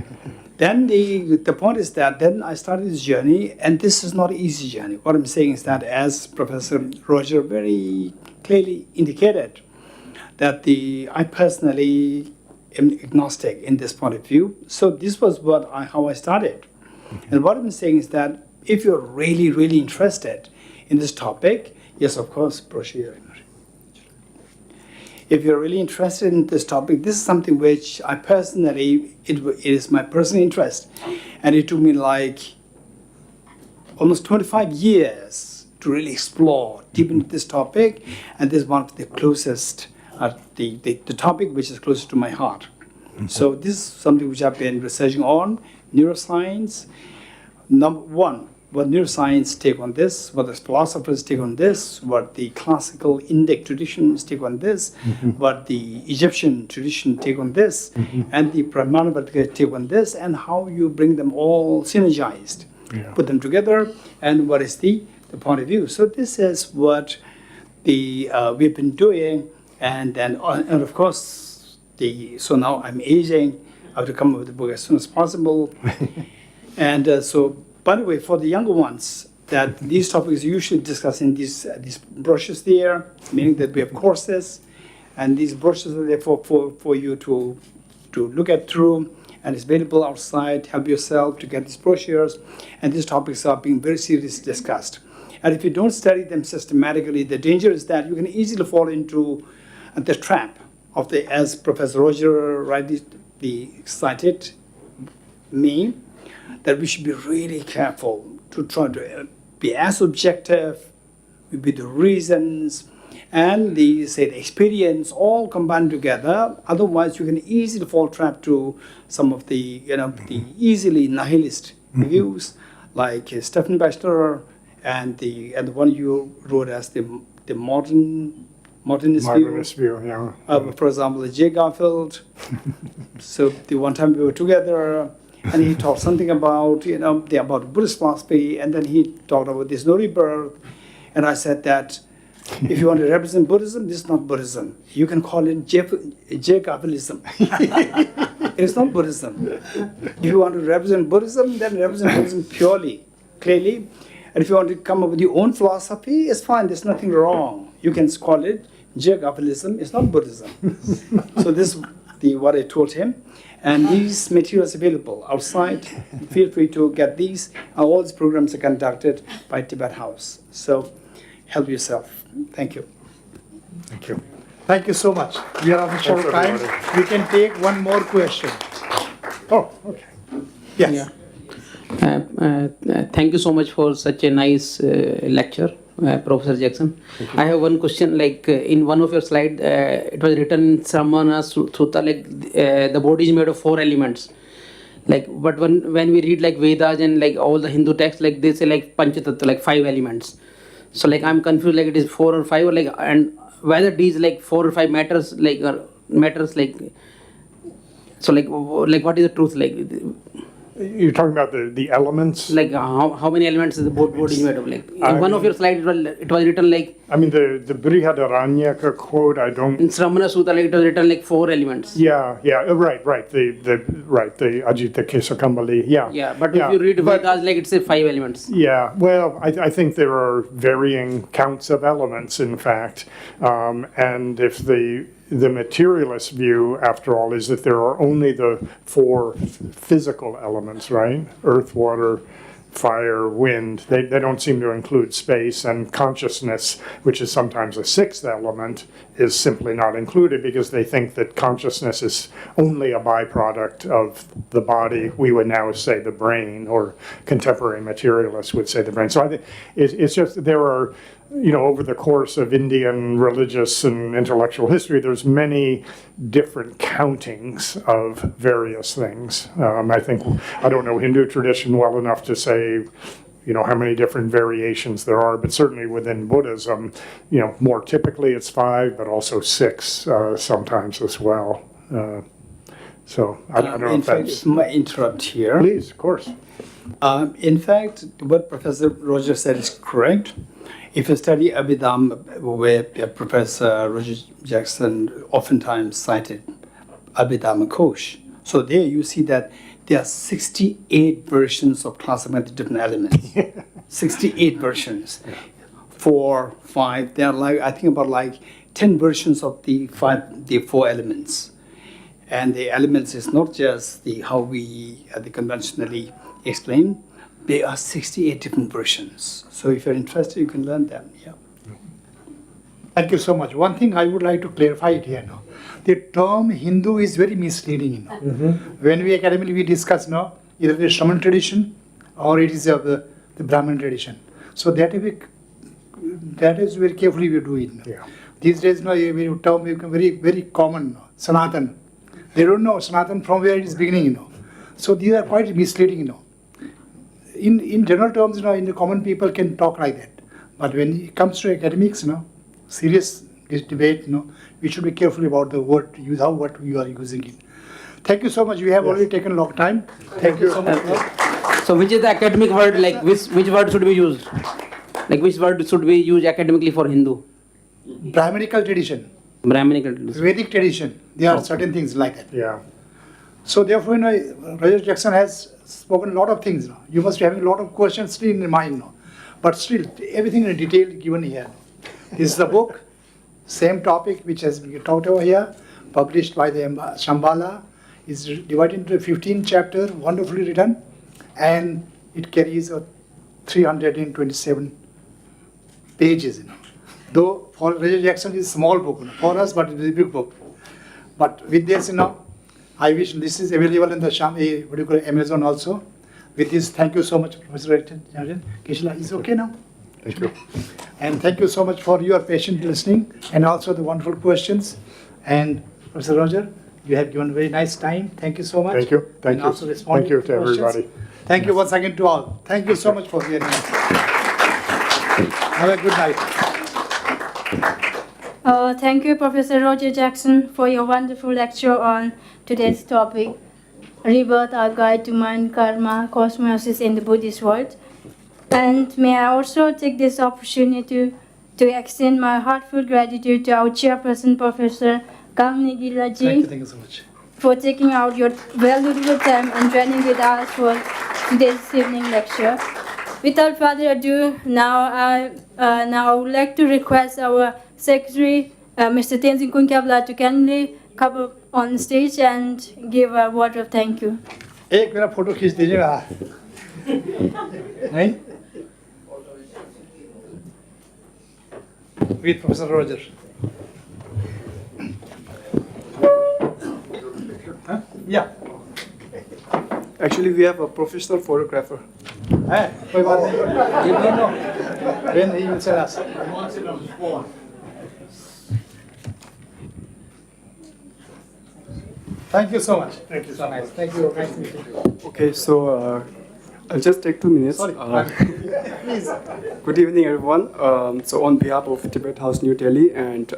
Then the point is that then I started this journey, and this is not an easy journey. What I'm saying is that, as Professor Roger very clearly indicated, that I personally am agnostic in this point of view. So this was how I started. And what I'm saying is that if you're really, really interested in this topic, yes, of course, brochure. If you're really interested in this topic, this is something which I personally, it is my personal interest. And it took me like almost 25 years to really explore deep into this topic. And this is one of the closest, the topic which is closest to my heart. Mm-hmm. So this is something which I've been researching on, neuroscience. Number one, what neuroscience take on this, what the philosophers take on this, what the classical Indic traditions take on this, what the Egyptian tradition take on this, and the premodern take on this, and how you bring them all synergized, put them together, and what is the point of view. So this is what we've been doing, and of course, so now I'm aging. I have to come up with the book as soon as possible, and so. By the way, for the younger ones, that these topics are usually discussed in these brochures there, meaning that we have courses, and these brochures are there for you to look at through, and it's available outside. Help yourself to get these brochures, and these topics are being very seriously discussed. And if you don't study them systematically, the danger is that you can easily fall into the trap of as Professor Roger rightly cited me, that we should be really careful to try to be as objective with the reasons and the experience all combined together. Otherwise, you can easily fall trap to some of the the easily nihilist views, like Stephen Batchelor and the one you wrote as the modernist view. Yeah. For example, J. Garfield. So the one time we were together. And he talked something about, about Buddhist philosophy, and then he talked about there's no rebirth. And I said that if you want to represent Buddhism, this is not Buddhism. You can call it Jacobism. It's not Buddhism. If you want to represent Buddhism, then represent Buddhism purely, clearly. And if you want to come up with your own philosophy, it's fine. There's nothing wrong. You can call it Jacobism. It's not Buddhism. So this is what I told him. And these materials available outside. Feel free to get these. All these programs are conducted by Tibet House. So help yourself. Thank you. Thank you. Thank you so much. We are on a short time. We can take one more question. Oh, okay. Yes. Thank you so much for such a nice lecture, Professor Jackson. I have one question. Like in one of your slides, it was written in Shramana Sutta, like the body is made of 4 elements. Like, but when we read like Vedas and like all the Hindu texts, like they say like Panchatattva, like 5 elements. So like I'm confused, like it is 4 or 5, or like, and whether these like 4 or 5 matters like. So like what is the truth like? You're talking about the elements? Like how many elements is the body made of? Like in one of your slides, it was written like. I mean the Brihadaranyaka quote. I don't. In Shramana Sutta, like it was written like 4 elements. Yeah, right. The Ajita Kesakambali. Yeah. Yeah, but if you read Vedas, like it says 5 elements. Yeah, well, I think there are varying counts of elements, in fact, and if the materialist view, after all, is that there are only the four physical elements, right? Earth, water, fire, wind. They don't seem to include space, and consciousness, which is sometimes a sixth element, is simply not included because they think that consciousness is only a byproduct of the body. We would now say the brain, or contemporary materialists would say the brain. So I think it's just there are, over the course of Indian religious and intellectual history, there's many different countings of various things. I don't know Hindu tradition well enough to say, how many different variations there are, but certainly within Buddhism, more typically it's 5, but also 6 sometimes as well. So I don't know in if fact, that's... may I interrupt here? Please, of course. In fact, what Professor Roger said is correct. If you study Abhidhamma, where Professor Roger Jackson oftentimes cited Abhidhamma Kosh, so there you see that there are 68 versions of classifying the different elements. 68 versions. 4, 5, there are I think about 10 versions of the 4 elements. And the elements is not just how we conventionally explain. There are 68 different versions. So if you're interested, you can learn them. Yeah. Thank you so much. One thing I would like to clarify it here now. The term Hindu is very misleading. When we academically discuss either the Shramana tradition or it is the Brahmin tradition. So that is very carefully we do it. Yeah. These days, the term become very, very common. Sanatan. They don't know Sanatan from where it is beginning. So these are quite misleading. In general terms, in the common people can talk like that. But when it comes to academics, serious debate, we should be careful about the word, what you are using it. Thank you so much. We have already taken a long time. Thank you so much. So which is the academic word, which word should be used? Which word should we use academically for Hindu? Brahminical tradition. Brahminical tradition. Vedic tradition. There are certain things like that. Yeah. So therefore, Roger Jackson has spoken a lot of things. You must be having a lot of questions still in your mind. But still, everything in detail given here. This is the book, same topic which has been talked over here, published by the Shambhala. It's divided into 15 chapters, wonderfully written, and it carries 327 pages. Though for Roger Jackson it's a small book for us, but it's a big book. But with this, I wish this is available in the Amazon also. With this, thank you so much, Professor Keshila. Is okay now? Thank you. And thank you so much for your patient listening and also the wonderful questions. And Professor Roger, you have given very nice time. Thank you so much. Thank you. Thank and you. Also responding Thank you to questions. everybody. Thank you once again to all. Thank you so much for hearing us. Have a good night. Thank you, Professor Roger Jackson, for your wonderful lecture on today's topic, Rebirth, our guide to mind, karma, cosmosis in the Buddhist world. And may I also take this opportunity to extend my heartfelt gratitude to our chairperson, Professor Dharmakīrti, Thank you so much. for taking out your valuable time and joining with us for today's evening lecture. Without further ado, now I would like to request our Secretary, Mr. Tenzin Kunkyabla, to kindly come up on stage and give a word of thank you. एक मेरा photo खींच दीजिएगा नहीं with Professor Roger. Huh? Yeah. Actually, we have a professional photographer. Hey, कोई बात नहीं. You don't know. When he will tell us. Thank you so much. Thank you so much. Thank you. Nice meeting you. Okay, so I'll just take 2 minutes. Sorry. Please. Good evening, everyone. So on behalf of Tibet House, New Delhi, and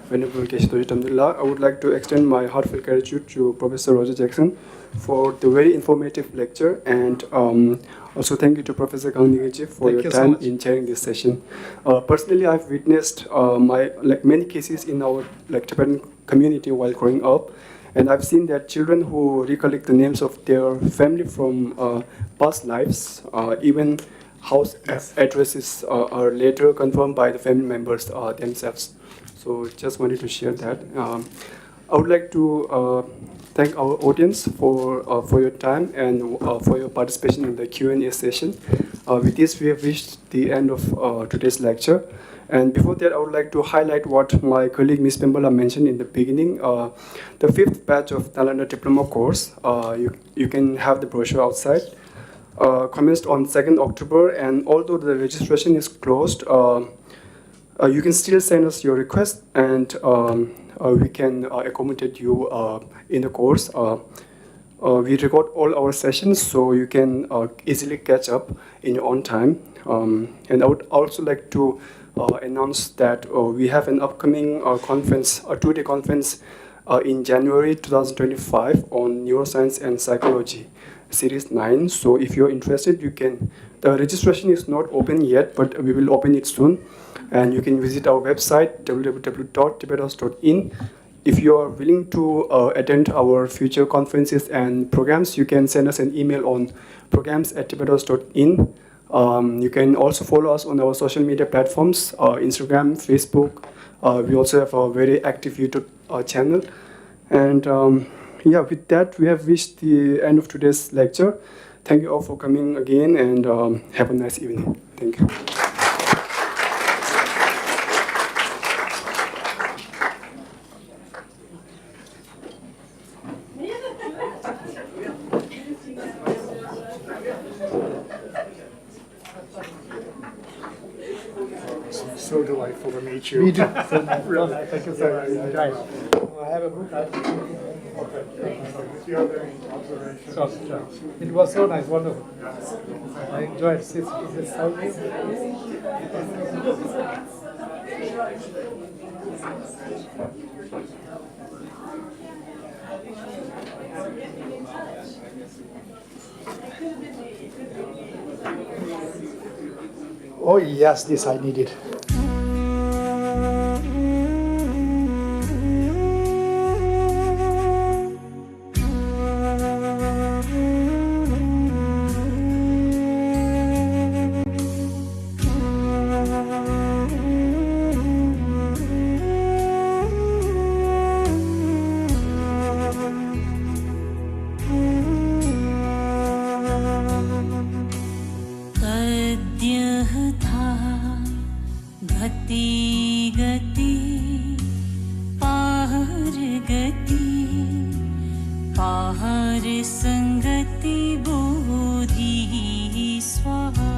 Venerable Keshav Tamdilla, I would like to extend my heartfelt gratitude to Professor Roger Jackson for the very informative lecture, and also thank you to Professor Dharmakīrti for your time in chairing this session. Personally, I've witnessed many cases in our Tibetan community while growing up. And I've seen that children who recollect the names of their family from past lives, even house addresses are later confirmed by the family members themselves. So just wanted to share that. I would like to thank our audience for your time and for your participation in the Q&A session. With this, we have reached the end of today's lecture. And before that, I would like to highlight what my colleague Ms. Pimbala mentioned in the beginning. The 5th batch of Nalanda Diploma course, you can have the brochure outside, commenced on 2nd October, and although the registration is closed, you can still send us your request, and we can accommodate you in the course. We record all our sessions, so you can easily catch up in your own time. And I would also like to announce that we have an upcoming conference, a 2-day conference in January 2025 on neuroscience and psychology, series 9. So if you're interested, you can. The registration is not open yet, but we will open it soon. And you can visit our website, www.tibethouse.in. If you are willing to attend our future conferences and programs, you can send us an email on programs@tibethouse.in. You can also follow us on our social media platforms, Instagram, Facebook. We also have a very active YouTube channel. And yeah, with that, we have reached the end of today's lecture. Thank you all for coming again, and have a nice evening. Thank you. So delightful to meet you. Me too. Really, thank you so much. I have a book. The other observations. Sure. It was so nice, wonderful. I enjoyed this. Is it sounding? Oh yes, this I needed. संगति बोधि स्वाहा।